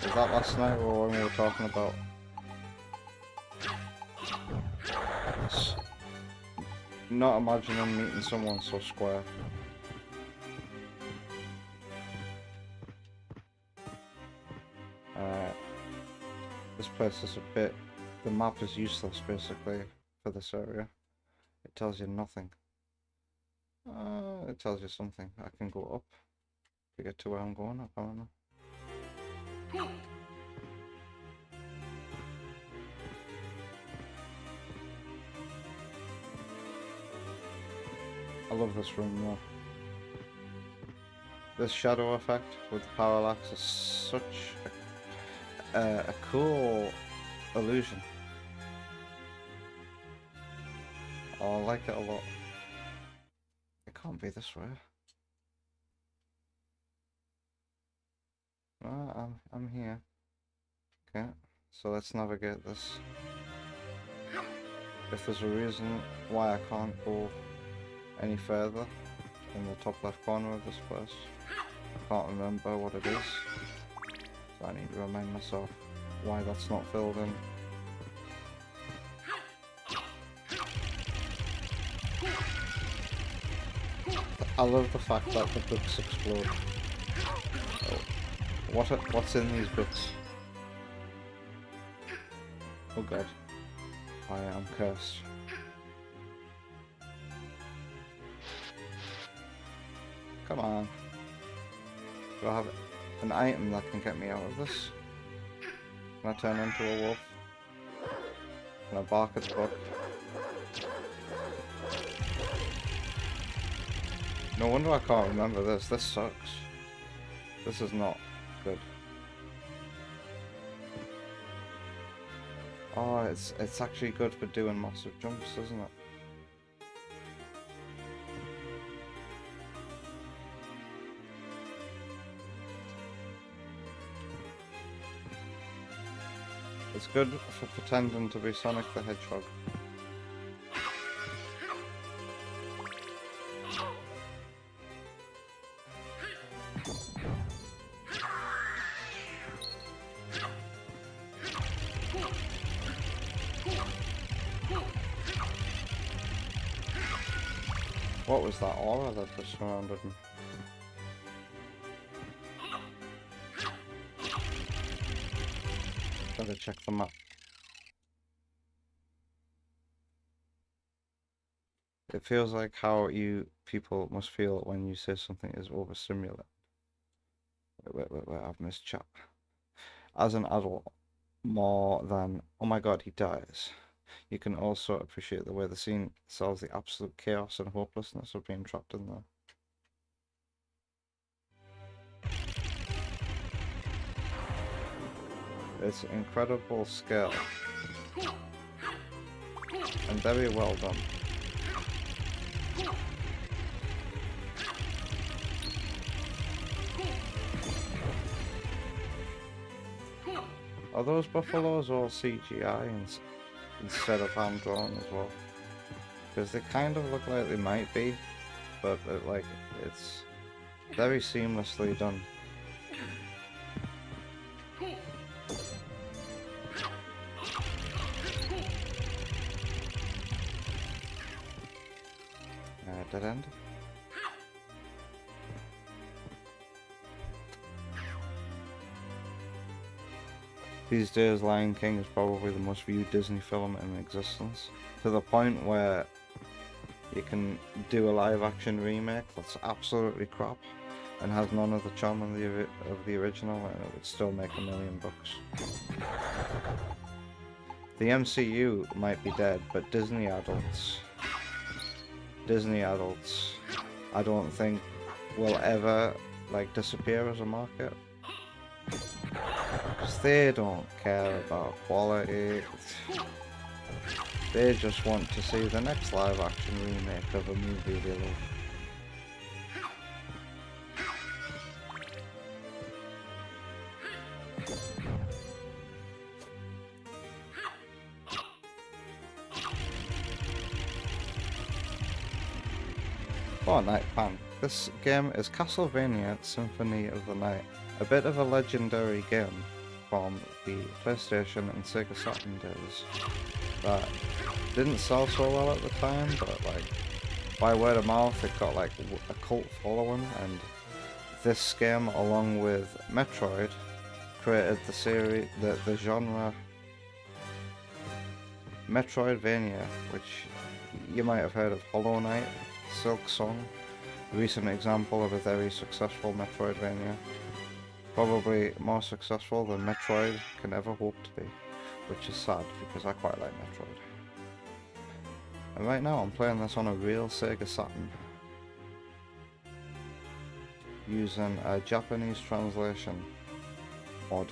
Was that last night or when we were talking about? Not imagining meeting someone so square. This place is a bit... The map is useless basically for this area. It tells you nothing. It tells you something. I can go up. to get to where I'm going, apparently. I love this room though. This shadow effect with the parallax is such a cool illusion. Oh, I like it a lot. It can't be this way. Oh, I'm here. Okay, so let's navigate this. If there's a reason why I can't go any further in the top left corner of this place, I can't remember what it is, so I need to remind myself why that's not filled in. I love the fact that the books explode. Oh, what's in these books? Oh god, I am cursed. Come on. Do I have an item that can get me out of this? Can I turn into a wolf? Can I bark at the book? No wonder I can't remember this. This sucks. This is not good. Oh, it's actually good for doing massive jumps, isn't it? It's good for pretending to be Sonic the Hedgehog. What was that aura that just surrounded me? Gotta check the map. It feels like how you people must feel when you say something is overstimulated. Wait, I've missed chat. As an adult, more than, oh my god, he dies, you can also appreciate the way the scene sells the absolute chaos and hopelessness of being trapped in there. It's incredible scale and very well done. Are those buffaloes all CGI instead of hand drawn as well? Because they kind of look like they might be, but it's very seamlessly done. Dead end. These days, Lion King is probably the most viewed Disney film in existence, to the point where you can do a live-action remake that's absolutely crap and has none of the charm of the original, and it would still make $1 million. The MCU might be dead, but Disney adults, I don't think will ever disappear as a market. Because they don't care about quality. They just want to see the next live action remake of a movie they love. Fortnite fan. This game is Castlevania Symphony of the Night, a bit of a legendary game from the PlayStation and Sega Saturn days that didn't sell so well at the time, but by word of mouth it got a cult following, and this game along with Metroid created the series, the genre Metroidvania, which you might have heard of Hollow Knight, Silk Song, recent example of a very successful Metroidvania. Probably more successful than Metroid can ever hope to be, which is sad because I quite like Metroid. And right now I'm playing this on a real Sega Saturn, using a Japanese translation mod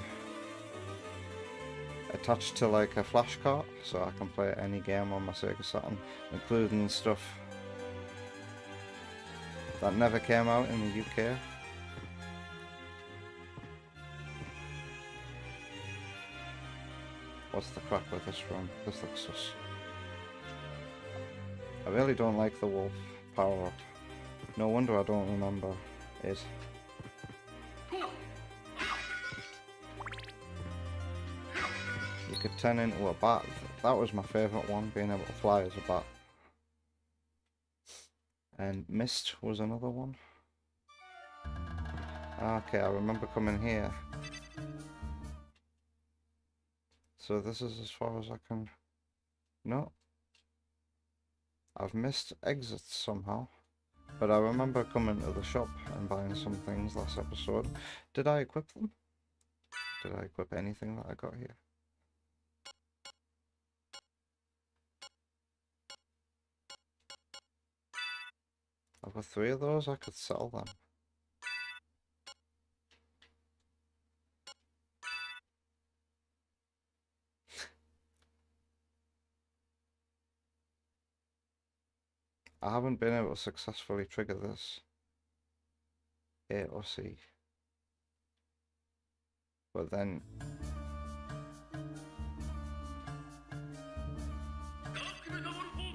attached to like a flash cart, so I can play any game on my Sega Saturn, including stuff that never came out in the UK. What's the crack with this run? This looks sus. I really don't like the wolf power up. No wonder I don't remember it. You could turn into a bat. That was my favourite one, being able to fly as a bat. And Mist was another one. Okay, I remember coming here. So this is as far as I can... No. I've missed exits somehow. But I remember coming to the shop and buying some things last episode. Did I equip them? Did I equip anything that I got here? I've got 3 of those, I could sell them. I haven't been able to successfully trigger this A or C. But then...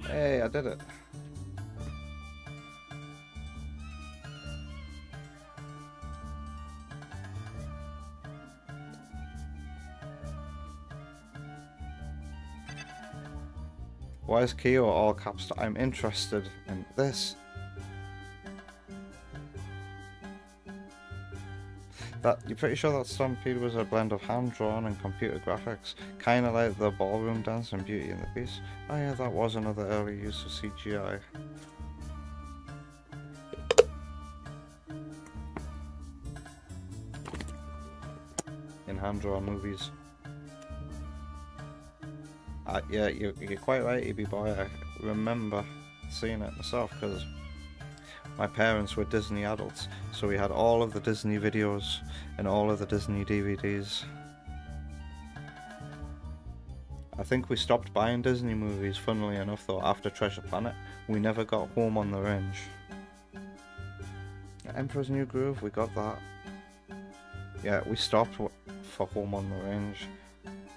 Hey, I did it! Why is Kyo all caps? I'm interested in this. You're pretty sure that Stampede was a blend of hand-drawn and computer graphics, kind of like the ballroom dance in Beauty and the Beast. Oh yeah, that was another early use of CGI. In hand-drawn movies. Yeah, you're quite right, EB Boy. I remember seeing it myself because my parents were Disney adults, so we had all of the Disney videos and all of the Disney DVDs. I think we stopped buying Disney movies, funnily enough though, after Treasure Planet. We never got Home on the Range. Emperor's New Groove, we got that. Yeah, we stopped for Home on the Range.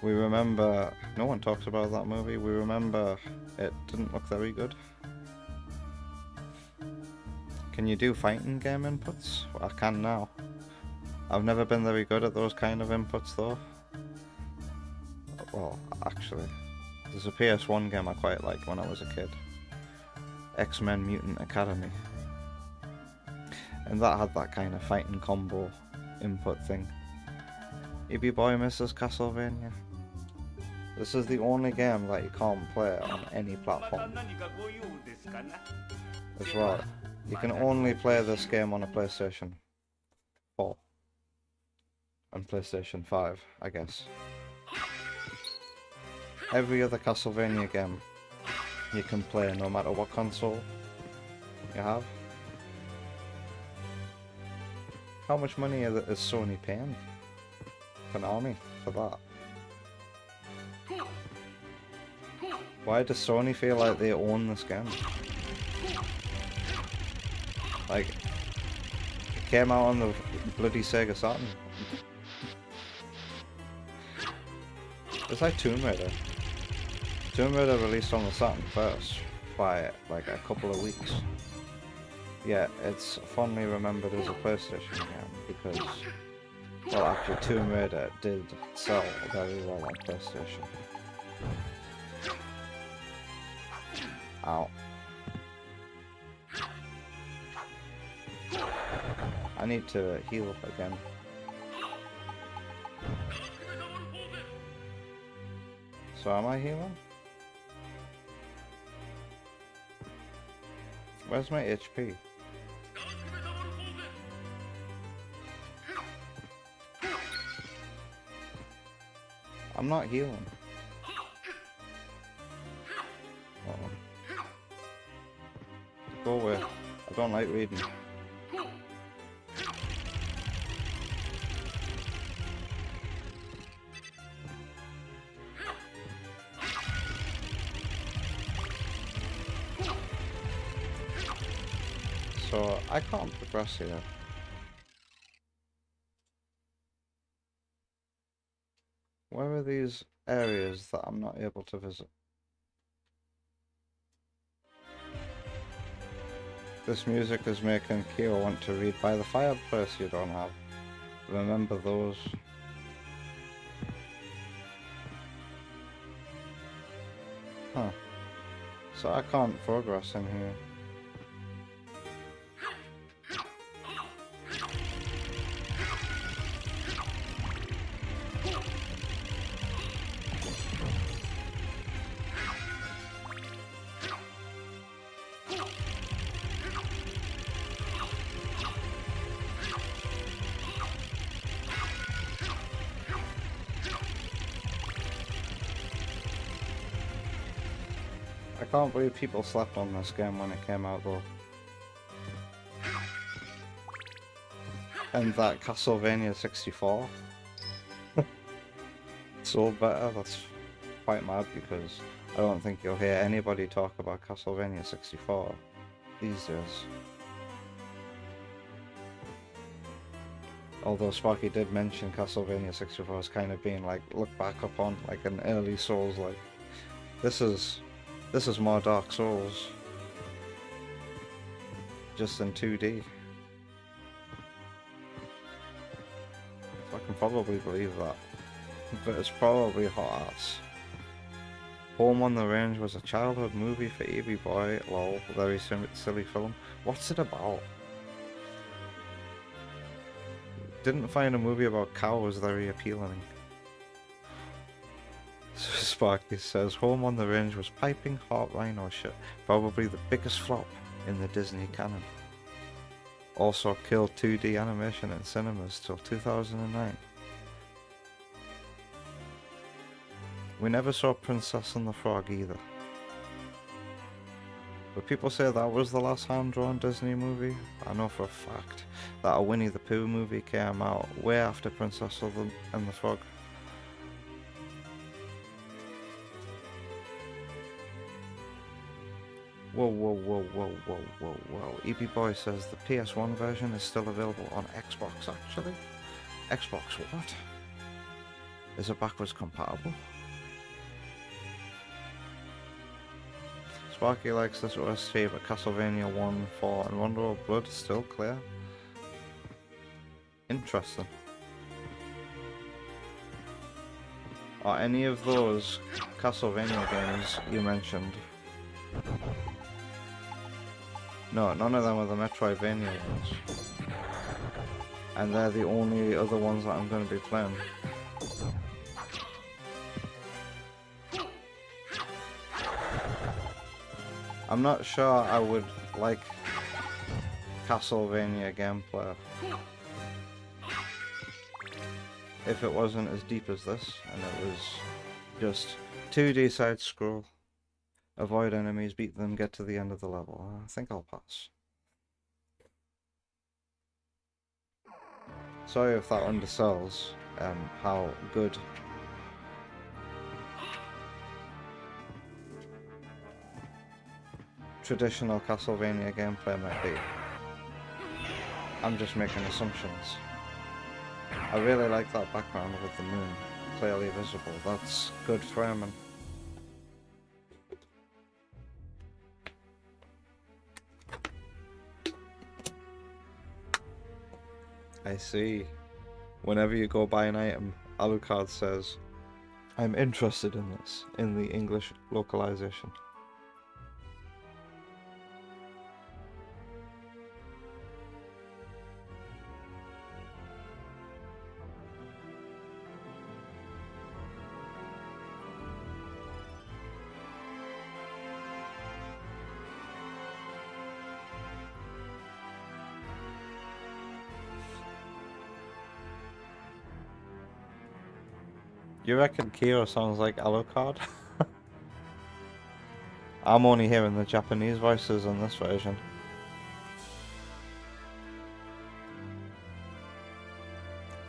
We remember, no one talks about that movie, we remember it didn't look very good. Can you do fighting game inputs? Well, I can now. I've never been very good at those kind of inputs though. Well, actually, there's a PS1 game I quite liked when I was a kid. X-Men Mutant Academy. And that had that kind of fighting combo input thing. EB Boy misses Castlevania. This is the only game that you can't play on any platform. As well. You can only play this game on a PlayStation 4. And PlayStation 5, I guess. Every other Castlevania game you can play no matter what console you have. How much money is Sony paying Konami for that? Why does Sony feel like they own this game? Like, it came out on the bloody Sega Saturn. It's like Tomb Raider. Tomb Raider released on the Saturn first by like a couple of weeks. Yeah, it's fondly remembered as a PlayStation game because, well, actually Tomb Raider did sell very well on PlayStation. Ow. I need to heal up again. So am I healing? Where's my HP? I'm not healing. Uh-oh. Go away. I don't like reading. So I can't progress here. Where are these areas that I'm not able to visit? This music is making Kyo want to read by the fireplace you don't have. Remember those. Huh. So I can't progress in here. I can't believe people slept on this game when it came out though. And that Castlevania 64 sold better. That's quite mad because I don't think you'll hear anybody talk about Castlevania 64 these days. Although Sparky did mention Castlevania 64 as kind of being like looked back upon like an early Souls, like this is more Dark Souls, just in 2D. I can probably believe that, but it's probably hot ass. Home on the Range was a childhood movie for EB Boy. Lol, very silly film. What's it about? Didn't find a movie about cows very appealing. So Sparky says Home on the Range was piping hot rhino shit. Probably the biggest flop in the Disney canon. Also killed 2D animation in cinemas till 2009. We never saw Princess and the Frog either. But people say that was the last hand-drawn Disney movie. I know for a fact that a Winnie the Pooh movie came out way after Princess and the Frog. Whoa, whoa, whoa, whoa, whoa, whoa, whoa. EB Boy says the PS1 version is still available on Xbox, actually. Xbox what? Is it backwards compatible? Sparky likes this OST, but Castlevania 1, 4 and Wonder of Blood still clear. Interesting. Are any of those Castlevania games you mentioned? No, none of them are the Metroidvania ones. And they're the only other ones that I'm going to be playing. I'm not sure I would like Castlevania gameplay if it wasn't as deep as this and it was just 2D side scroll. Avoid enemies, beat them, get to the end of the level. I think I'll pass. Sorry if that undersells how good traditional Castlevania gameplay might be. I'm just making assumptions. I really like that background with the moon clearly visible. That's good framing. I see. Whenever you go buy an item, Alucard says, I'm interested in this, in the English localization. You reckon Kyo sounds like Alucard? I'm only hearing the Japanese voices in this version.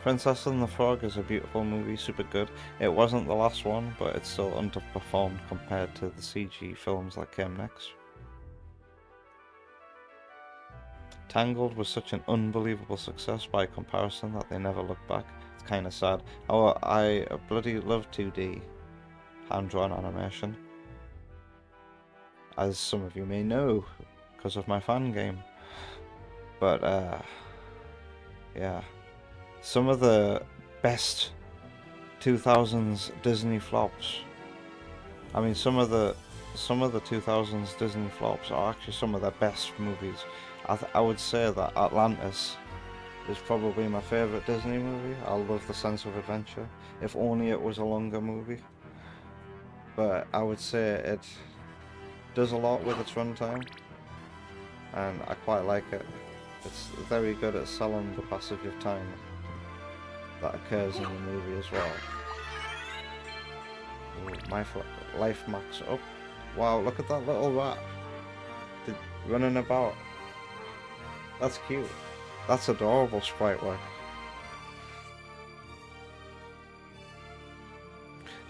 Princess and the Frog is a beautiful movie, super good. It wasn't the last one, but it still underperformed compared to the CG films that came next. Tangled was such an unbelievable success by comparison that they never looked back. It's kinda sad. Oh, I bloody love 2D hand-drawn animation, as some of you may know, because of my fan game. But, yeah. Some of the best 2000s Disney flops. I mean, some of the 2000s Disney flops are actually some of their best movies. I would say that Atlantis is probably my favourite Disney movie. I love the sense of adventure. If only it was a longer movie. But I would say it does a lot with its runtime, and I quite like it. It's very good at selling the passage of time that occurs in the movie as well. Ooh, my life max up. Wow, look at that little rat running about. That's cute. That's adorable sprite work.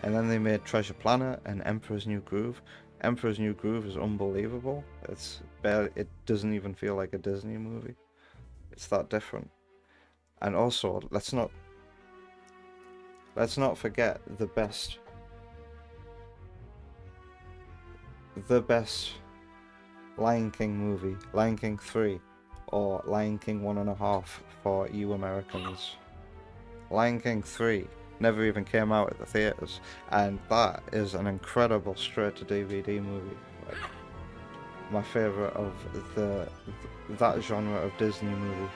And then they made Treasure Planet and Emperor's New Groove. Emperor's New Groove is unbelievable. It doesn't even feel like a Disney movie. It's that different. And also, let's not forget the best Lion King movie, Lion King 3, or Lion King 1.5 for you Americans. Lion King 3 never even came out at the theaters, and that is an incredible straight-to-DVD movie. Like, my favorite of that genre of Disney movie.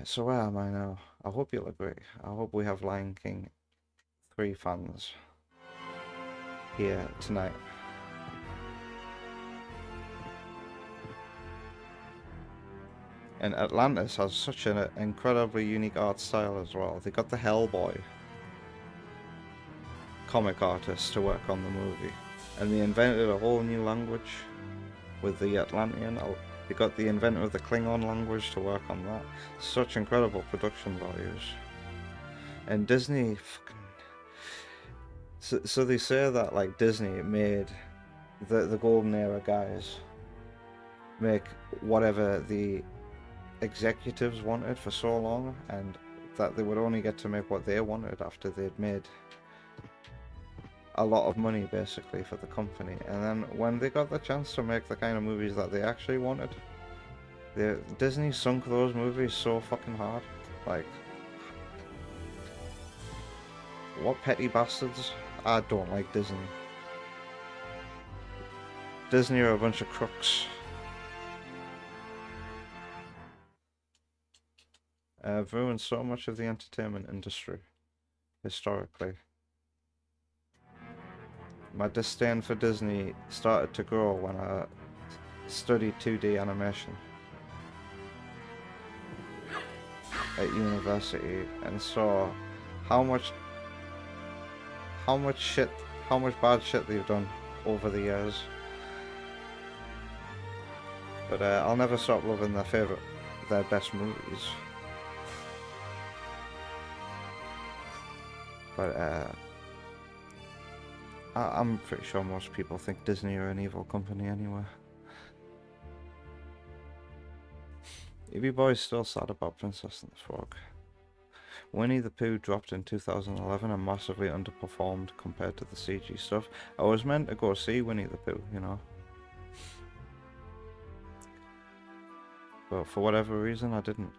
So where am I now? I hope you'll agree. I hope we have Lion King 3 fans here tonight. And Atlantis has such an incredibly unique art style as well. They got the Hellboy comic artist to work on the movie, and they invented a whole new language with the Atlantean. They got the inventor of the Klingon language to work on that. Such incredible production values. And Disney so they say that like Disney made the golden era guys make whatever the executives wanted for so long, and that they would only get to make what they wanted after they'd made a lot of money basically for the company. And then when they got the chance to make the kind of movies that they actually wanted, Disney sunk those movies so fucking hard. Like, what petty bastards. I don't like Disney. Disney are a bunch of crooks. I've ruined so much of the entertainment industry historically. My disdain for Disney started to grow when I studied 2D animation at university and saw how much bad shit they've done over the years. But I'll never stop loving their best movies. But I'm pretty sure most people think Disney are an evil company anyway. Are you boys still sad about Princess and the Frog? Winnie the Pooh dropped in 2011 and massively underperformed compared to the CG stuff. I was meant to go see Winnie the Pooh, you know. But for whatever reason, I didn't.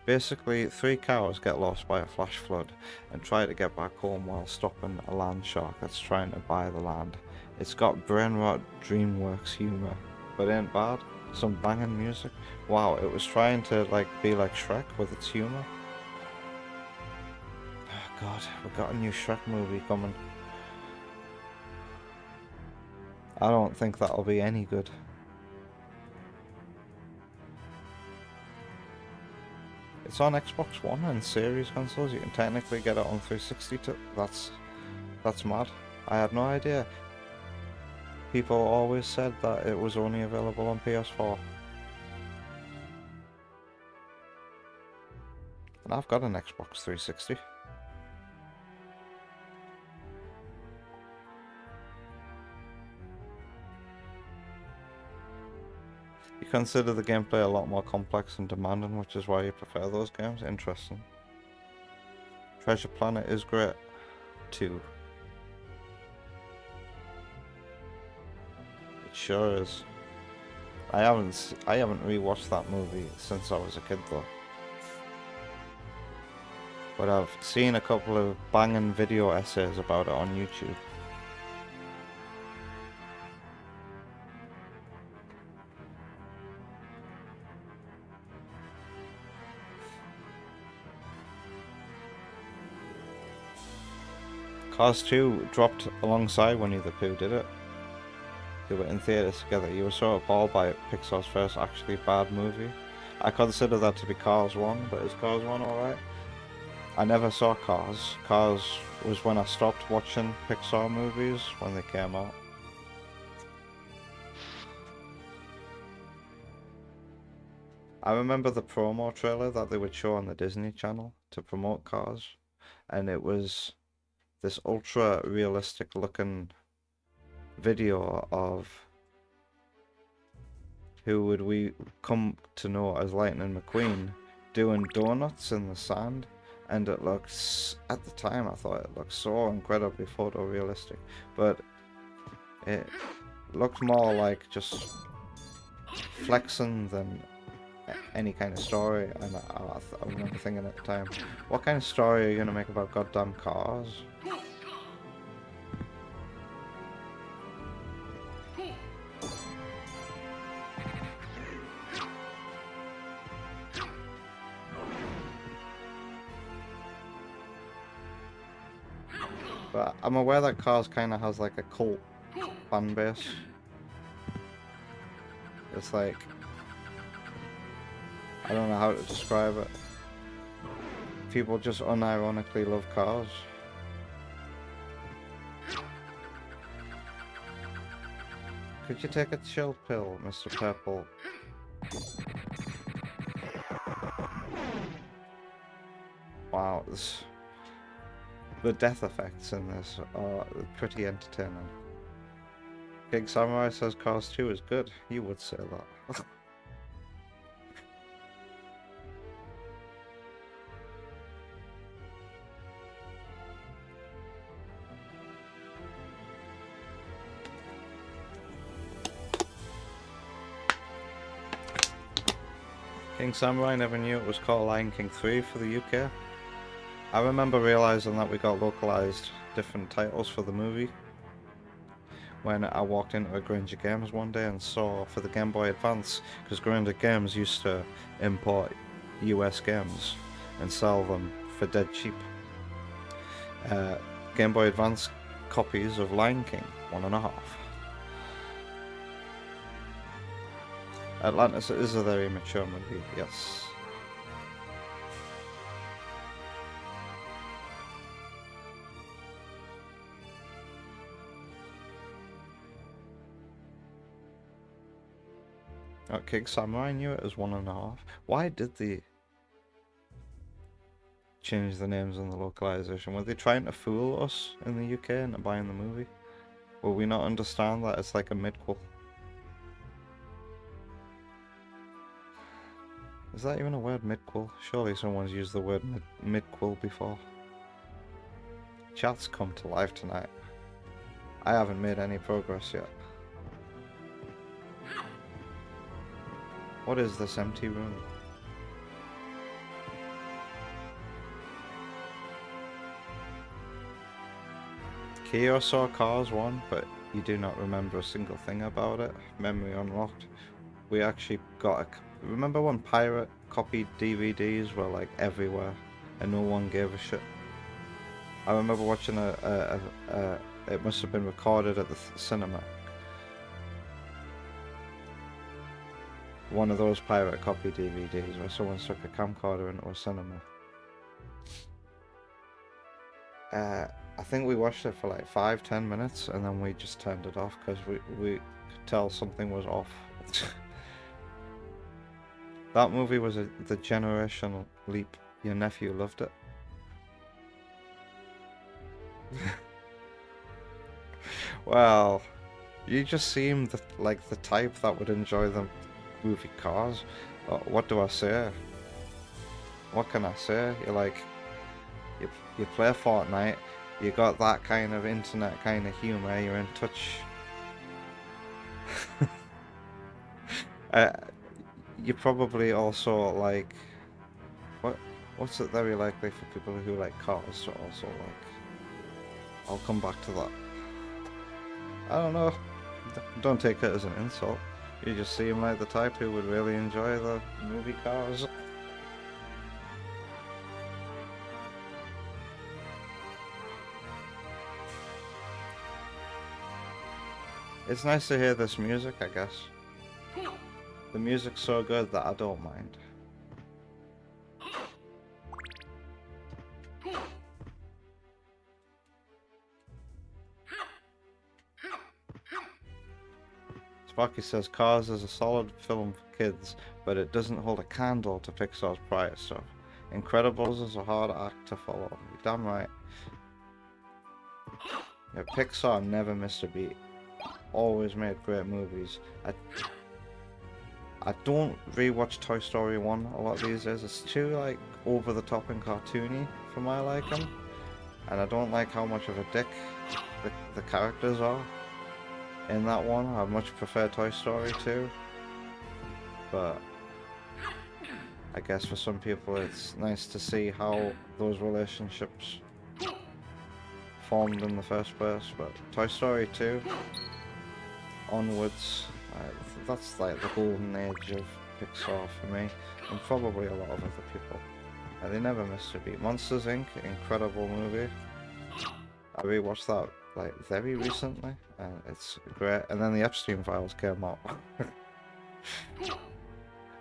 Basically, 3 cows get lost by a flash flood and try to get back home while stopping a land shark that's trying to buy the land. It's got brainrot DreamWorks humour, but ain't bad. Some banging music. Wow, it was trying to be like Shrek with its humour. Oh god, we got a new Shrek movie coming. I don't think that'll be any good. It's on Xbox One and series consoles. You can technically get it on 360 too. That's mad. I had no idea. People always said that it was only available on PS4. And I've got an Xbox 360. You consider the gameplay a lot more complex and demanding, which is why you prefer those games? Interesting. Treasure Planet is great, too. It sure is. I haven't rewatched that movie since I was a kid though. But I've seen a couple of banging video essays about it on YouTube. Cars 2 dropped alongside Winnie the Pooh, did it? They were in theatres together. You were so appalled by Pixar's first actually bad movie. I consider that to be Cars 1, but is Cars 1 alright? I never saw Cars. Cars was when I stopped watching Pixar movies when they came out. I remember the promo trailer that they would show on the Disney Channel to promote Cars, and it was this ultra realistic looking video of who would we come to know as Lightning McQueen doing donuts in the sand, and it looks, at the time I thought it looked so incredibly photorealistic, but it looked more like just flexing than any kind of story. And I remember thinking at the time, what kind of story are you gonna make about goddamn cars? But I'm aware that Cars kind of has like a cult fan base. It's like, I don't know how to describe it. People just unironically love Cars. Could you take a chill pill, Mr. Purple? Wow, the death effects in this are pretty entertaining. King Samurai says Cars 2 is good. You would say that. King Samurai never knew it was called Lion King 3 for the UK. I remember realising that we got localised different titles for the movie when I walked into a Granger Games one day and saw for the Game Boy Advance, because Granger Games used to import US games and sell them for dead cheap. Game Boy Advance copies of Lion King 1.5. Atlantis is a very mature movie, yes. King Samurai knew it as 1.5. Why did they change the names and the localization? Were they trying to fool us in the UK into buying the movie? Will we not understand that it's like a midquel? Is that even a word, midquel? Surely someone's used the word midquel before. Chat's come to life tonight. I haven't made any progress yet. What is this empty room? Kyo saw Cars 1, but you do not remember a single thing about it. Memory unlocked. We actually got a... Remember when pirate copied DVDs were like everywhere and no one gave a shit? I remember watching it must have been recorded at the cinema. one of those pirate copy DVDs where someone stuck a camcorder into a cinema. I think we watched it for like 5-10 minutes and then we just turned it off because we could tell something was off. That movie was the generational leap. Your nephew loved it. Well, you just seem like the type that would enjoy the movie Cars. What do I say? What can I say? You're like, you play Fortnite, you got that kind of internet kind of humor, you're in touch. You probably also like, what's it very likely for people who like cars to also like? I'll come back to that. I don't know. Don't take it as an insult. You just seem like the type who would really enjoy the movie Cars. It's nice to hear this music, I guess. The music's so good that I don't mind. Sparky says Cars is a solid film for kids, but it doesn't hold a candle to Pixar's prior stuff. Incredibles is a hard act to follow. You're damn right. Yeah, Pixar never missed a beat. Always made great movies. I don't rewatch Toy Story 1 a lot these days. It's too like over the top and cartoony for my liking, and I don't like how much of a dick the characters are in that one. I much prefer Toy Story 2, but I guess for some people it's nice to see how those relationships formed in the first place. But Toy Story 2 onwards, that's like the golden age of Pixar for me, and probably a lot of other people. They never missed a beat. Monsters Inc., incredible movie. I rewatched that like very recently, and it's great. And then the Epstein Files came out,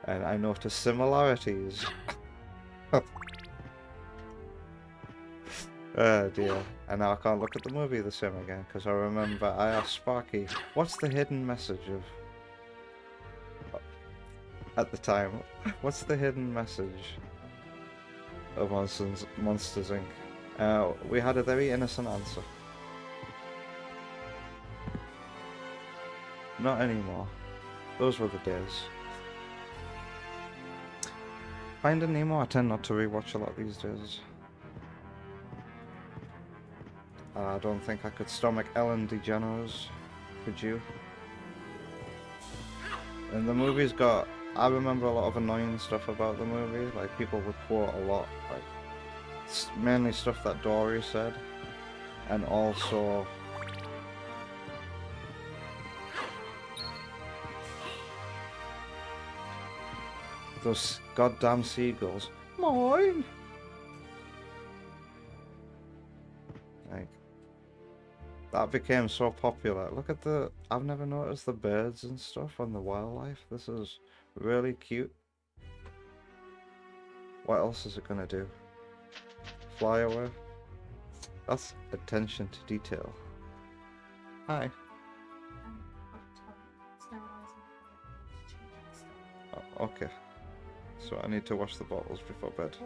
and I noticed similarities. Oh dear. And now I can't look at the movie the same again, because I remember I asked Sparky, what's the hidden message of... At the time, what's the hidden message of Monsters Inc? We had a very innocent answer. Not anymore. Those were the days. Finding Nemo, I tend not to rewatch a lot these days. I don't think I could stomach Ellen DeGeneres. Could you? And the movie's got... I remember a lot of annoying stuff about the movie. Like, people would quote a lot. Like, mainly stuff that Dory said. And also... those goddamn seagulls. Mine! Like... that became so popular. Look at the... I've never noticed the birds and stuff on the wildlife. This is really cute. What else is it gonna do? Fly away? That's attention to detail. Hi. Oh, okay. So I need to wash the bottles before bed.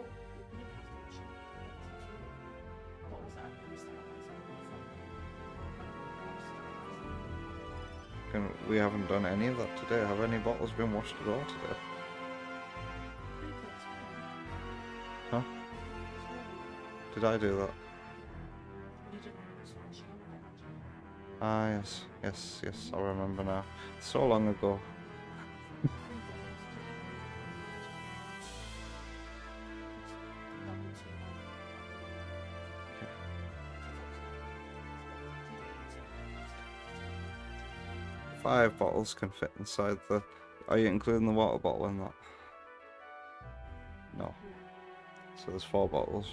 We haven't done any of that today. Have any bottles been washed at all today? Huh? Did I do that? Ah, yes. Yes, yes, I remember now. So long ago. Five bottles can fit inside the... Are you including the water bottle in that? No. So there's 4 bottles.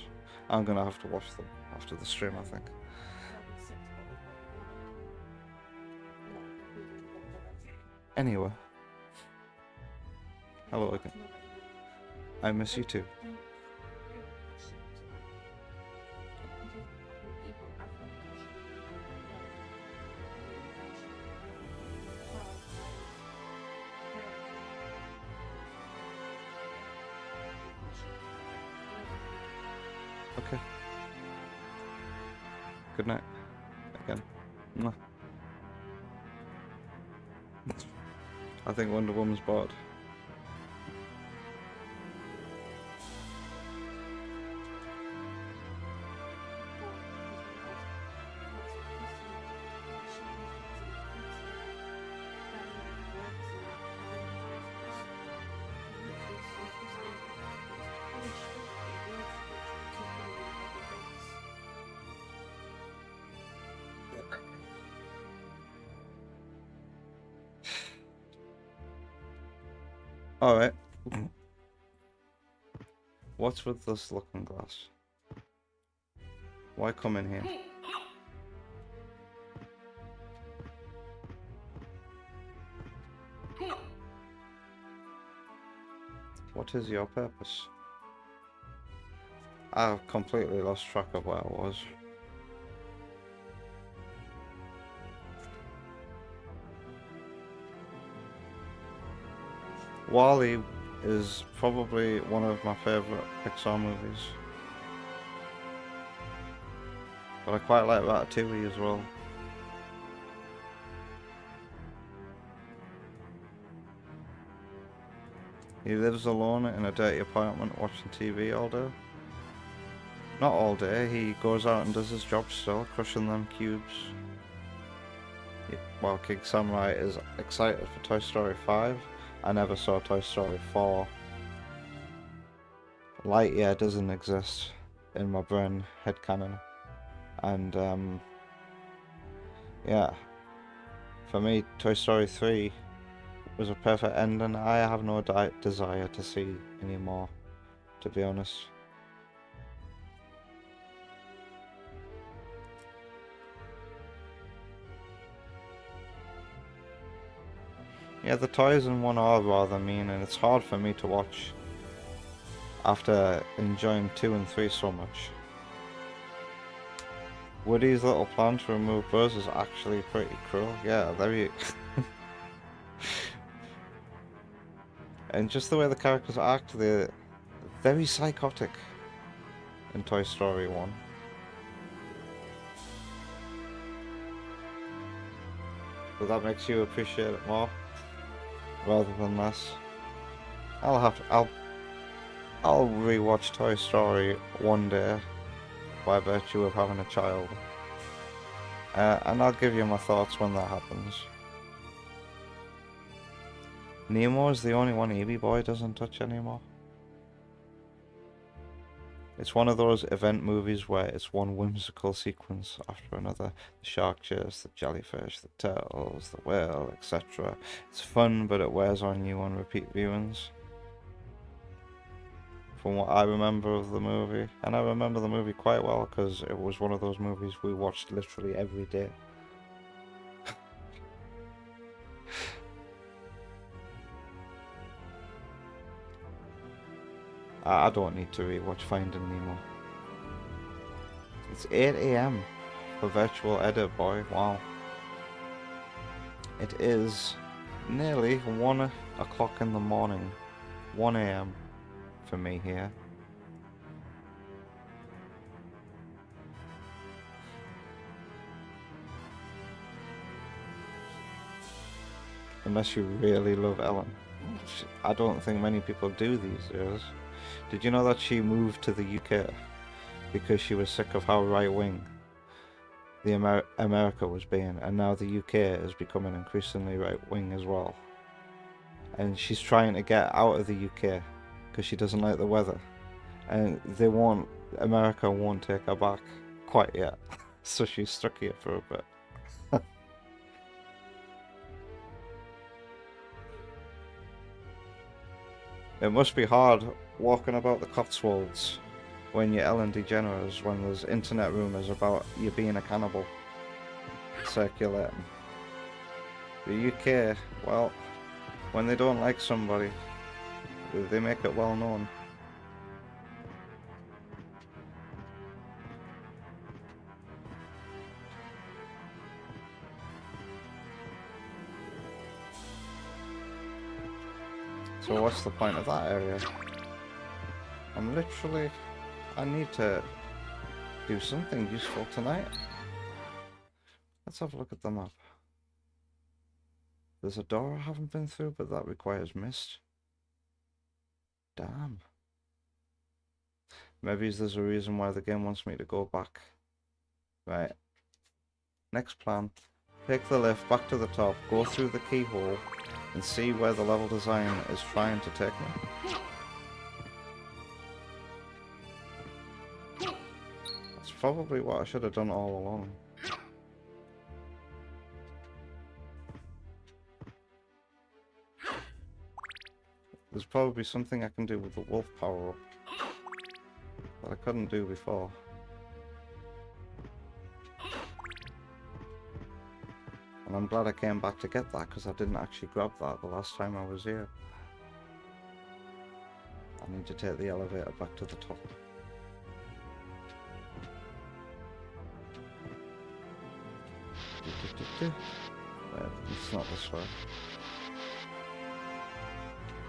I'm gonna have to wash them after the stream, I think. Anyway. Hello again. I miss you too. Okay. Good night. Again. Mwah. I think Wonder Woman's bored. Alright. What's with this looking glass? Why come in here? What is your purpose? I've completely lost track of where I was. WALL-E is probably one of my favourite Pixar movies. But I quite like Ratatouille as well. He lives alone in a dirty apartment watching TV all day. Not all day, he goes out and does his job still, crushing them cubes. While King Samurai is excited for Toy Story 5, I never saw Toy Story 4. Lightyear doesn't exist in my brain headcanon. And yeah, for me Toy Story 3 was a perfect ending. I have no desire to see anymore, to be honest. Yeah, the toys in one are rather mean, and it's hard for me to watch after enjoying 2 and 3 so much. Woody's little plan to remove Buzz is actually pretty cruel. Yeah, very... and just the way the characters act, they're very psychotic in Toy Story 1. But that makes you appreciate it more rather than less. I'll rewatch Toy Story one day by virtue of having a child, and I'll give you my thoughts when that happens. Nemo is the only one Eevee Boy doesn't touch anymore. It's one of those event movies where it's one whimsical sequence after another. The shark chase, the jellyfish, the turtles, the whale, etc. It's fun, but it wears on you on repeat viewings. From what I remember of the movie, and I remember the movie quite well because it was one of those movies we watched literally every day. I don't need to rewatch Finding Nemo. It's 8 AM for virtual edit, boy. Wow. It is nearly 1 o'clock in the morning. 1 AM for me here. Unless you really love Ellen. I don't think many people do these days. Did you know that she moved to the UK because she was sick of how right-wing America was being, and now the UK is becoming increasingly right-wing as well. And she's trying to get out of the UK because she doesn't like the weather, and America won't take her back quite yet. So she's stuck here for a bit. It must be hard walking about the Cotswolds when you're Ellen DeGeneres, when there's internet rumours about you being a cannibal circulating. The UK, well, when they don't like somebody, They make it well known. So what's the point of that area? I need to do something useful tonight. Let's have a look at the map. There's a door I haven't been through, but that requires mist. Damn. Maybe there's a reason why the game wants me to go back. Right. Next plan. Take the lift back to the top, go through the keyhole, and see where the level design is trying to take me. That's probably what I should have done all along. There's probably something I can do with the wolf power-up that I couldn't do before. And I'm glad I came back to get that, because I didn't actually grab that the last time I was here. I need to take the elevator back to the top. Wait, it's not this way.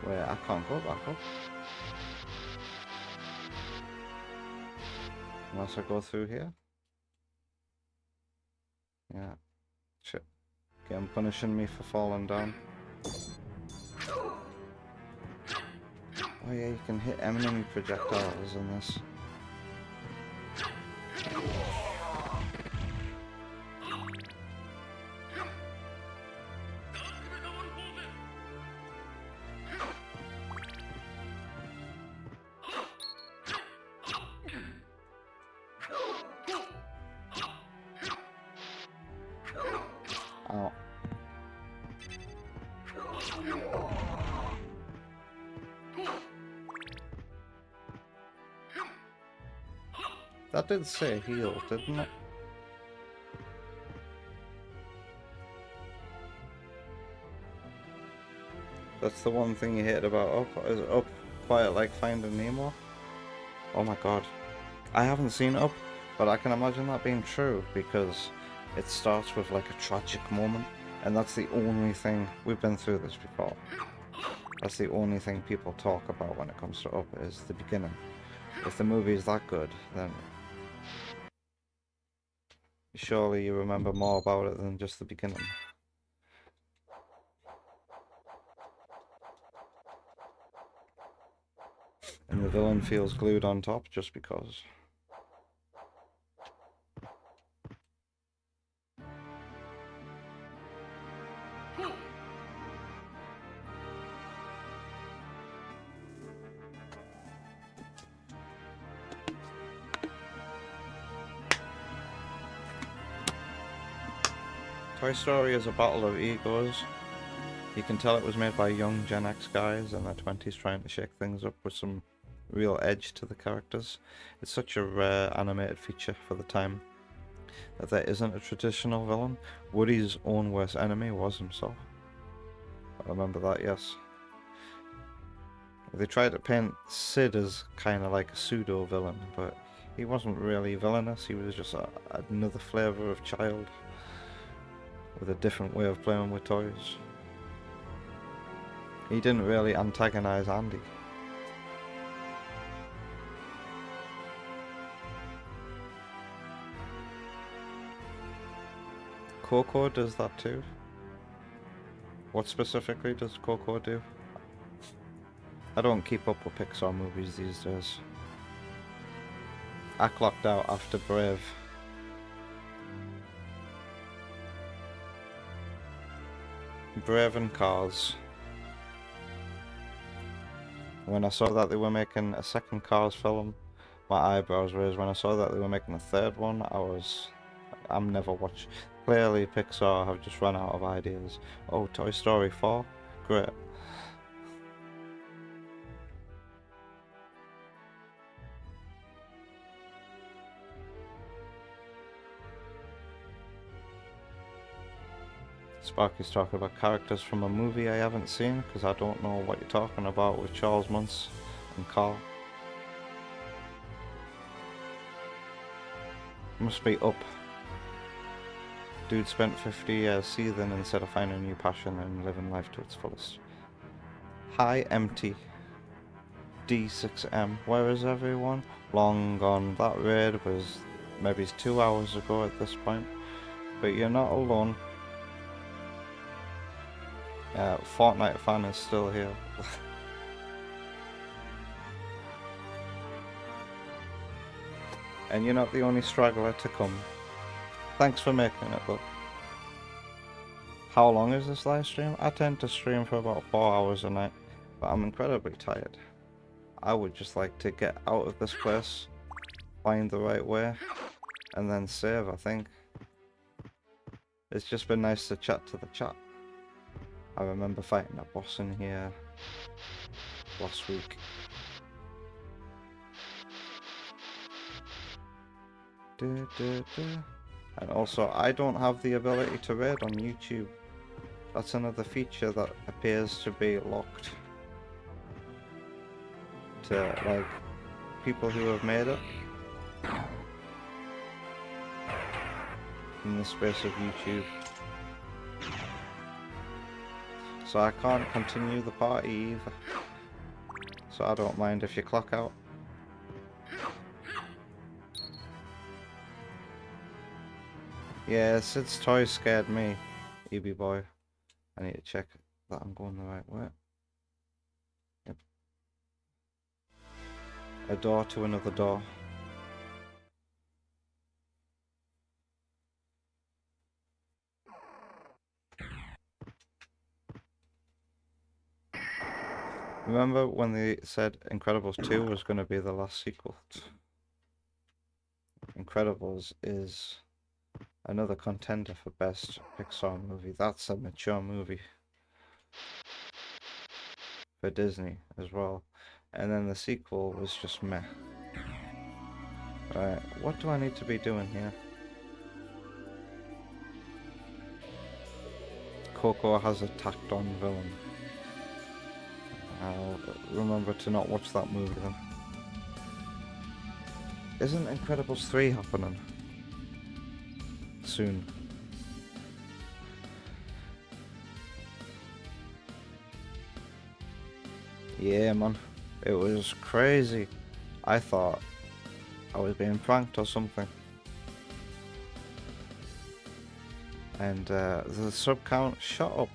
Wait, I can't go back up. Unless I go through here. Yeah. Shit. Game punishing me for falling down. Oh yeah, you can hit enemy projectiles in this. Ow. That did say heal, didn't it? That's the one thing you hate about Up. Is Up quite like Finding Nemo? Oh my god. I haven't seen Up, but I can imagine that being true, because it starts with like a tragic moment, and that's the only thing, we've been through this before, that's the only thing people talk about when it comes to Up, is the beginning. If the movie is that good, then surely you remember more about it than just the beginning. And the villain feels glued on top just because. Toy Story is a battle of egos. You can tell it was made by young Gen X guys in their 20s trying to shake things up with some real edge to the characters. It's such a rare animated feature for the time that there isn't a traditional villain. Woody's own worst enemy was himself. I remember that, yes. They tried to paint Sid as kind of like a pseudo-villain, but he wasn't really villainous, he was just another flavour of child with a different way of playing with toys. He didn't really antagonize Andy. Coco does that too. What specifically does Coco do? I don't keep up with Pixar movies these days. I clocked out after Brave. Brave and Cars. When I saw that they were making a second Cars film, my eyebrows raised. When I saw that they were making a third one, I'm never watching. Clearly Pixar have just run out of ideas. Oh, Toy Story 4? Great. Sparky's talking about characters from a movie I haven't seen, because I don't know what you're talking about with Charles Muntz and Carl. Must be Up. Dude spent 50 years seething instead of finding a new passion and living life to its fullest. Hi, empty. D6M, where is everyone? Long gone. That raid was maybe 2 hours ago at this point. But you're not alone. Fortnite fan is still here. And you're not the only straggler to come. Thanks for making it though. How long is this live stream? I tend to stream for about 4 hours a night, but I'm incredibly tired. I would just like to get out of this place, find the right way, and then save, I think. It's just been nice to chat to the chat. I remember fighting a boss in here last week. And also, I don't have the ability to raid on YouTube. That's another feature that appears to be locked to, like, people who have made it in the space of YouTube. So I can't continue the party either. So I don't mind if you clock out. Yeah, Sid's toy scared me, EB boy. I need to check that I'm going the right way. Yep. A door to another door. Remember when they said Incredibles 2 was going to be the last sequel? Incredibles is another contender for best Pixar movie. That's a mature movie for Disney as well. And then the sequel was just meh. Right, what do I need to be doing here? Coco has a tacked on villain. I'll remember to not watch that movie then. Isn't Incredibles 3 happening soon? Yeah, man. It was crazy. I thought I was being pranked or something. And the sub count shot up.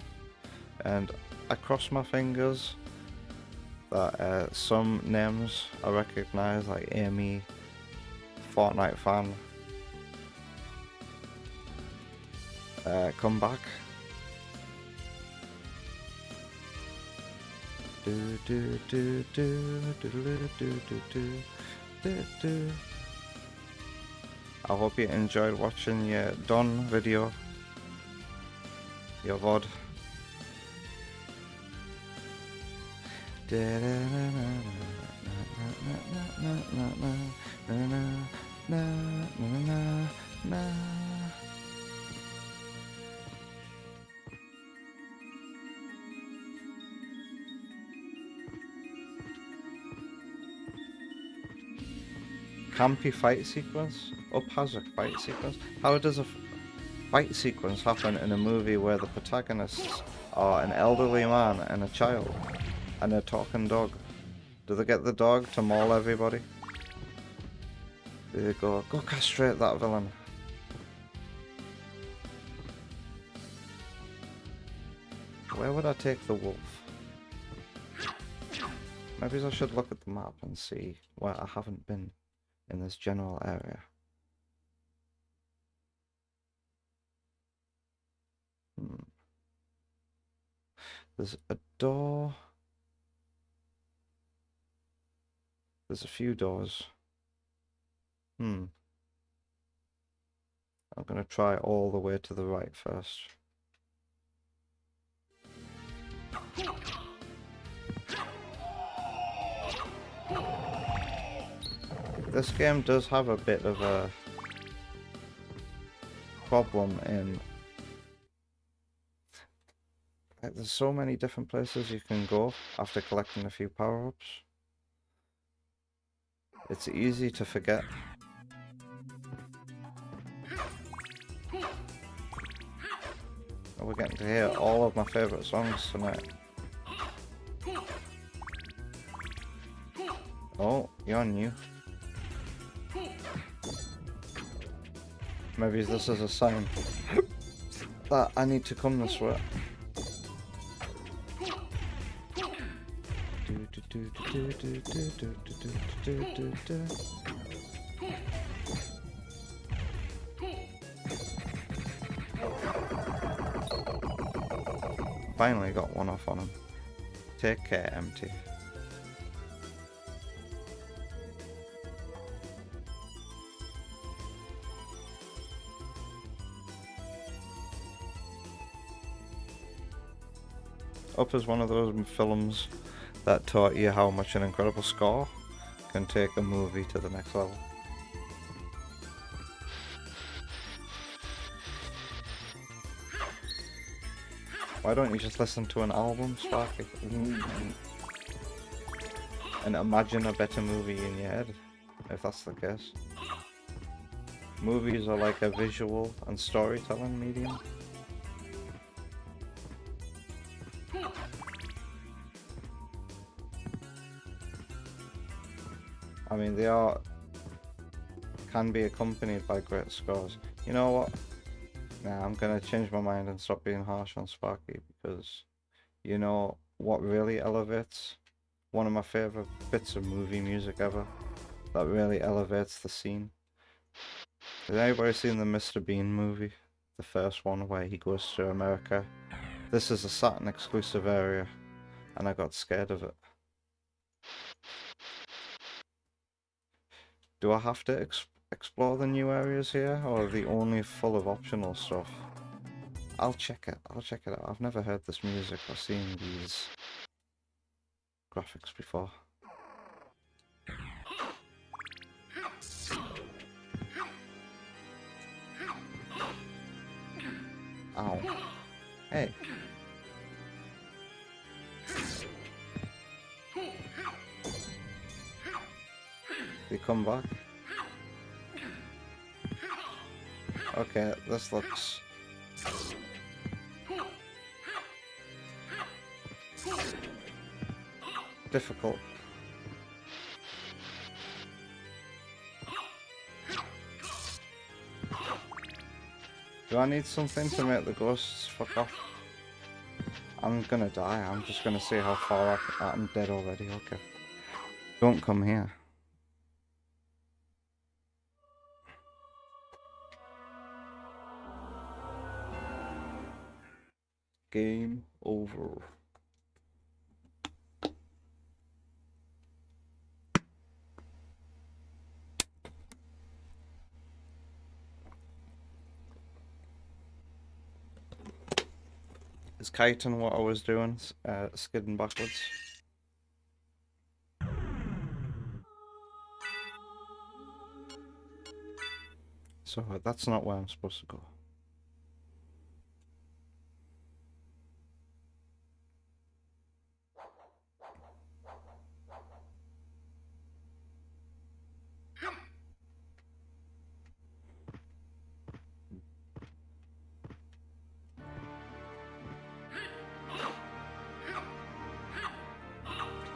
And I crossed my fingers that some names I recognise, like Amy, Fortnite fan, come back. I hope you enjoyed watching your Don video, your VOD. Campy fight sequence? Up has a fight sequence? How does a fight sequence happen in a movie where the protagonists are an elderly man and a child and a talking dog? Do they get the dog to maul everybody? Do they go castrate that villain? Where would I take the wolf? Maybe I should look at the map and see where I haven't been in this general area. There's a door. There's a few doors. I'm gonna try all the way to the right first. This game does have a bit of a problem in There's so many different places you can go after collecting a few power-ups. It's easy to forget. We're getting to hear all of my favourite songs tonight. Oh, you're new. Maybe this is a sign that I need to come this way. Finally got one off on him. Take care, MT. Up is one of those films that taught you how much an incredible score can take a movie to the next level. Why don't you just listen to an album, Sparky? And imagine a better movie in your head, if that's the case. Movies are like a visual and storytelling medium. I mean, they can be accompanied by great scores. You know what? Nah, I'm gonna change my mind and stop being harsh on Sparky, because you know what really elevates one of my favourite bits of movie music ever? That really elevates the scene. Has anybody seen the Mr. Bean movie? The first one where he goes to America? This is a Saturn exclusive area, and I got scared of it. Do I have to explore the new areas here, or are they only full of optional stuff? I'll check it out. I've never heard this music or seen these graphics before. Ow. Hey. They come back. Okay, this looks difficult. Do I need something to make the ghosts fuck off? I'm gonna die. I'm just gonna see how far I'm dead already. Okay. Don't come here. Game over. Is kiting what I was doing? Skidding backwards. So that's not where I'm supposed to go.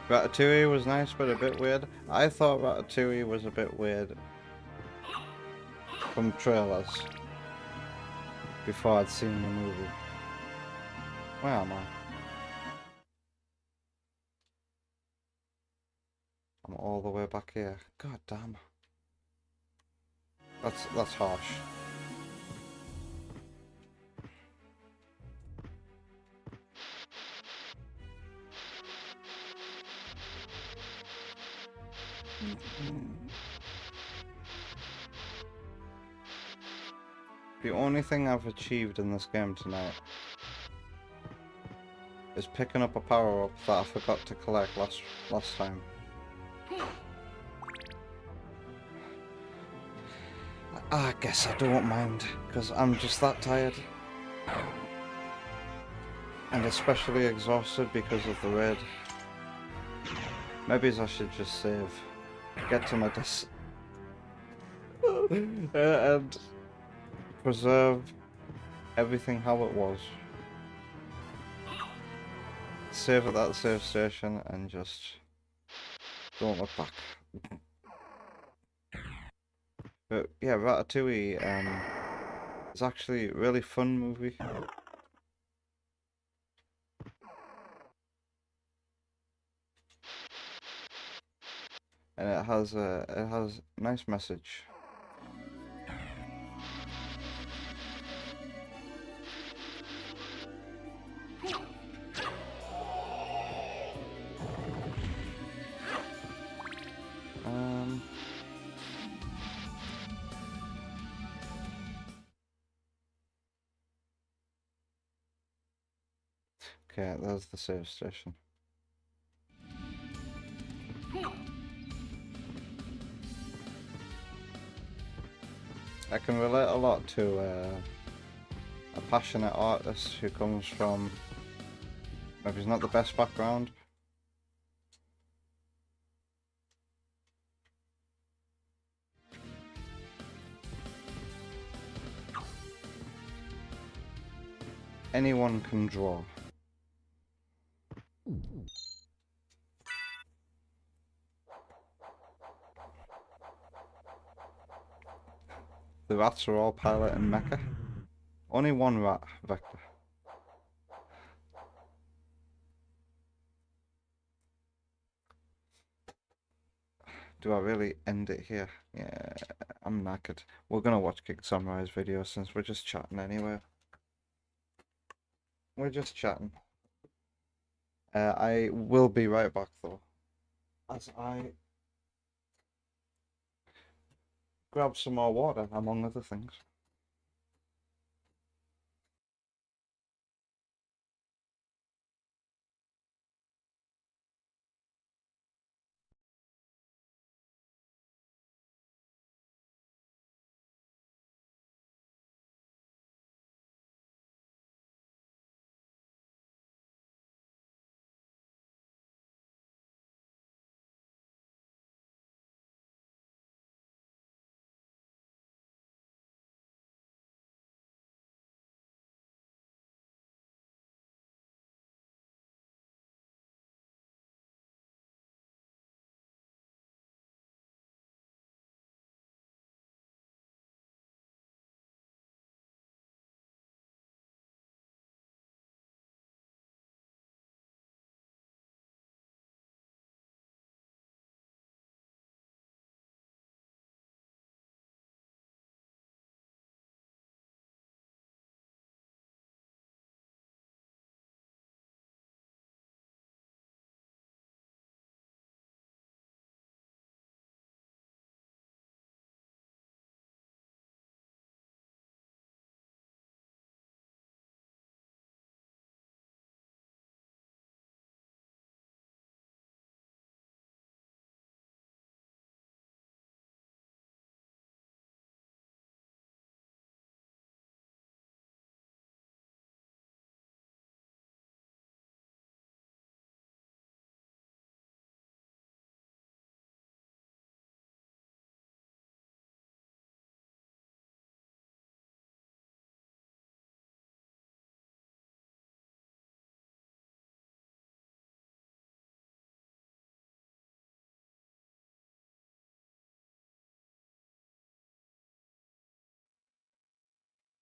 Ratatouille was nice, but a bit weird. I thought Ratatouille was a bit weird from trailers before I'd seen the movie. Where am I? I'm all the way back here. God damn. That's harsh. The only thing I've achieved in this game tonight is picking up a power-up that I forgot to collect last time. I guess I don't mind, because I'm just that tired. and especially exhausted because of the raid. Maybe I should just save, get to my and preserve everything how it was. Save at that save station and just don't look back. But yeah, Ratatouille is actually a really fun movie. And it has a nice message. Okay, there's the save station. I can relate a lot to a passionate artist who comes from maybe it's not the best background. Anyone can draw. The rats are all pilot and mecha. Only one rat, Vector. Do I really end it here? Yeah, I'm knackered. We're gonna watch Kick Samurai's video since we're just chatting anyway. We're just chatting. I will be right back though, as I grab some more water, among other things.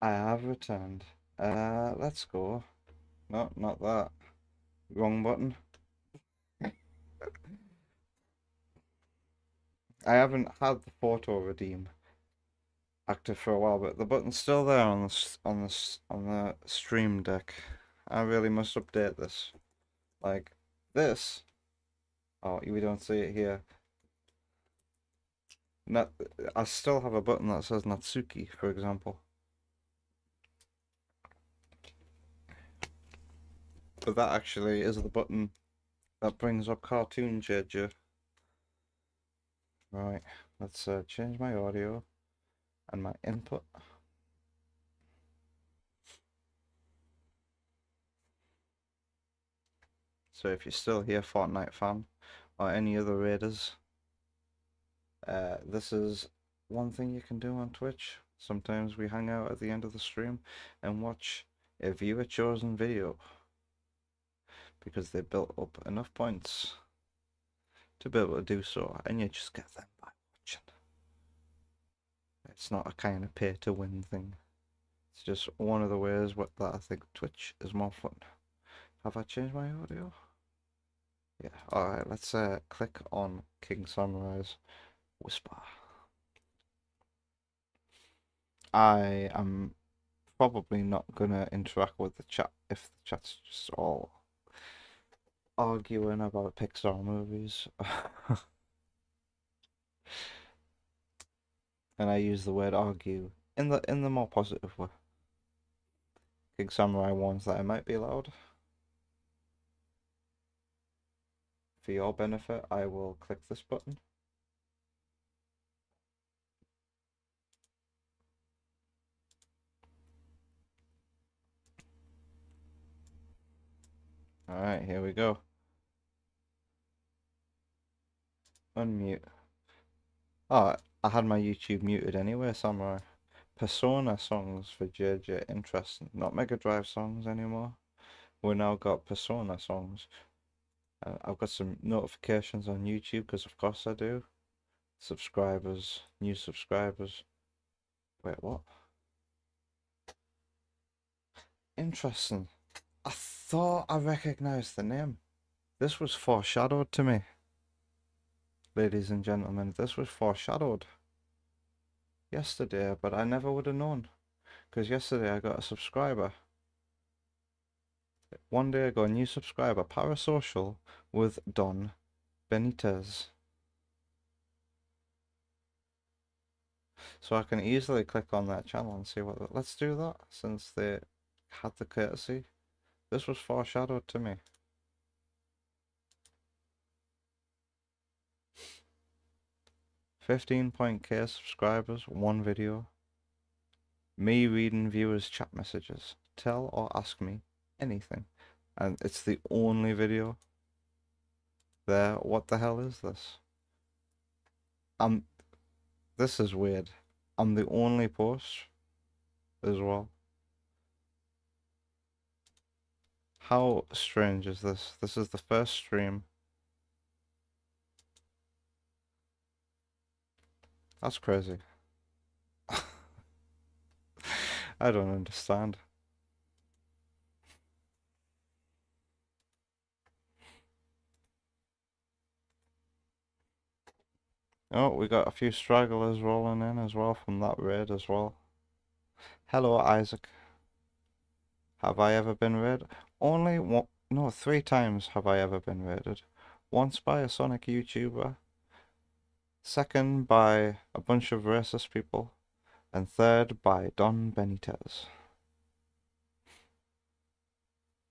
I have returned. Let's go. No, not that. Wrong button. I haven't had the photo redeem active for a while, but the button's still there on the stream deck. I really must update this. Like this. Oh, we don't see it here. I still have a button that says Natsuki, for example. But that actually is the button that brings up Cartoon JJ. Right, let's change my audio and my input. So if you're still here, Fortnite fan, or any other raiders, this is one thing you can do on Twitch. Sometimes we hang out at the end of the stream and watch a viewer chosen video because they built up enough points to be able to do so, and you just get them by watching. It's not a kind of pay to win thing. It's just one of the ways that I think Twitch is more fun. Have I changed my audio? Yeah, alright, let's click on King Samurai's Whisper. I am probably not gonna interact with the chat if the chat's just all arguing about Pixar movies. And I use the word argue in the more positive way. King Samurai warns that I might be loud. For your benefit, I will click this button. Alright, here we go. Unmute. Oh, I had my YouTube muted anyway, Samurai. Persona songs for JJ, interesting. Not Mega Drive songs anymore. We now got Persona songs. I've got some notifications on YouTube, because of course I do. Subscribers, new subscribers. Wait, what? Interesting. I thought I recognized the name. This was foreshadowed to me. Ladies and gentlemen, this was foreshadowed yesterday, but I never would have known. Because yesterday I got a subscriber. One day ago, new subscriber, Parasocial with Don Benitez. So I can easily click on that channel and see what. Let's do that since they had the courtesy. This was foreshadowed to me. .K subscribers, one video. Me reading viewers' chat messages. Tell or ask me anything. And it's the only video there. What the hell is this? This is weird. I'm the only post as well. How strange is this? This is the first stream. That's crazy. I don't understand. Oh, we got a few stragglers rolling in as well from that raid as well. Hello, Isaac. Have I ever been raided? Only one, no, 3 times have I ever been raided. Once by a Sonic YouTuber, second by a bunch of racist people, and third by Don Benitez.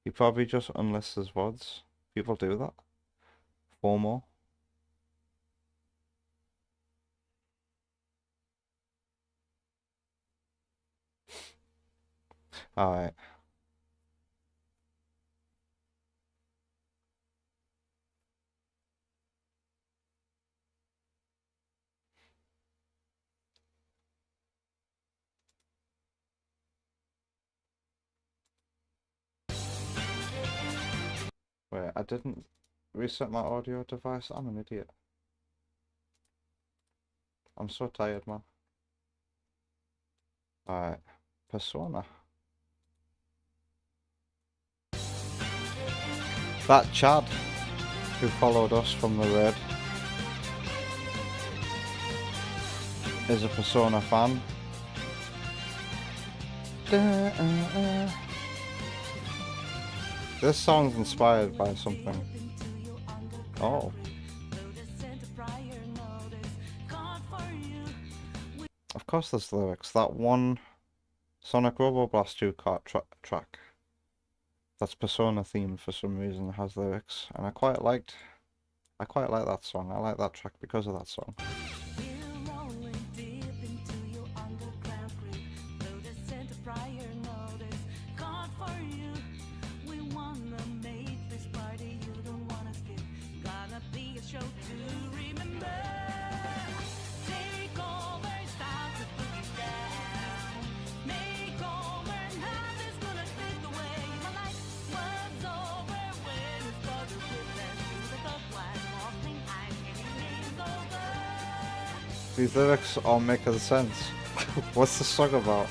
He probably just unlists his VODs. People do that. FOMO. Alright. Wait, I didn't reset my audio device. I'm an idiot. I'm so tired, man. Alright. Persona. That Chad who followed us from the raid is a Persona fan. This song's inspired by something. Oh. Of course there's lyrics. That one Sonic Robo Blast 2 kart track that's Persona themed for some reason has lyrics, and I quite like that song. I like that track because of that song. These lyrics all make sense. What's the song about?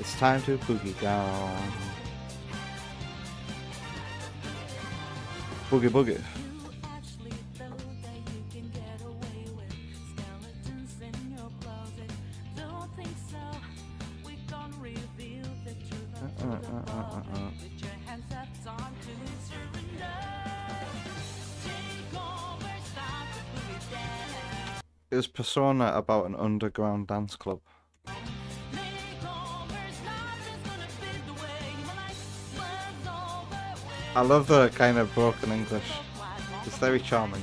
It's time to boogie down. Boogie boogie. Is Persona about an underground dance club? I love the kind of broken English. It's very charming.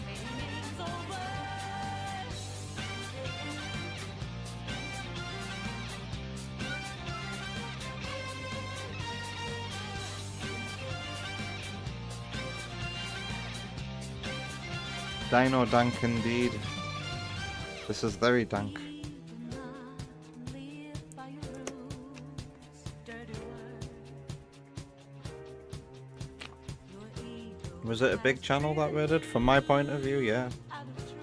Dino dank indeed. This is very dank. Was it a big channel that rated? From my point of view, yeah.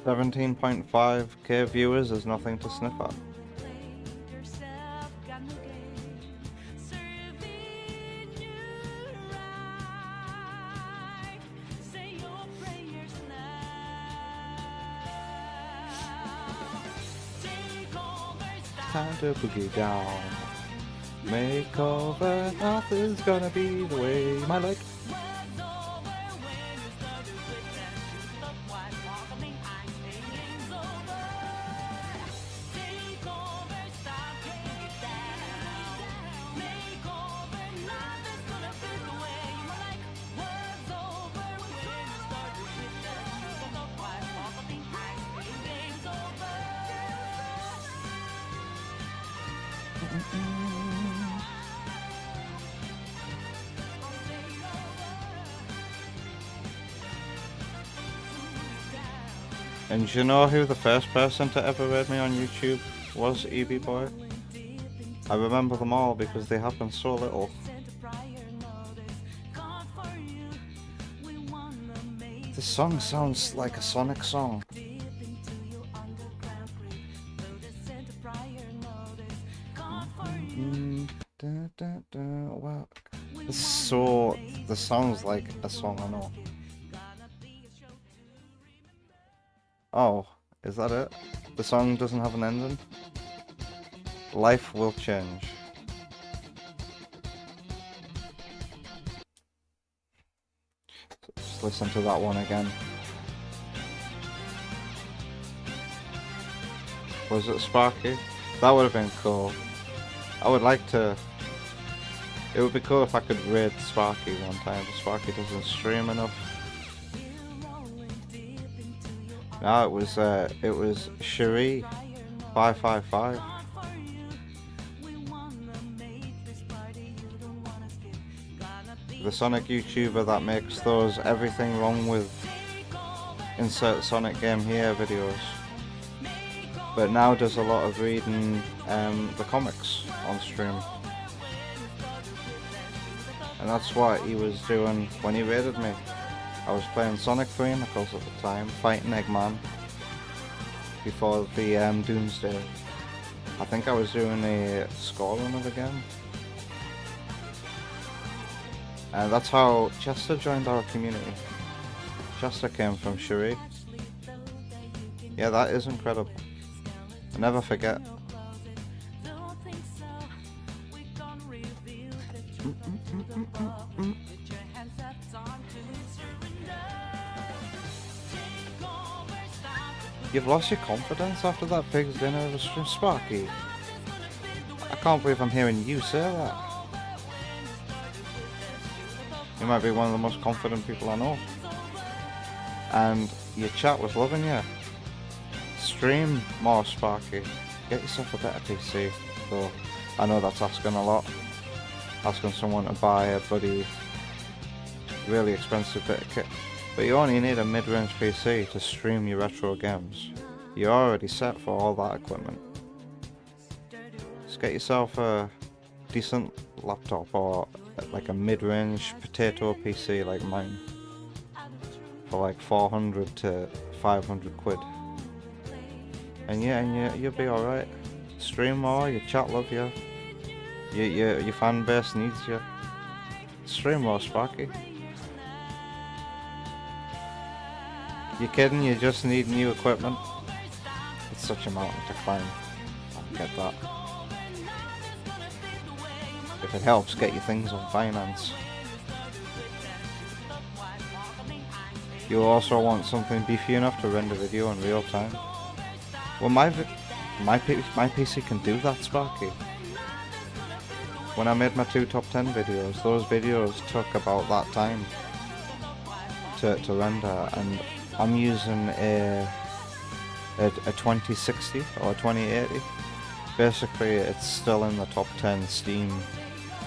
17.5k viewers is nothing to sniff at. Time to boogie down. Makeover, nothing's gonna be the way my life. And do you know who the first person to ever raid me on YouTube was, EB Boy? I remember them all because they happened so little. This song sounds like a Sonic song. Wow. This sounds like a song I know. Oh, is that it? The song doesn't have an ending? Life will change. Just listen to that one again. Was it Sparky? That would have been cool. I would like to... It would be cool if I could raid Sparky one time, but Sparky doesn't stream enough. No, it was Cherie 555. The Sonic YouTuber that makes those everything wrong with insert Sonic game here videos, but now does a lot of reading the comics on stream. And that's what he was doing when he raided me. I was playing Sonic 3 Knuckles at the time, fighting Eggman before the Doomsday. I think I was doing a scoring of the game. And that's how Chester joined our community. Chester came from Cherie. Yeah, that is incredible. I never forget. You've lost your confidence after that pig's dinner was from Sparky. I can't believe I'm hearing you say that. You might be one of the most confident people I know. And your chat was loving you. Stream more, Sparky. Get yourself a better PC. Though I know that's asking a lot. Asking someone to buy a bloody really expensive bit of kit. But you only need a mid-range PC to stream your retro games. You're already set for all that equipment. Just get yourself a decent laptop or like a mid-range potato PC like mine. for like 400 to 500 quid. And yeah, you'll be alright. Stream more, your chat love you. Your fan base needs you. Stream more, Sparky. You kidding? You just need new equipment? It's such a mountain to climb. I get that. If it helps get you things on finance. You also want something beefy enough to render video in real time. Well, my PC can do that, Sparky. When I made my 2 top 10 videos, those videos took about that time to render, and I'm using a 2060 or a 2080. Basically, it's still in the top 10 Steam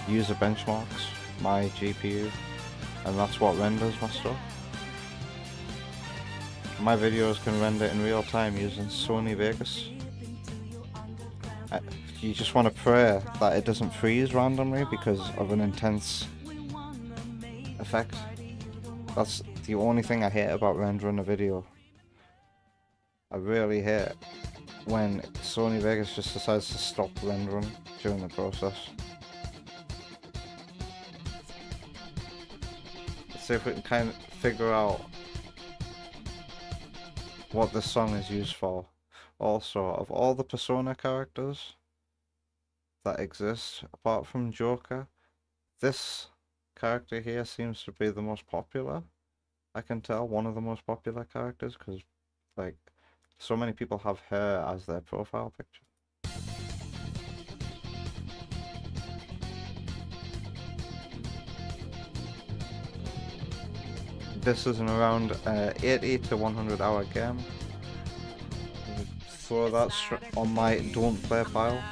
user benchmarks, my GPU, and that's what renders my stuff. My videos can render in real time using Sony Vegas. You just want to pray that it doesn't freeze randomly because of an intense effect. That's the only thing I hate about rendering a video. I really hate when Sony Vegas just decides to stop rendering during the process. Let's see if we can kind of figure out what this song is used for. Also, of all the Persona characters that exist, apart from Joker, this character here seems to be the most popular. I can tell, one of the most popular characters, because like so many people have her as their profile picture. This is an around 80 to 100 hour game. Throw that on my don't play pile.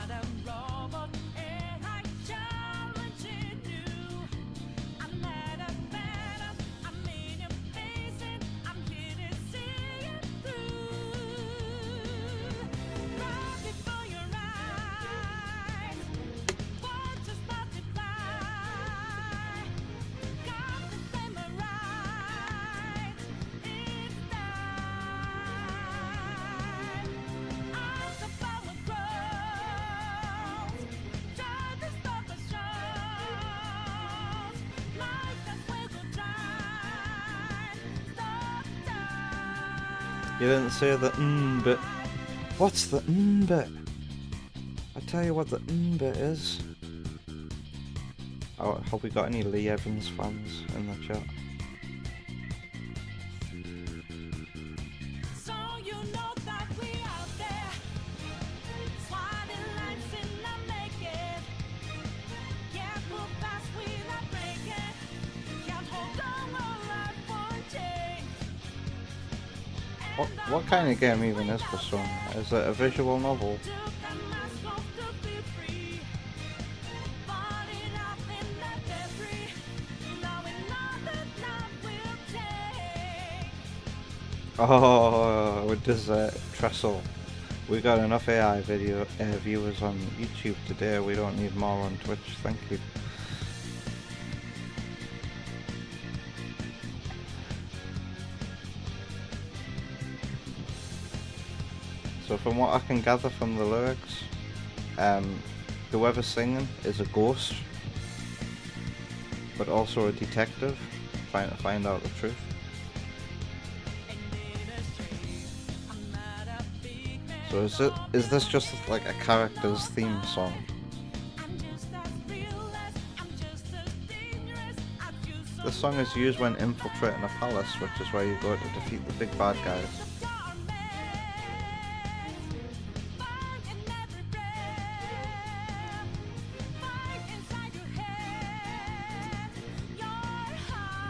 You didn't say the bit. What's the bit? I tell you what the bit is. I hope we got any Lee Evans fans in the chat. What kind of game even is Persona? Is it a visual novel? Oh, with this Trestle. We got enough AI video viewers on YouTube today. We don't need more on Twitch. Thank you. So from what I can gather from the lyrics, whoever's singing is a ghost, but also a detective trying to find out the truth. So is this just like a character's theme song? This song is used when infiltrating a palace, which is where you go to defeat the big bad guys.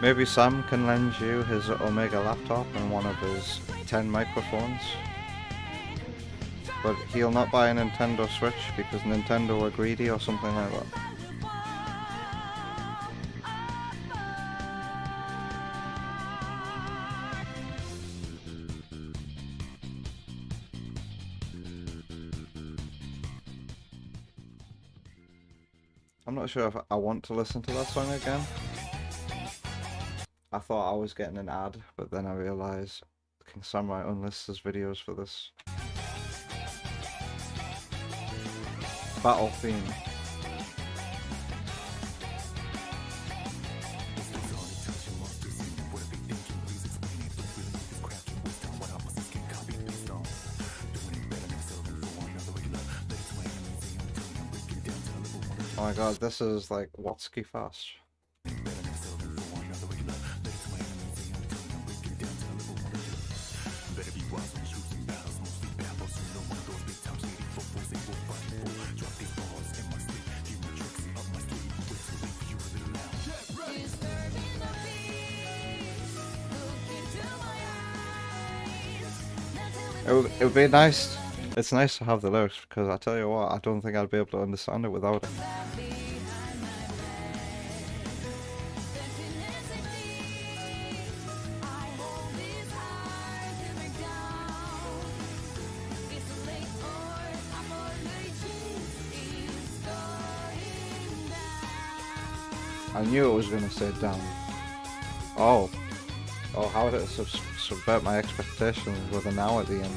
Maybe Sam can lend you his Omega laptop and one of his 10 microphones. But he'll not buy a Nintendo Switch because Nintendo are greedy or something like that. I'm not sure if I want to listen to that song again. I thought I was getting an ad, but then I realised King Samurai unlists his videos for this. Battle theme. Oh my god, this is like Watsky fast. It would be nice. It's nice to have the lyrics because I tell you what, I don't think I'd be able to understand it without it. I knew it was going to say down. Oh, how did it subvert my expectations with an now at the end?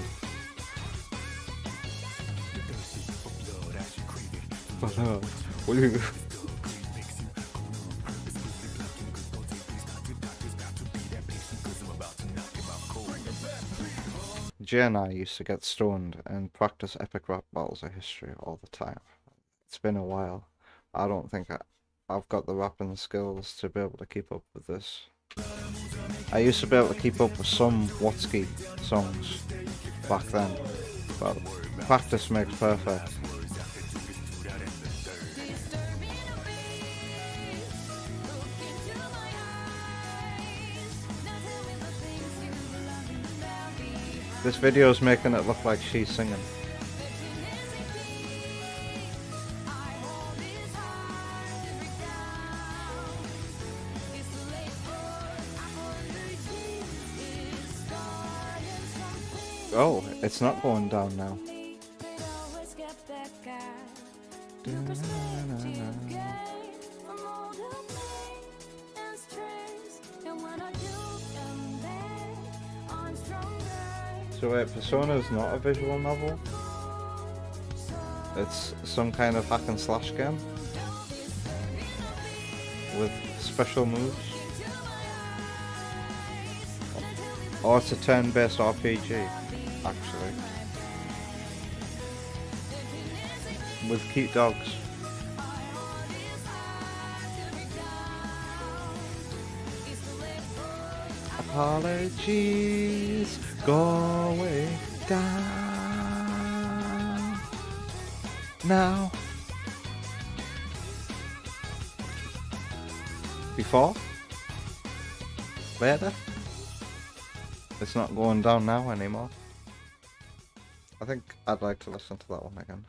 Jay and I used to get stoned and practice epic rap battles of history all the time. It's been a while. I don't think I've got the rapping skills to be able to keep up with this. I used to be able to keep up with some Watsky songs back then, but practice makes perfect. This video is making it look like she's singing. Oh, it's not going down now. So wait, Persona is not a visual novel? It's some kind of hack and slash game? With special moves? Oh, it's a turn-based RPG, actually. With cute dogs. Apologies going down now. Before? Later? It's not going down now anymore. I think I'd like to listen to that one again.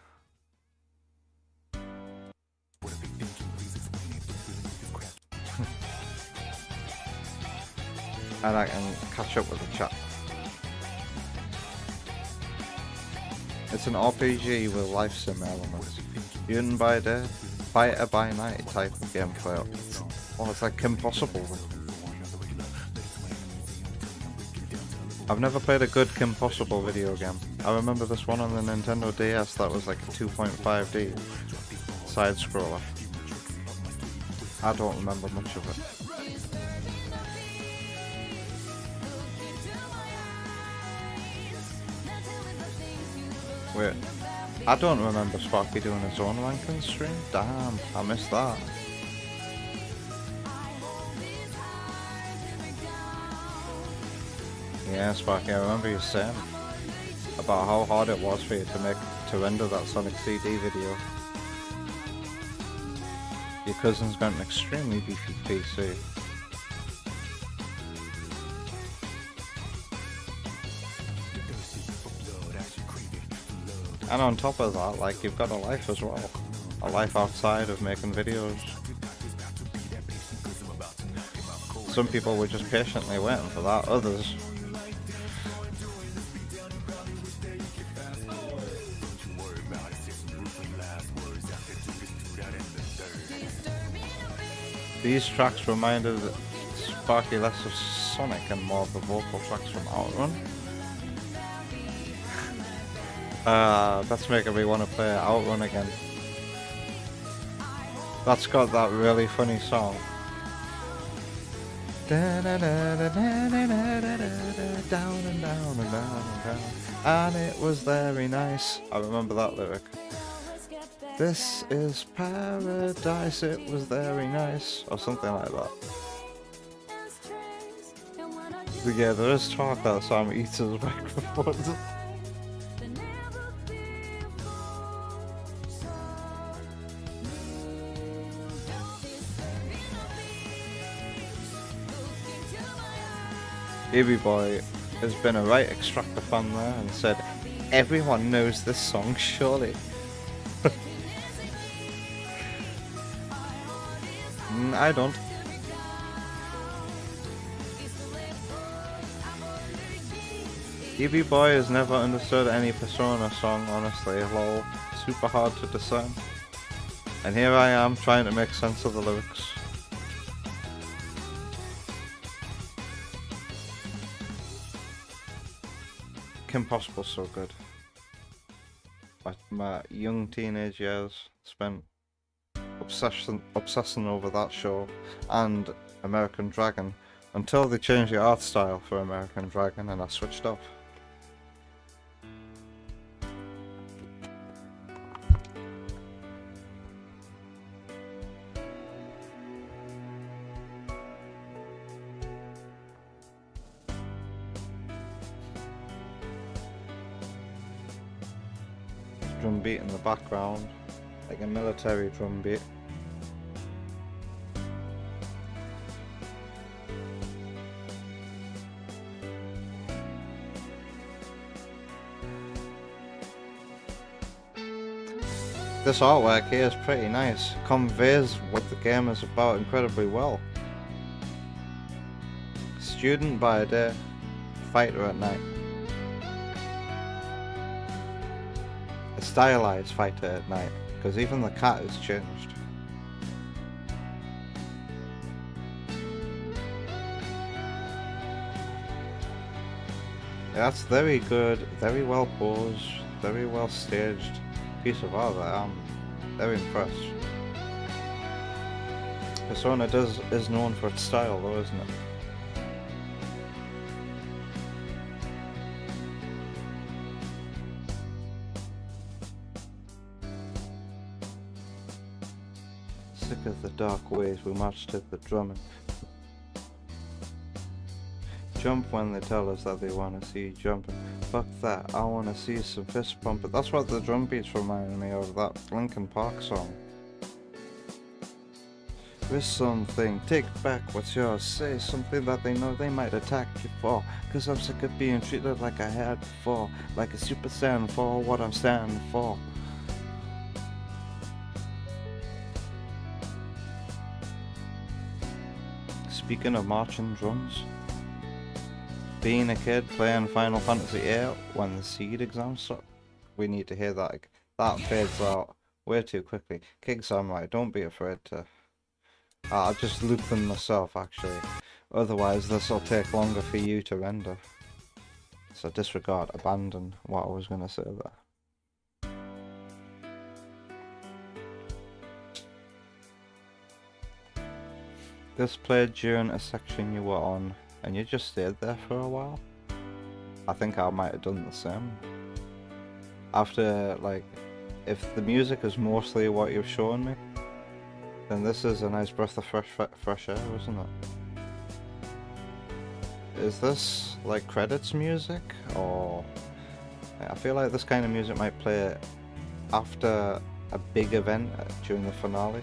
And I can catch up with the chat. It's an RPG with life sim elements. Even by day, fighter by night type of gameplay. Oh, it's like Kim Possible. I've never played a good Kim Possible video game. I remember this one on the Nintendo DS that was like a 2.5D side scroller. I don't remember much of it. Wait, I don't remember Sparky doing his own ranking stream? Damn, I missed that. Yeah, Sparky, I remember you saying about how hard it was for you to render that Sonic CD video. Your cousin's got an extremely beefy PC. And on top of that, like, you've got a life as well. A life outside of making videos. Some people were just patiently waiting for that, others... These tracks reminded Sparky, less of Sonic and more of the vocal tracks from Outrun. That's making me want to play Outrun again. That's got that really funny song. Down and down and down and down. And it was very nice. I remember that lyric. This is paradise, it was very nice. Or something like that. But yeah, there is talk that Sam eats his microphones. Baby Boy has been a right Extractor fan there and said, everyone knows this song, surely. I don't. Baby Boy has never understood any Persona song, honestly, lol. Super hard to discern. And here I am trying to make sense of the lyrics. Kim Possible's so good. My young teenage years spent obsessing over that show and American Dragon until they changed the art style for American Dragon and I switched off. Drum beat in the background, like a military drum beat. This artwork here is pretty nice, conveys what the game is about incredibly well. Student by day, fighter at night. A stylized fighter at night, because even the cat has changed. Yeah, that's very good, very well posed, very well staged piece of art there. I'm very impressed. Persona is known for its style though, isn't it? Sick of the dark ways we march to the drumming. Jump when they tell us that they want to see jumping. Fuck that, I want to see some fist pumping. That's what the drum beats reminded me of, that Linkin Park song. There's something, take back what's yours, say something that they know they might attack you for. Cause I'm sick of being treated like I had before, like a super saiyan for what I'm standing for. Speaking of marching drums, being a kid playing Final Fantasy VIII when the seed exams start, we need to hear that. That fades out way too quickly. King Samurai, don't be afraid to... I'll just loop them myself actually, otherwise this will take longer for you to render. So disregard, abandon what I was going to say there. This played during a section you were on and you just stayed there for a while. I think I might have done the same. After, like, if the music is mostly what you've shown me, then this is a nice breath of fresh air, isn't it? Is this like credits music, or I feel like this kind of music might play after a big event during the finale.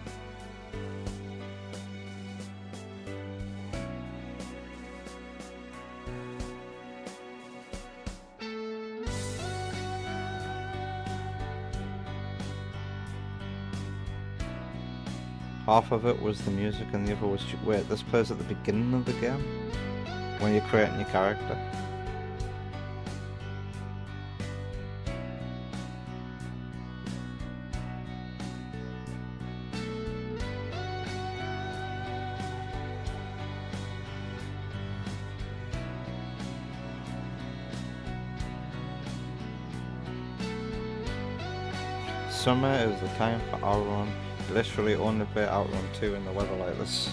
Half of it was the music and the other was... Wait, this plays at the beginning of the game? When you're creating your character? Summer is the time for Outrun. Literally only play Outrun 2 in the weather like this.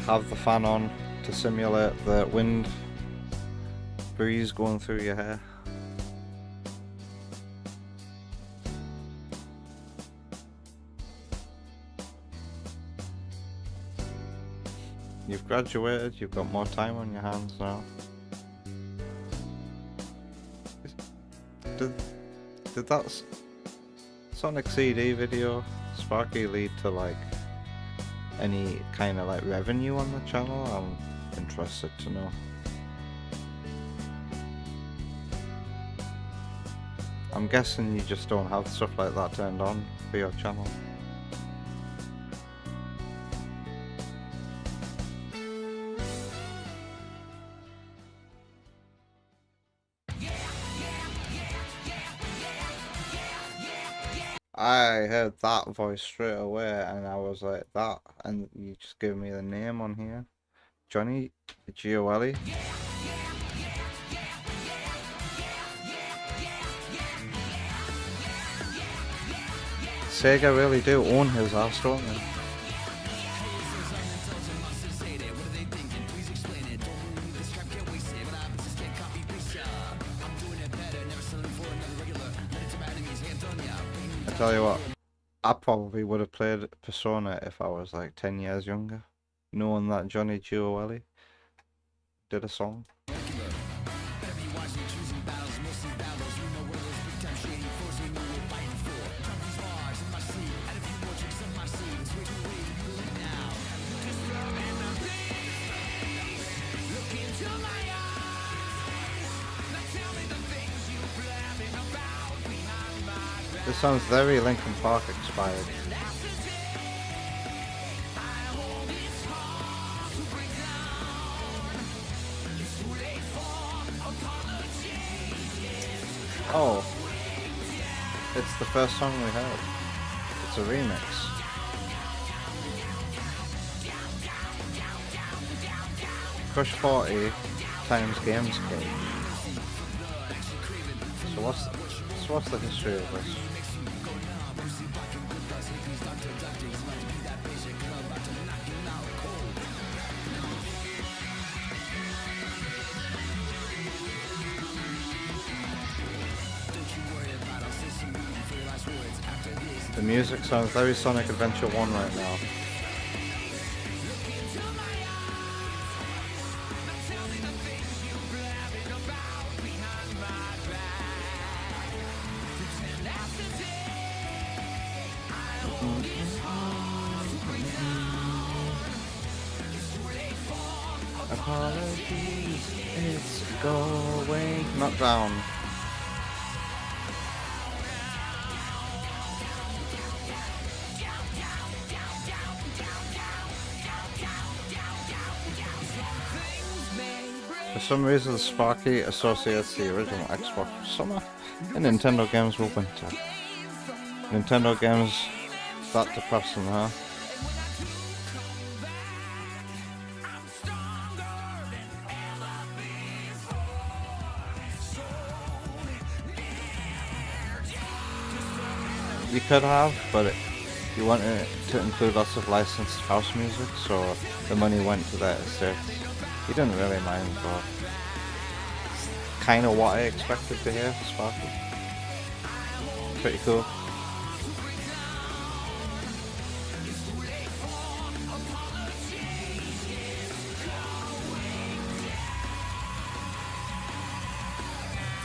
Have the fan on to simulate the wind breeze going through your hair. You've graduated, you've got more time on your hands now. Did that Sonic CD video, Sparky, lead to like any kind of like revenue on the channel? I'm interested to know. I'm guessing you just don't have stuff like that turned on for your channel. I heard that voice straight away and I was like, that, and you just gave me the name on here. Johnny Gioeli. Sega really do own his ass, don't they? I tell you what, I probably would have played Persona if I was like 10 years younger, knowing that Johnny Gioeli did a song. This sounds very Linkin Park inspired. Oh, it's the first song we heard. It's a remix. Crush 40 times Games Cage. So what's the history of this? The music sounds very Sonic Adventure 1 right now. Apologies, it's going not down. For some reason, Sparky associates the original Xbox with summer and Nintendo games with winter. Nintendo games that depressing, huh? You could have, but you wanted it to include lots of licensed house music, so the money went to their estates. You didn't really mind, but it's kind of what I expected to hear, Sparky. Pretty cool.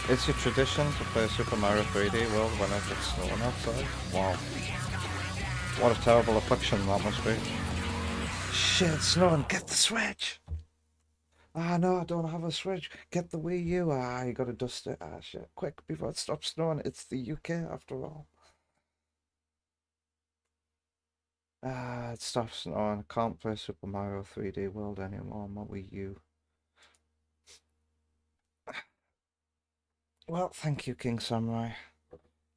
It's your tradition to play Super Mario 3D World whenever it's snowing outside. Wow. What a terrible affliction that must be. Shit, it's snowing. Get the Switch! Ah, no, I don't have a Switch. Get the Wii U. Ah, you gotta dust it. Ah, shit. Quick, before it stops snowing. It's the UK after all. Ah, it stops snowing. I can't play Super Mario 3D World anymore on my Wii U. Well, thank you, King Samurai.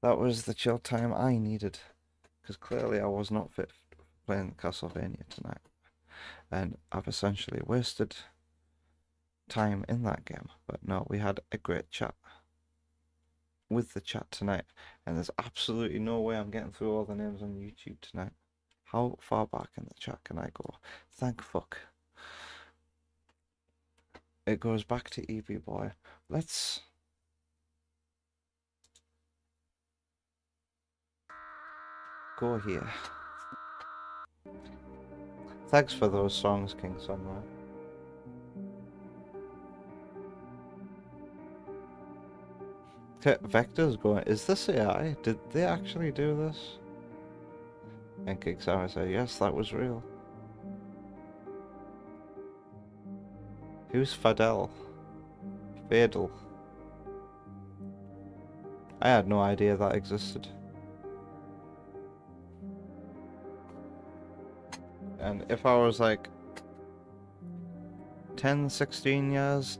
That was the chill time I needed. Because clearly I was not fit for playing Castlevania tonight. And I've essentially wasted time in that game. But no, we had a great chat. with the chat tonight, and there's absolutely no way I'm getting through all the names on YouTube tonight. How far back in the chat can I go? Thank fuck. It goes back to EB Boy. Let's go here. Thanks for those songs, King Sunrise. Okay, Vector's going, is this AI? Did they actually do this? And King Sunrise said, yes, that was real. Who's Fidel? Fadel. I had no idea that existed. And if I was like 10 to 16 years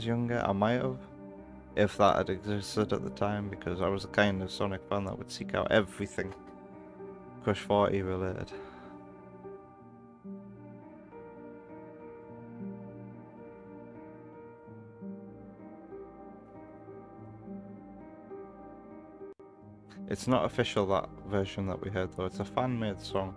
younger, I might have, if that had existed at the time, because I was the kind of Sonic fan that would seek out everything Crush 40 related. It's not official, that version that we heard though, it's a fan-made song.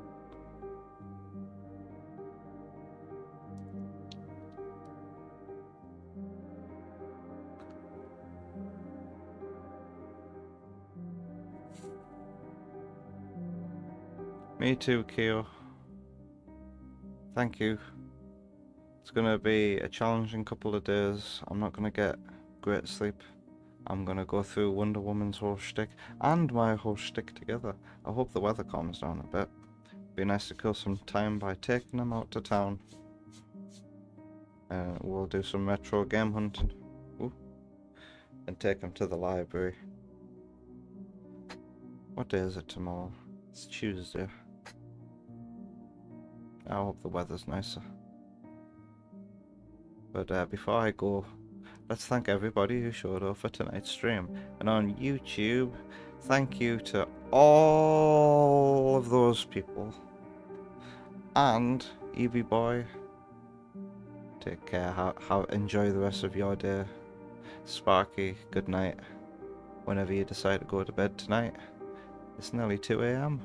Me too, Kyo. Thank you. It's gonna be a challenging couple of days. I'm not gonna get great sleep. I'm gonna go through Wonder Woman's whole shtick and my whole shtick together. I hope the weather calms down a bit. Be nice to kill some time by taking them out to town. We'll do some retro game hunting. Ooh. And take them to the library. What day is it tomorrow? It's Tuesday. I hope the weather's nicer. But before I go, let's thank everybody who showed up for tonight's stream. And on YouTube, thank you to all of those people. And EB Boy, take care. Enjoy the rest of your day. Sparky, good night. Whenever you decide to go to bed tonight. It's nearly 2 AM.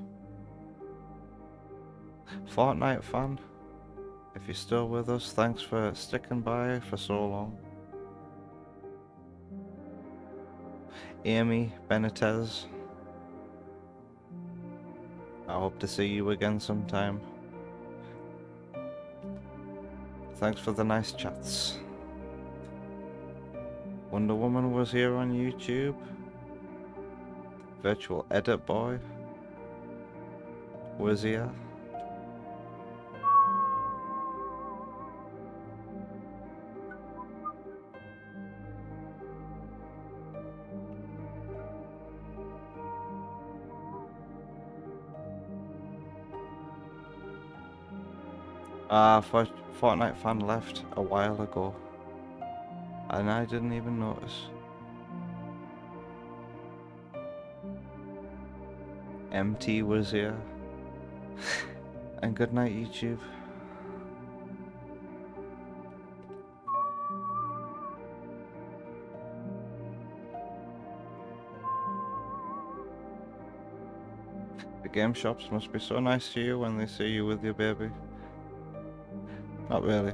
Fortnite fan, if you're still with us, thanks for sticking by for so long. Amy Benitez, I hope to see you again sometime. Thanks for the nice chats. Wonder Woman was here on YouTube. Virtual Edit Boy was here. Fortnite fan left a while ago, and I didn't even notice. MT was here, and good night, YouTube. The game shops must be so nice to you when they see you with your baby. Not really.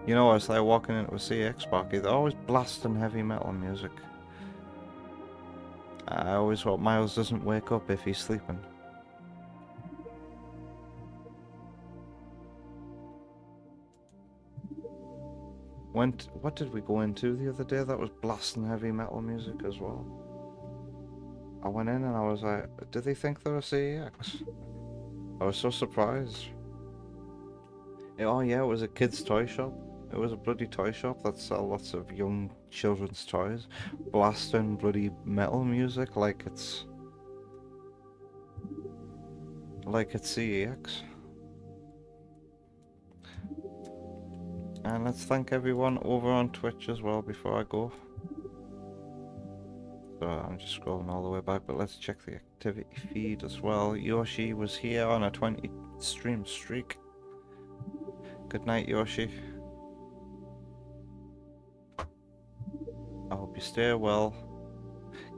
You know, it's like walking into a CX party. They're always blasting heavy metal music. I always hope Miles doesn't wake up if he's sleeping. What did we go into the other day that was blasting heavy metal music as well? I went in and I was like, do they think they're a CEX? I was so surprised. Oh yeah, it was a kid's toy shop. It was a bloody toy shop that sell lots of young children's toys, blasting bloody metal music like it's CEX. And let's thank everyone over on Twitch as well before I go. So I'm just scrolling all the way back, but let's check the activity feed as well. Yoshi was here on a 20 stream streak. Good night, Yoshi. I you stay well.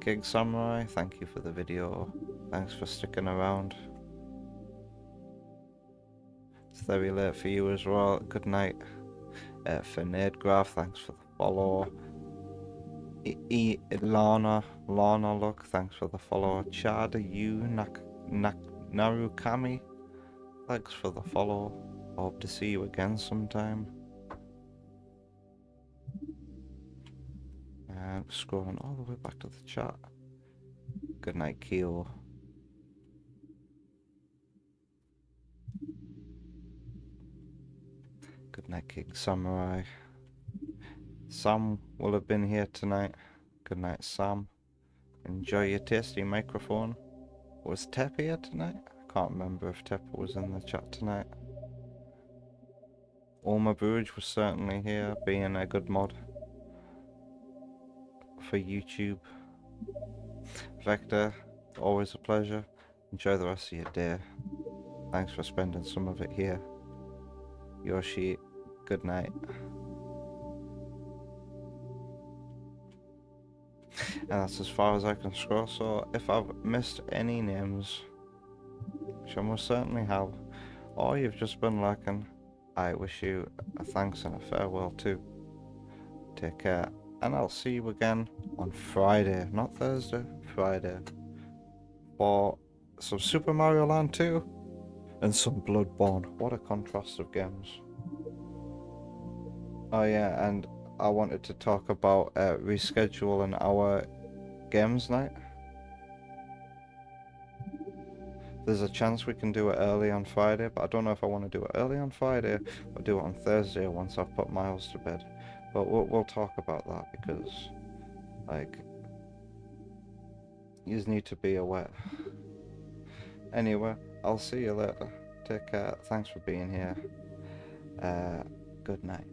King Samurai, thank you for the video. Thanks for sticking around. It's very late for you as well. Good night. For Nadegraph, thanks for the follow. Lana, look, thanks for the follow. Chada Yu Narukami, thanks for the follow. Hope to see you again sometime. And scrolling all the way back to the chat. Good night, Keo. Good night, King Samurai. Sam will have been here tonight. Good night, Sam. Enjoy your tasty microphone. Was Tep here tonight? I can't remember if Tep was in the chat tonight. Oma Bruge was certainly here, being a good mod for YouTube. Vector, always a pleasure. Enjoy the rest of your day. Thanks for spending some of it here. Yoshi, good night. And that's as far as I can scroll, so if I've missed any names, which I most certainly have, or you've just been lacking, I wish you a thanks and a farewell too. Take care, and I'll see you again on Friday, not Thursday, Friday, for some Super Mario Land 2 and some Bloodborne. What a contrast of games. Oh yeah, and I wanted to talk about rescheduling our games night. There's a chance we can do it early on Friday, but I don't know if I want to do it early on Friday or do it on Thursday once I've put Miles to bed. But we'll talk about that because, like, you need to be aware. Anyway, I'll see you later. Take care. Thanks for being here. Good night.